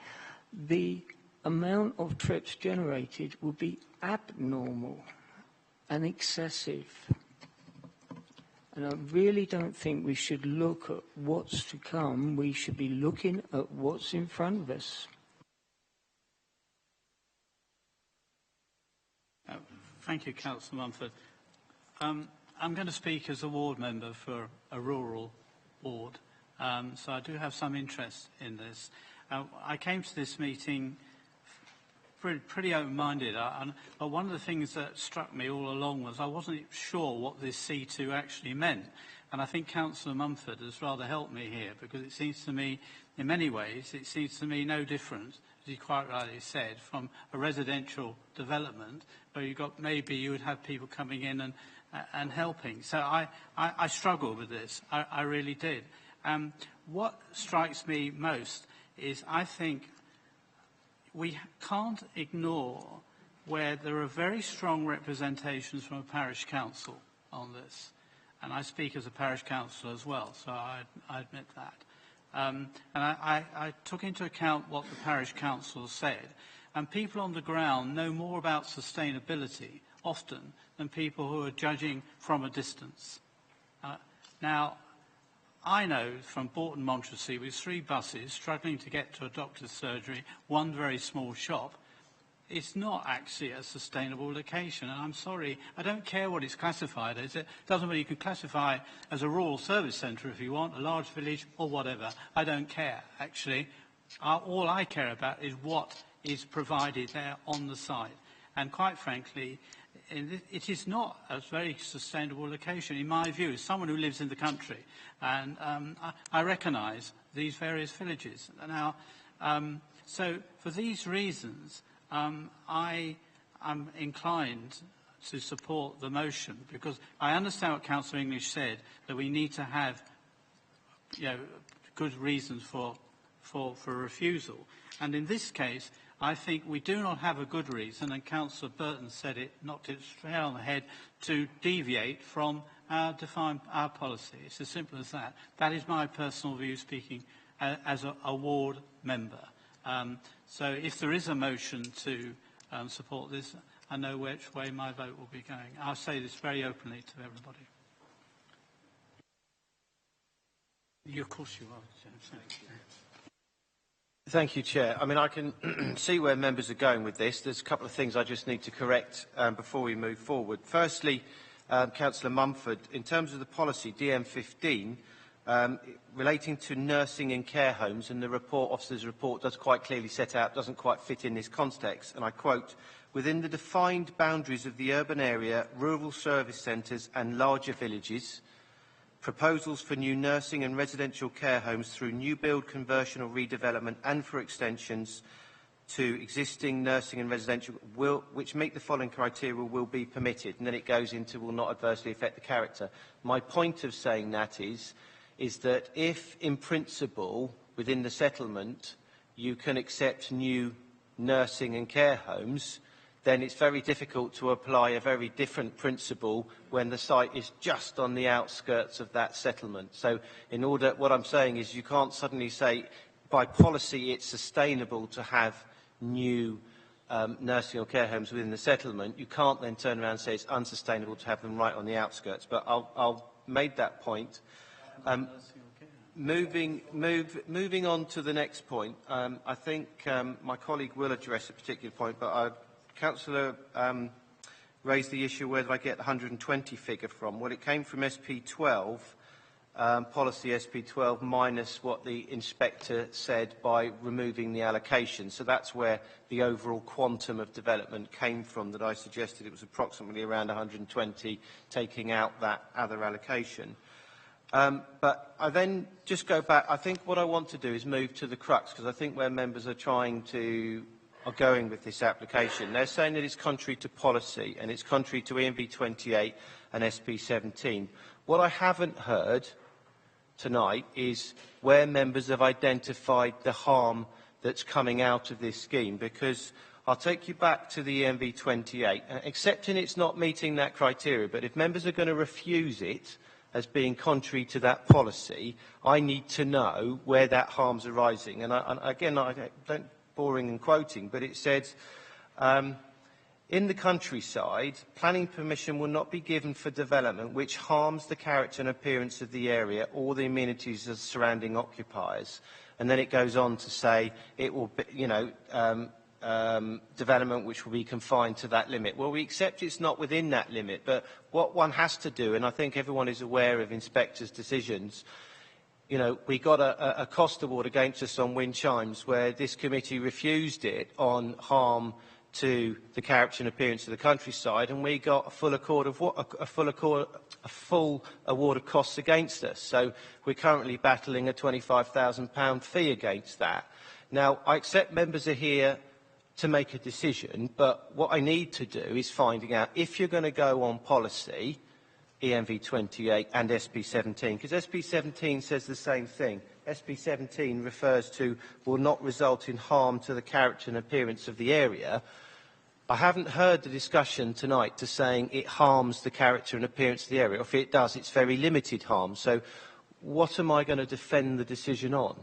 Speaker 4: the amount of trips generated will be abnormal and excessive. And I really don't think we should look at what's to come. We should be looking at what's in front of us.
Speaker 1: Thank you, Councillor Mumford. I'm going to speak as a ward member for a rural ward, so I do have some interest in this. I came to this meeting pretty open-minded, but one of the things that struck me all along was I wasn't sure what this C2 actually meant. And I think Councillor Mumford has rather helped me here, because it seems to me, in many ways, it seems to me no different, as he quite rightly said, from a residential development where maybe you would have people coming in and helping. So I struggled with this. I really did. What strikes me most is I think we can't ignore where there are very strong representations from a parish council on this. And I speak as a parish councillor as well, so I admit that. And I took into account what the parish council said, and people on the ground know more about sustainability often than people who are judging from a distance. Now, I know from Bourton Montreal with 3 buses struggling to get to a doctor's surgery, one very small shop, it's not actually a sustainable location. And I'm sorry, I don't care what it's classified as. It doesn't matter, you can classify as a rural service centre if you want, a large village or whatever. I don't care, actually. All I care about is what is provided there on the site. And quite frankly, it is not a very sustainable location, in my view, as someone who lives in the country. And I recognise these various villages. Now, so for these reasons, I am inclined to support the motion, because I understand what Councillor English said, that we need to have good reasons for refusal. And in this case, I think we do not have a good reason, and Councillor Burton said it, knocked it straight on the head, to deviate from our policy. It's as simple as that. That is my personal view, speaking as a ward member. So if there is a motion to support this, I know which way my vote will be going. I'll say this very openly to everybody. Of course you are, James.
Speaker 3: Thank you, Chair. I mean, I can see where members are going with this. There's a couple of things I just need to correct before we move forward. Firstly, Councillor Mumford, in terms of the policy, DM15, relating to nursing in care homes, and the officer's report does quite clearly set out, doesn't quite fit in this context, and I quote, "Within the defined boundaries of the urban area, rural service centres and larger villages, proposals for new nursing and residential care homes through new build, conversion or redevelopment and for extensions to existing nursing and residential which meet the following criteria will be permitted." And then it goes into will not adversely affect the character. My point of saying that is that if, in principle, within the settlement, you can accept new nursing and care homes, then it's very difficult to apply a very different principle when the site is just on the outskirts of that settlement. So what I'm saying is you can't suddenly say, by policy, it's sustainable to have new nursing or care homes within the settlement. You can't then turn around and say it's unsustainable to have them right on the outskirts. But I'll make that point. Moving on to the next point, I think my colleague will address a particular point, but Councillor raised the issue where did I get the 120 figure from. Well, it came from SP12, policy SP12 minus what the inspector said by removing the allocation. So that's where the overall quantum of development came from, that I suggested it was approximately around 120, taking out that other allocation. But I then just go back. I think what I want to do is move to the crux, because I think where members are going with this application. They're saying that it's contrary to policy and it's contrary to ENV 28 and SP 17. What I haven't heard tonight is where members have identified the harm that's coming out of this scheme, because I'll take you back to the ENV 28, accepting it's not meeting that criteria, but if members are going to refuse it as being contrary to that policy, I need to know where that harm's arising. And again, I don't boring and quoting, but it said, in the countryside, planning permission will not be given for development which harms the character and appearance of the area or the amenities of surrounding occupiers. And then it goes on to say it will be, development which will be confined to that limit. Well, we accept it's not within that limit, but what one has to do, and I think everyone is aware of inspectors' decisions, we got a cost award against us on wind chimes where this committee refused it on harm to the character and appearance of the countryside, and we got a full award of costs against us. So we're currently battling a £25,000 fee against that. Now, I accept members are here to make a decision, but what I need to do is finding out if you're going to go on policy, ENV 28 and SP 17, because SP 17 says the same thing. SP 17 refers to will not result in harm to the character and appearance of the area. I haven't heard the discussion tonight to saying it harms the character and appearance of the area. If it does, it's very limited harm. So what am I going to defend the decision on?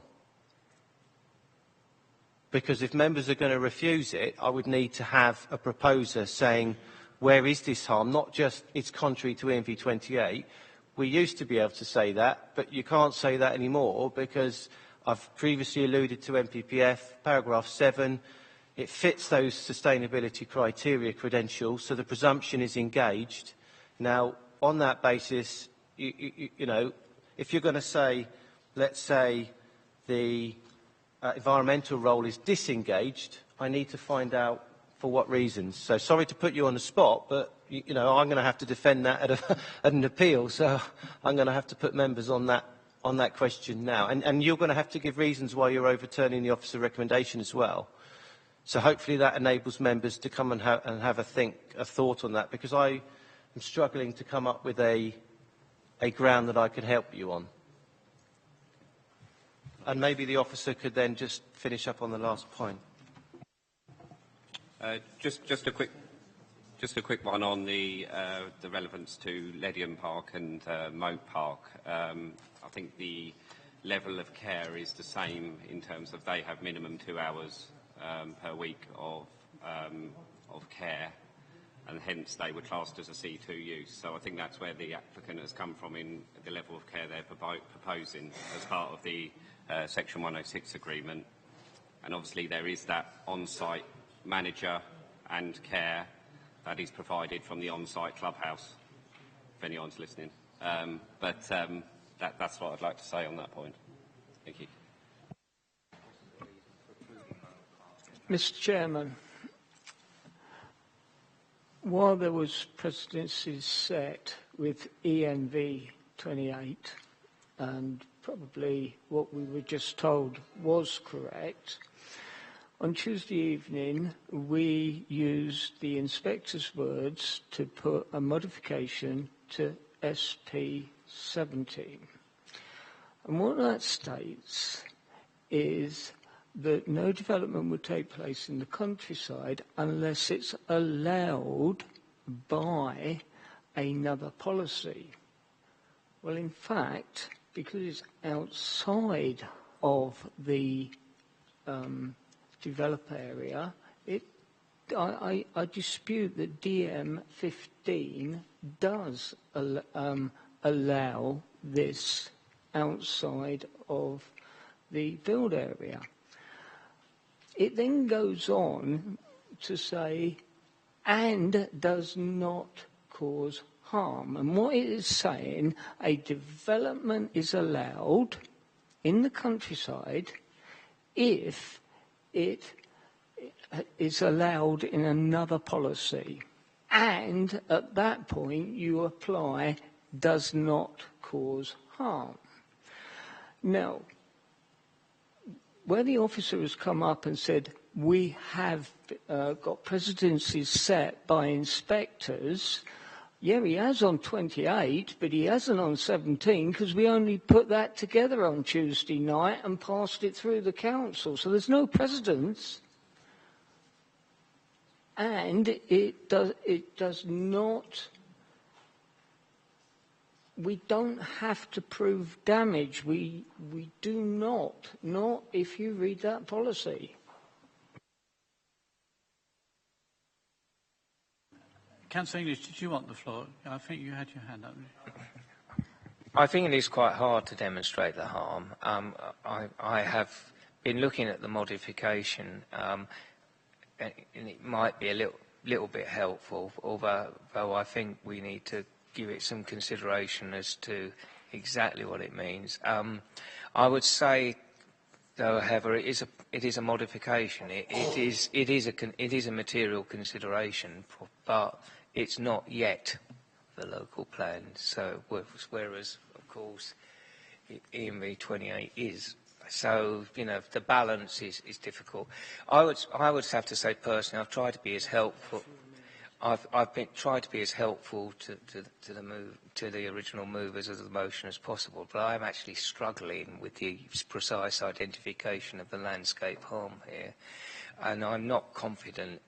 Speaker 3: Because if members are going to refuse it, I would need to have a proposer saying, where is this harm? Not just it's contrary to ENV 28. We used to be able to say that, but you can't say that anymore because I've previously alluded to MPPF, paragraph 7. It fits those sustainability criteria credentials, so the presumption is engaged. Now, on that basis, you know, if you're going to say, let's say, the environmental role is disengaged, I need to find out for what reasons. So sorry to put you on the spot, but you know, I'm going to have to defend that at an appeal, so I'm going to have to put members on that question now. And you're going to have to give reasons why you're overturning the officer recommendation as well. So hopefully that enables members to come and have a thought on that, because I am struggling to come up with a ground that I could help you on. And maybe the officer could then just finish up on the last point.
Speaker 16: Just a quick one on the relevance to Ledian Park and Moat Park. I think the level of care is the same in terms of they have minimum 2 hours per week of care, and hence they were classed as a C2 use. So I think that's where the applicant has come from in the level of care they're proposing as part of the Section 106 agreement. And obviously there is that on-site manager and care that is provided from the on-site clubhouse, if anyone's listening. That's what I'd like to say on that point. Thank you.
Speaker 4: Mr. Chairman, while there was precedences set with ENV 28, and probably what we were just told was correct, on Tuesday evening we used the inspector's words to put a modification to SP 17. And what that states is that no development would take place in the countryside unless it's allowed by another policy. Well, in fact, because it's outside of the develop area, I dispute that DM15 does allow this outside of the build area. It then goes on to say, and does not cause harm. And what it is saying, a development is allowed in the countryside if it is allowed in another policy. And at that point, you apply does not cause harm. Now, where the officer has come up and said, we have got precedences set by inspectors, yeah, he has on 28, but he hasn't on 17 because we only put that together on Tuesday night and passed it through the council. So there's no precedence. And it does not, we don't have to prove damage. We do not if you read that policy.
Speaker 1: Councillor English, did you want the floor? I think you had your hand up.
Speaker 12: I think it is quite hard to demonstrate the harm. I have been looking at the modification, and it might be a little bit helpful, although I think we need to give it some consideration as to exactly what it means. I would say Though, however, it is a modification. It is a material consideration, but it's not yet the local plan. So, whereas, of course, EMV 28 is. So, you know, the balance is difficult. I would have to say personally, I've tried to be as helpful. I've been tried to be as helpful to the original movers of the motion as possible, but I'm actually struggling with the precise identification of the landscape harm here, and I'm not confident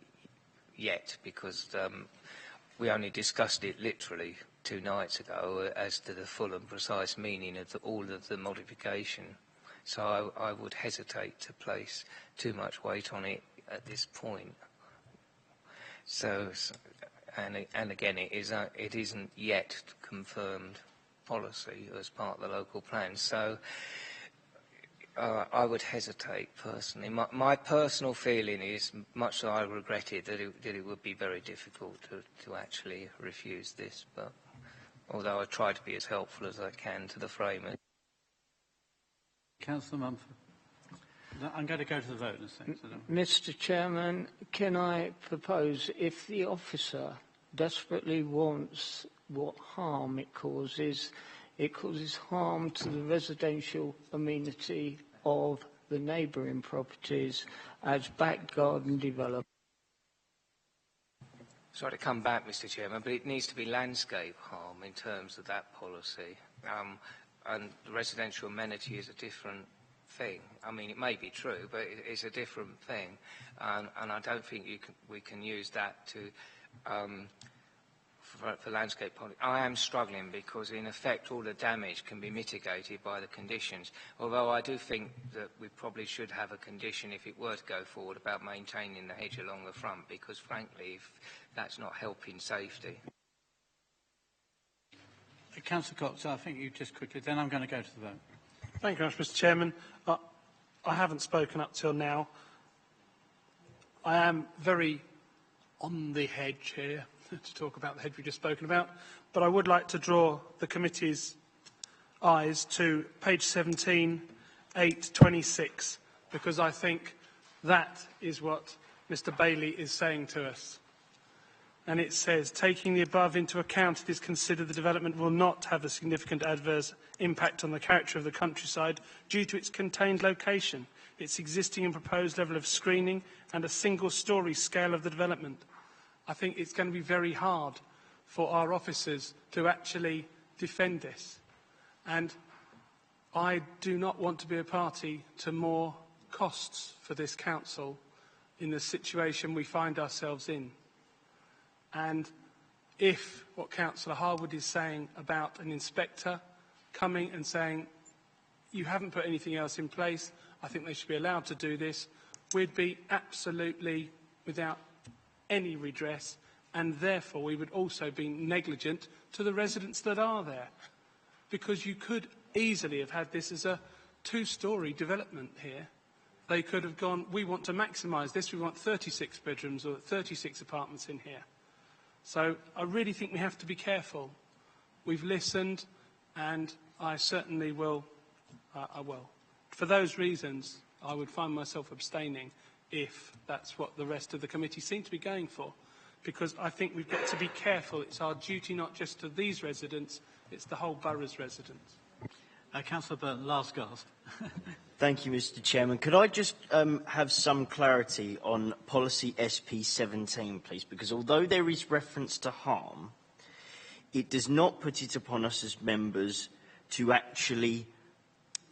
Speaker 12: yet because we only discussed it literally 2 nights ago as to the full and precise meaning of all of the modification. So I would hesitate to place too much weight on it at this point. So, and again, it isn't yet confirmed policy as part of the local plan. So, I would hesitate personally. My personal feeling is, much though I regret it, that it would be very difficult to actually refuse this. But although I try to be as helpful as I can to the framers.
Speaker 1: Councillor Mumford. I'm going to go to the vote in a second.
Speaker 4: Mr. Chairman, can I propose, if the officer desperately wants what harm it causes harm to the residential amenity of the neighbouring properties as back garden development.
Speaker 12: Sorry to come back, Mr. Chairman, but it needs to be landscape harm in terms of that policy. And the residential amenity is a different thing. I mean, it may be true, but it's a different thing, and I don't think we can use that to for landscape policy. I am struggling because, in effect, all the damage can be mitigated by the conditions. Although I do think that we probably should have a condition, if it were to go forward, about maintaining the hedge along the front, because, frankly, if that's not helping safety.
Speaker 1: Councillor Cox, I think you just quickly, then I'm going to go to the vote.
Speaker 15: Thank you very much, Mr. Chairman. I haven't spoken up till now. I am very on the hedge here to talk about the hedge we've just spoken about, but I would like to draw the committee's eyes to page 17, 826, because I think that is what Mr. Bailey is saying to us. And it says, taking the above into account, it is considered the development will not have a significant adverse impact on the character of the countryside due to its contained location, its existing and proposed level of screening, and a single-storey scale of the development. I think it's going to be very hard for our officers to actually defend this. And I do not want to be a party to more costs for this council in the situation we find ourselves in. And if what Councillor Harwood is saying about an inspector coming and saying, you haven't put anything else in place, I think they should be allowed to do this, we'd be absolutely without any redress, and therefore we would also be negligent to the residents that are there. Because you could easily have had this as a 2-storey development here. They could have gone, we want to maximise this, we want 36 bedrooms or 36 apartments in here. So I really think we have to be careful. We've listened, and I certainly will. For those reasons, I would find myself abstaining if that's what the rest of the committee seem to be going for, because I think we've got to be careful. It's our duty not just to these residents, it's the whole borough's residents.
Speaker 1: Councillor Burton, last gasp.
Speaker 6: Thank you, Mr. Chairman. Could I just have some clarity on policy SP17, please? Because although there is reference to harm, it does not put it upon us as members to actually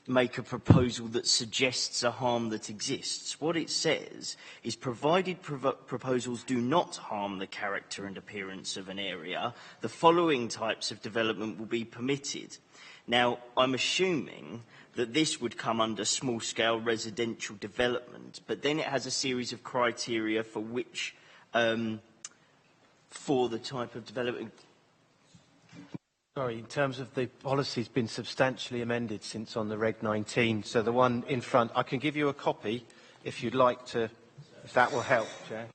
Speaker 6: make a proposal that suggests a harm that exists. What it says is, provided proposals do not harm the character and appearance of an area, the following types of development will be permitted. Now, I'm assuming that this would come under small-scale residential development, but then it has a series of criteria for which, for the type of development.
Speaker 3: Sorry, in terms of the policy, has been substantially amended since on the Reg 19. So the one in front, I can give you a copy if you'd like to, if that will help, Chair.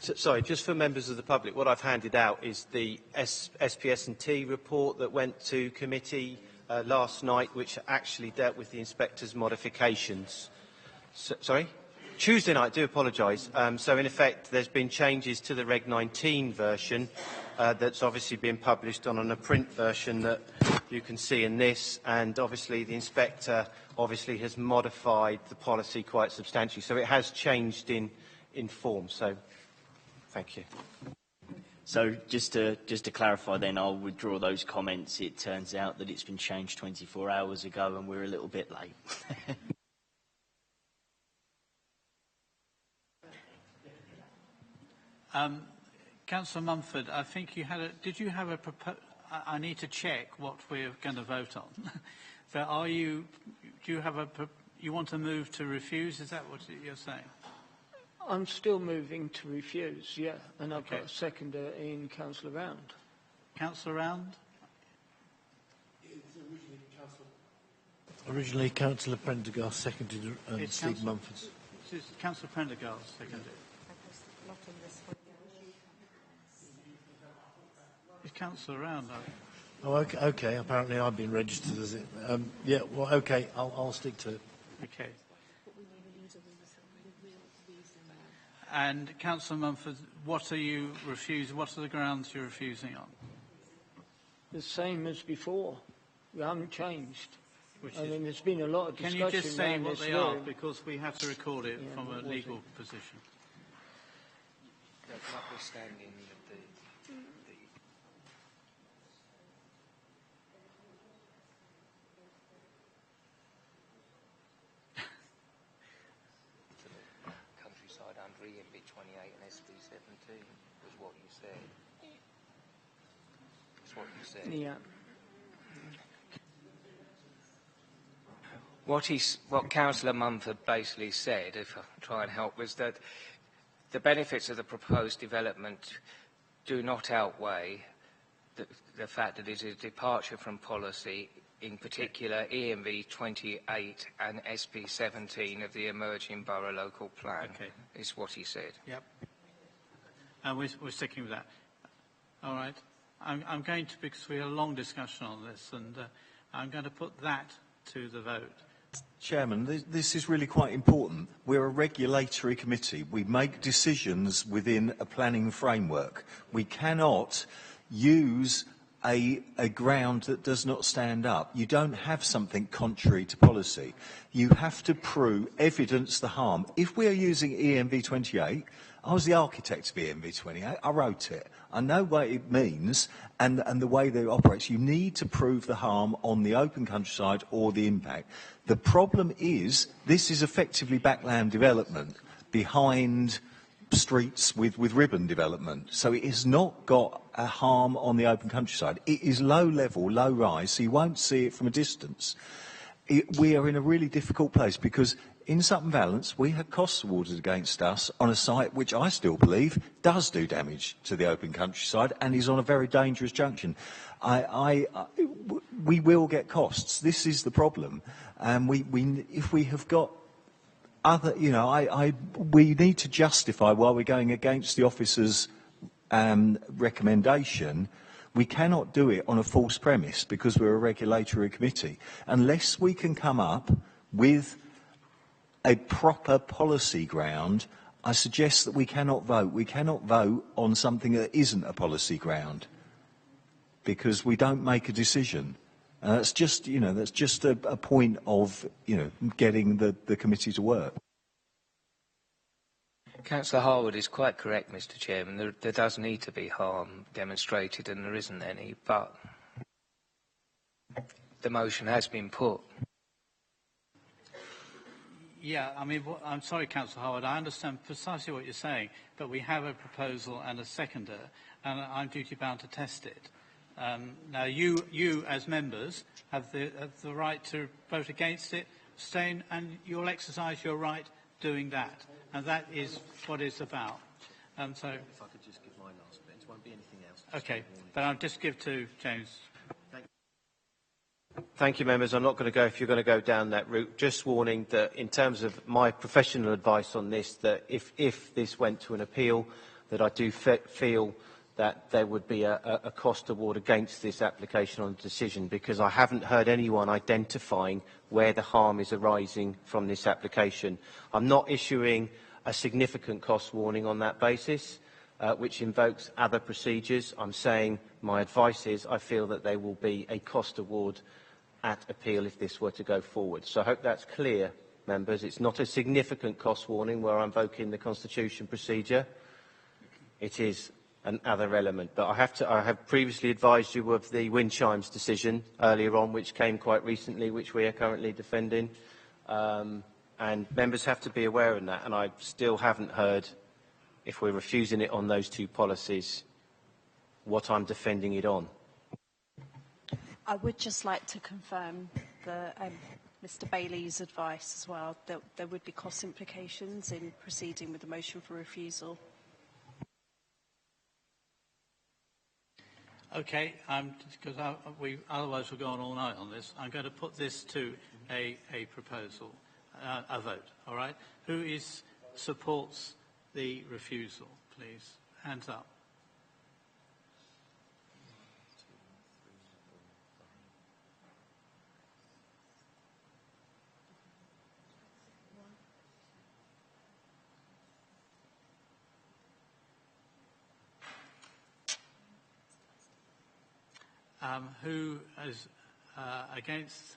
Speaker 3: Sorry, just for members of the public, what I've handed out is the SPS&T report that went to committee last night, which actually dealt with the inspector's modifications. Sorry? Tuesday night, I do apologise. So in effect, there's been changes to the Reg 19 version that's obviously been published on a print version that you can see in this, and obviously the inspector obviously has modified the policy quite substantially. So it has changed in form. So thank you.
Speaker 6: So just to clarify then, I'll withdraw those comments. It turns out that it's been changed 24 hours ago and we're a little bit late.
Speaker 1: Councillor Mumford, I think you had did you have a I need to check what we're going to vote on. So do you have you want to move to refuse? Is that what you're saying?
Speaker 4: I'm still moving to refuse, yeah, and I've got a seconder in Councillor Round.
Speaker 1: Councillor Round?
Speaker 21: Originally, Councillor Prendergast seconded and Steve Mumford.
Speaker 1: This is Councillor Prendergast seconded. It's Councillor Round.
Speaker 21: Oh, okay. Apparently, I've been registered as it. Yeah. Well, okay. I'll stick to it.
Speaker 1: Okay. And Councillor Mumford, what are you refusing? What are the grounds you're refusing on?
Speaker 4: The same as before. We haven't changed. I mean, there's been a lot of discussion.
Speaker 1: Can you just say what they are,
Speaker 4: room.
Speaker 1: because we have to record it from a legal position.
Speaker 12: Notwithstanding countryside under EMB 28 and SB 17 was what you said. That's what you said.
Speaker 4: Yeah.
Speaker 12: What Councillor Mumford basically said, if I try and help, was that the benefits of the proposed development do not outweigh the fact that it is a departure from policy, in particular EMV 28 and SP 17 of the Emerging Borough Local Plan, is what he said.
Speaker 1: Yep. And we're sticking with that. All right. I'm going to, because we had a long discussion on this, and I'm going to put that to the vote.
Speaker 13: Chairman, this is really quite important. We're a regulatory committee. We make decisions within a planning framework. We cannot use a ground that does not stand up. You don't have something contrary to policy. You have to prove, evidence the harm. If we are using EMV 28, I was the architect of EMV 28, I wrote it. I know what it means and the way that it operates. You need to prove the harm on the open countryside or the impact. The problem is, this is effectively backland development behind streets with ribbon development. So it has not got a harm on the open countryside. It is low level, low rise, so you won't see it from a distance. We are in a really difficult place because in Sutton Valence, we had costs awarded against us on a site which I still believe does do damage to the open countryside and is on a very dangerous junction. We will get costs. This is the problem. If we have got other, we need to justify why we're going against the officer's recommendation. We cannot do it on a false premise because we're a regulatory committee. Unless we can come up with a proper policy ground, I suggest that we cannot vote. We cannot vote on something that isn't a policy ground because we don't make a decision. That's just, that's just a point of, getting the committee to work.
Speaker 12: Councillor Harwood is quite correct, Mr. Chairman. There does need to be harm demonstrated, and there isn't any, but the motion has been put.
Speaker 1: Yeah, I mean, I'm sorry, Councillor Howard, I understand precisely what you're saying, but we have a proposal and a seconder, and I'm duty-bound to test it. Now, you as members have the right to vote against it, abstain, and you'll exercise your right doing that. And that is what it's about. So,
Speaker 3: if I could just give my last bit, it won't be anything else.
Speaker 1: Okay, but I'll just give to James.
Speaker 3: Thank you, members. I'm not going to go if you're going to go down that route. Just warning that in terms of my professional advice on this, that if this went to an appeal, that I do feel that there would be a cost award against this application on decision, because I haven't heard anyone identifying where the harm is arising from this application. I'm not issuing a significant cost warning on that basis, which invokes other procedures. I'm saying my advice is I feel that there will be a cost award at appeal if this were to go forward. So I hope that's clear, members. It's not a significant cost warning where I'm invoking the Constitution procedure. It is another element. But I have previously advised you of the wind chimes decision earlier on, which came quite recently, which we are currently defending. And members have to be aware of that. And I still haven't heard, if we're refusing it on those two policies, what I'm defending it on.
Speaker 7: I would just like to confirm Mr. Bailey's advice as well, that there would be cost implications in proceeding with the motion for refusal.
Speaker 1: Okay, because otherwise we'll go on all night on this. I'm going to put this to a proposal, a vote, all right? Who supports the refusal, please? Hands up. Who is against?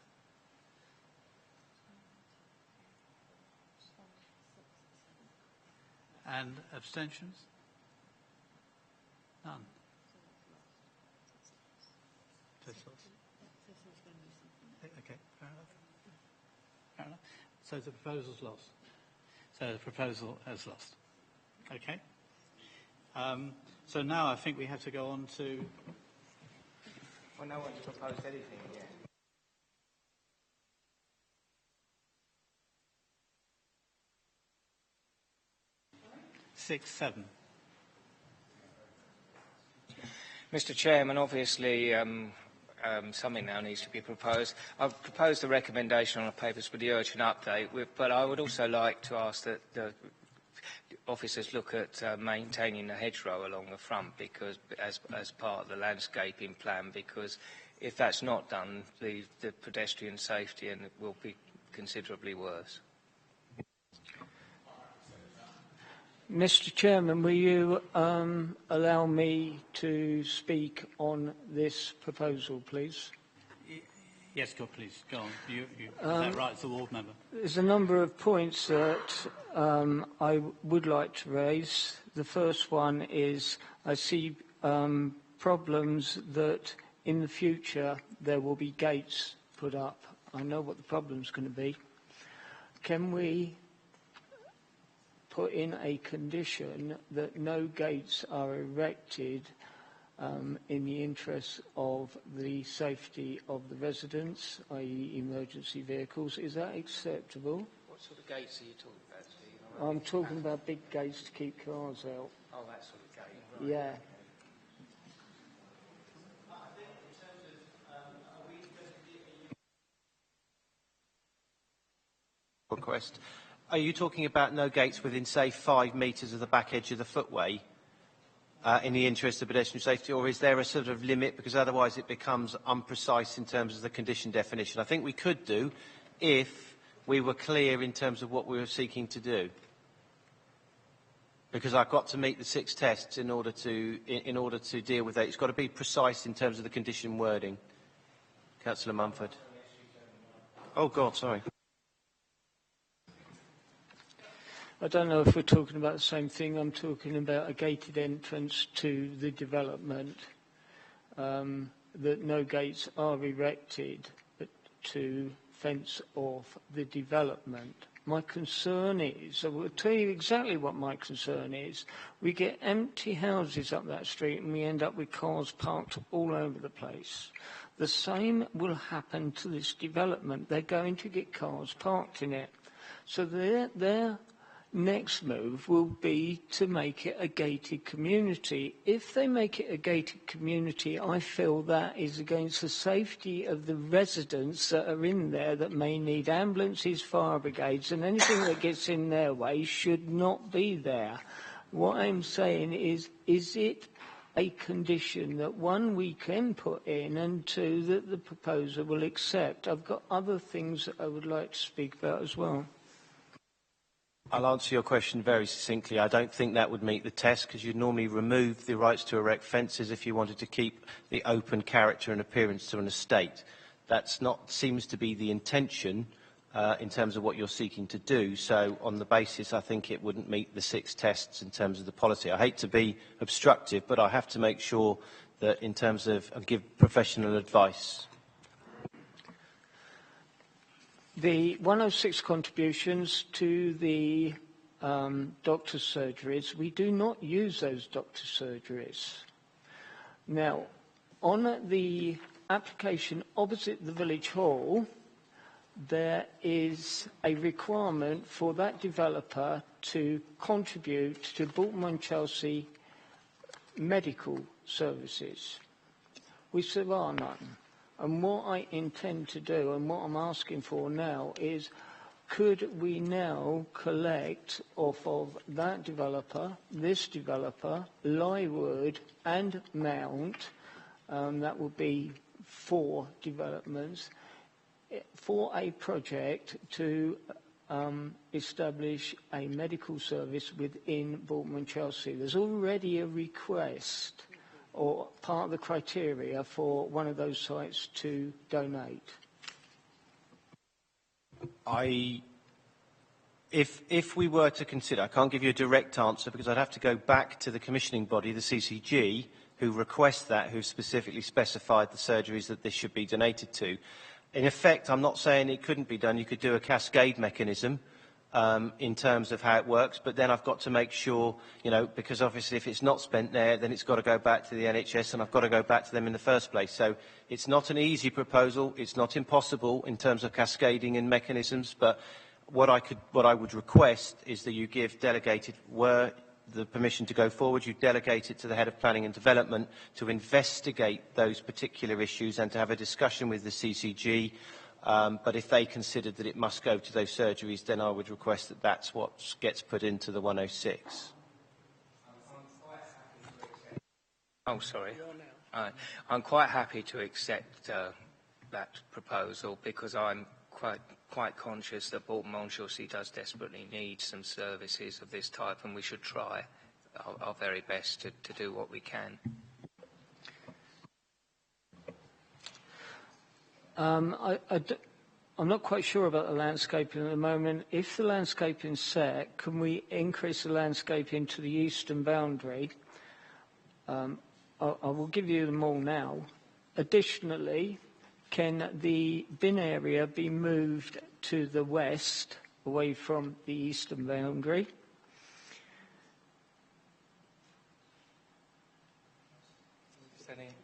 Speaker 1: And abstentions? None. Okay, fair enough. Fair enough. So the proposal's lost. So the proposal has lost. Okay. So now I think we have to go on to...
Speaker 12: Well, no one's proposed anything yet.
Speaker 1: 6, 7.
Speaker 12: Mr. Chairman, obviously something now needs to be proposed. I've proposed a recommendation on the papers for the urgent update, but I would also like to ask that the officers look at maintaining the hedgerow along the front, because as part of the landscaping plan, because if that's not done, the pedestrian safety will be considerably worse.
Speaker 4: Mr. Chairman, will you allow me to speak on this proposal, please?
Speaker 1: Yes, please, go on. Is that right, as a ward member?
Speaker 4: There's a number of points that I would like to raise. The first one is I see problems that in the future there will be gates put up. I know what the problem's going to be. Can we put in a condition that no gates are erected in the interest of the safety of the residents, i.e. emergency vehicles? Is that acceptable?
Speaker 12: What sort of gates are you talking about, Steve?
Speaker 4: I'm talking about big gates to keep cars out.
Speaker 12: Oh, that sort of gate. Right.
Speaker 4: Yeah.
Speaker 3: Request. Are you talking about no gates within, say, 5 metres of the back edge of the footway in the interest of pedestrian safety, or is there a sort of limit, because otherwise it becomes imprecise in terms of the condition definition? I think we could do if we were clear in terms of what we were seeking to do, because I've got to meet the 6 tests in order to deal with that. It's got to be precise in terms of the condition wording. Councillor Mumford. Oh God, sorry.
Speaker 4: I don't know if we're talking about the same thing. I'm talking about a gated entrance to the development, that no gates are erected to fence off the development. My concern is, I will tell you exactly what my concern is. We get empty houses up that street and we end up with cars parked all over the place. The same will happen to this development. They're going to get cars parked in it. So their next move will be to make it a gated community. If they make it a gated community, I feel that is against the safety of the residents that are in there that may need ambulances, fire brigades, and anything that gets in their way should not be there. What I'm saying is it a condition that, one, we can put in, and two, that the proposer will accept? I've got other things that I would like to speak about as well.
Speaker 3: I'll answer your question very succinctly. I don't think that would meet the test, because you'd normally remove the rights to erect fences if you wanted to keep the open character and appearance to an estate. That's not seems to be the intention in terms of what you're seeking to do. So on the basis, I think it wouldn't meet the 6 tests in terms of the policy. I hate to be obstructive, but I have to make sure that in terms of give professional advice.
Speaker 4: The 106 contributions to the doctor's surgeries, we do not use those doctor's surgeries. Now, on the application opposite the village hall, there is a requirement for that developer to contribute to Bolton-on-Chelsea medical services, which there are none. And what I intend to do, and what I'm asking for now, is could we now collect off of that developer, this developer, Lywood and Mount, that would be 4 developments, for a project to establish a medical service within Bolton-on-Chelsea. There's already a request or part of the criteria for one of those sites to donate.
Speaker 3: If we were to consider, I can't give you a direct answer because I'd have to go back to the commissioning body, the CCG, who request that, who specifically specified the surgeries that this should be donated to. In effect, I'm not saying it couldn't be done. You could do a cascade mechanism in terms of how it works, but then I've got to make sure, because obviously if it's not spent there, then it's got to go back to the NHS and I've got to go back to them in the first place. So it's not an easy proposal. It's not impossible in terms of cascading and mechanisms, but what I would request is that you give delegated, were the permission to go forward, you delegate it to the Head of Planning and Development to investigate those particular issues and to have a discussion with the CCG. But if they considered that it must go to those surgeries, then I would request that that's what gets put into the 106.
Speaker 12: Oh, sorry. I'm quite happy to accept that proposal because I'm quite conscious that Bolton-on-Chelsea does desperately need some services of this type, and we should try our very best to do what we can.
Speaker 4: I'm not quite sure about the landscaping at the moment. If the landscaping's set, can we increase the landscaping to the eastern boundary? I will give you them all now. Additionally, can the bin area be moved to the west, away from the eastern boundary?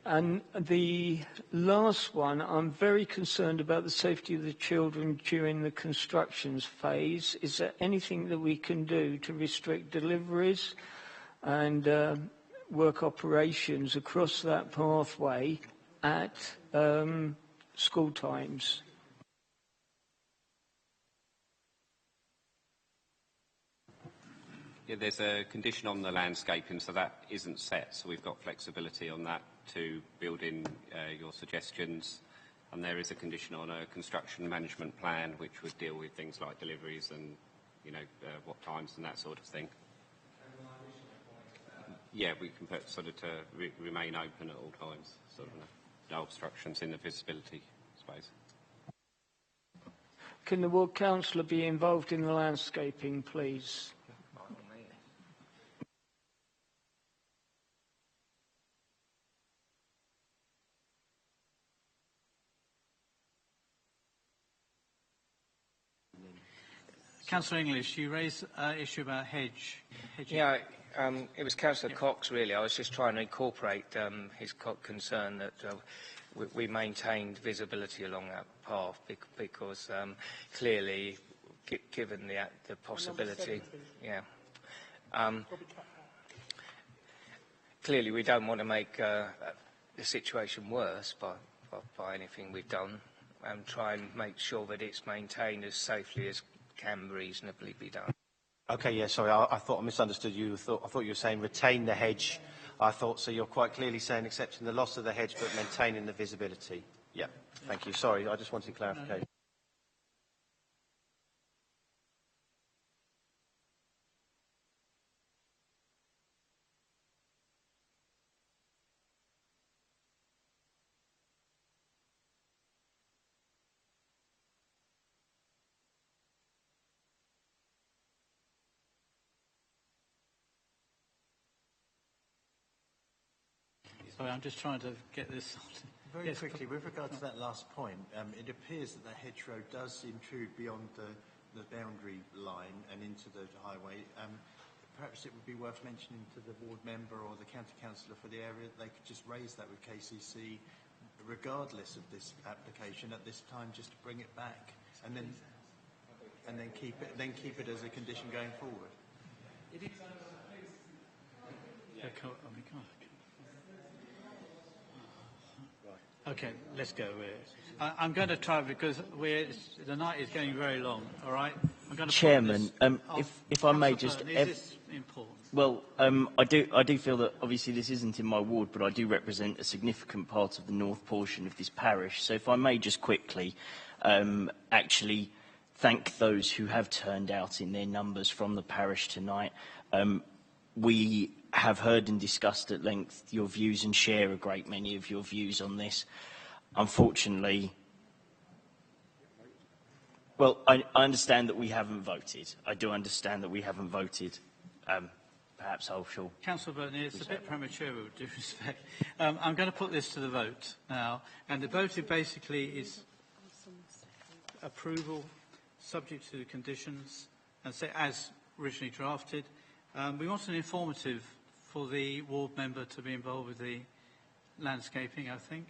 Speaker 4: And the last one, I'm very concerned about the safety of the children during the construction phase. Is there anything that we can do to restrict deliveries and work operations across that pathway at school times?
Speaker 16: Yeah, there's a condition on the landscaping, so that isn't set, so we've got flexibility on that to build in your suggestions. And there is a condition on a construction management plan which would deal with things like deliveries and, what times and that sort of thing. Yeah, we can put sort of to remain open at all times, sort of no obstructions in the visibility space.
Speaker 4: Can the ward councillor be involved in the landscaping, please?
Speaker 1: Councillor English, you raised an issue about hedging.
Speaker 12: Yeah, it was Councillor Cox, really. I was just trying to incorporate his concern that we maintained visibility along that path because clearly, given the possibility, clearly we don't want to make the situation worse by anything we've done, and try and make sure that it's maintained as safely as can reasonably be done.
Speaker 3: Okay, yeah, sorry, I thought I misunderstood you. I thought you were saying retain the hedge. I thought, so you're quite clearly saying accepting the loss of the hedge but maintaining the visibility. Yeah, thank you. Sorry, I just wanted clarification.
Speaker 1: Sorry, I'm just trying to get this sorted.
Speaker 9: Very
Speaker 1: Yes,
Speaker 9: quickly, with regard to that last point, it appears that the hedgerow does intrude beyond the boundary line and into the highway. Perhaps it would be worth mentioning to the ward member or the county councillor for the area that they could just raise that with KCC, regardless of this application at this time, just to bring it back and then keep it as a condition going forward.
Speaker 1: Okay, let's go. I'm going to try because the night is getting very long. All right. I'm going to
Speaker 6: Chairman, if I may just.
Speaker 1: Is this important?
Speaker 6: Well, I do feel that obviously this isn't in my ward, but I do represent a significant part of the north portion of this parish. So if I may just quickly actually thank those who have turned out in their numbers from the parish tonight. We have heard and discussed at length your views and share a great many of your views on this. Unfortunately, well, I understand that we haven't voted. I do understand that we haven't voted. Perhaps I shall...
Speaker 1: Councillor Burney, it's a bit premature with due respect. I'm going to put this to the vote now. And the vote basically is approval subject to the conditions and say as originally drafted. We want an informative for the ward member to be involved with the landscaping, I think.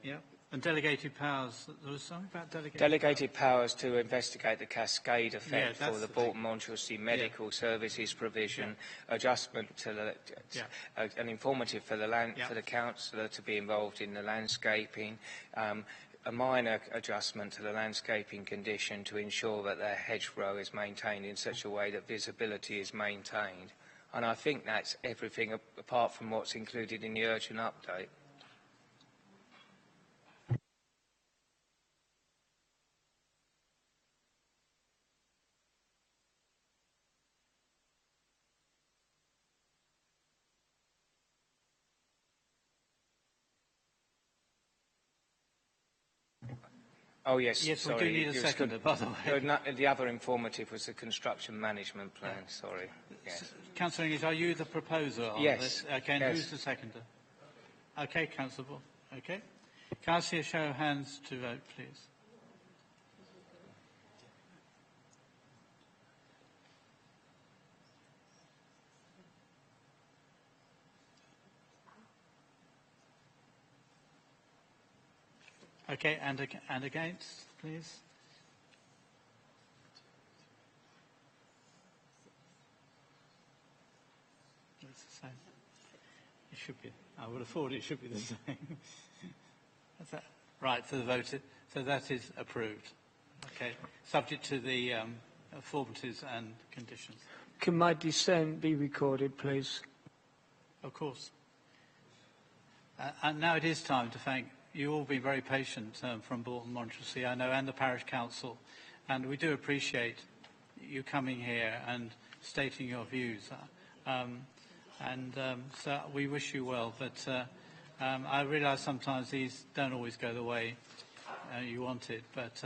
Speaker 1: Yeah. And delegated powers. There was something about
Speaker 12: delegated powers to investigate the cascade effect for the Bolton-Monchelsea medical services provision, adjustment to the, an informative for the for the councillor to be involved in the landscaping, a minor adjustment to the landscaping condition to ensure that their hedgerow is maintained in such a way that visibility is maintained. And I think that's everything apart from what's included in the urgent update. Oh, yes.
Speaker 1: Yes,
Speaker 12: sorry.
Speaker 1: we do need a seconder, by the way.
Speaker 12: The other informative was the construction management plan, sorry. Yes.
Speaker 1: Councillor English, are you the proposer on this? Okay, and who's the seconder? Okay, Councillor Bull. Okay. Can I see a show of hands to vote, please? Okay, and against, please. It's the same. It should be. I would have thought it should be the same. That's that. Right, for the vote. So that is approved. Okay, subject to the formalities and conditions.
Speaker 4: Can my dissent be recorded, please?
Speaker 1: Of course. And now it is time to thank you all been very patient from Bolton-Monchelsea, I know, and the Parish Council. And we do appreciate you coming here and stating your views. So we wish you well. But I realise sometimes these don't always go the way you wanted. But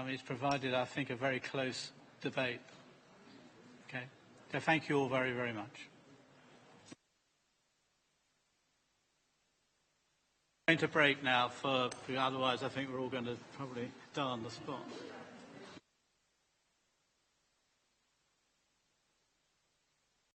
Speaker 1: it's provided, I think, a very close debate. Okay. So thank you all very, very much. Going to break now, otherwise I think we're all going to probably die on the spot.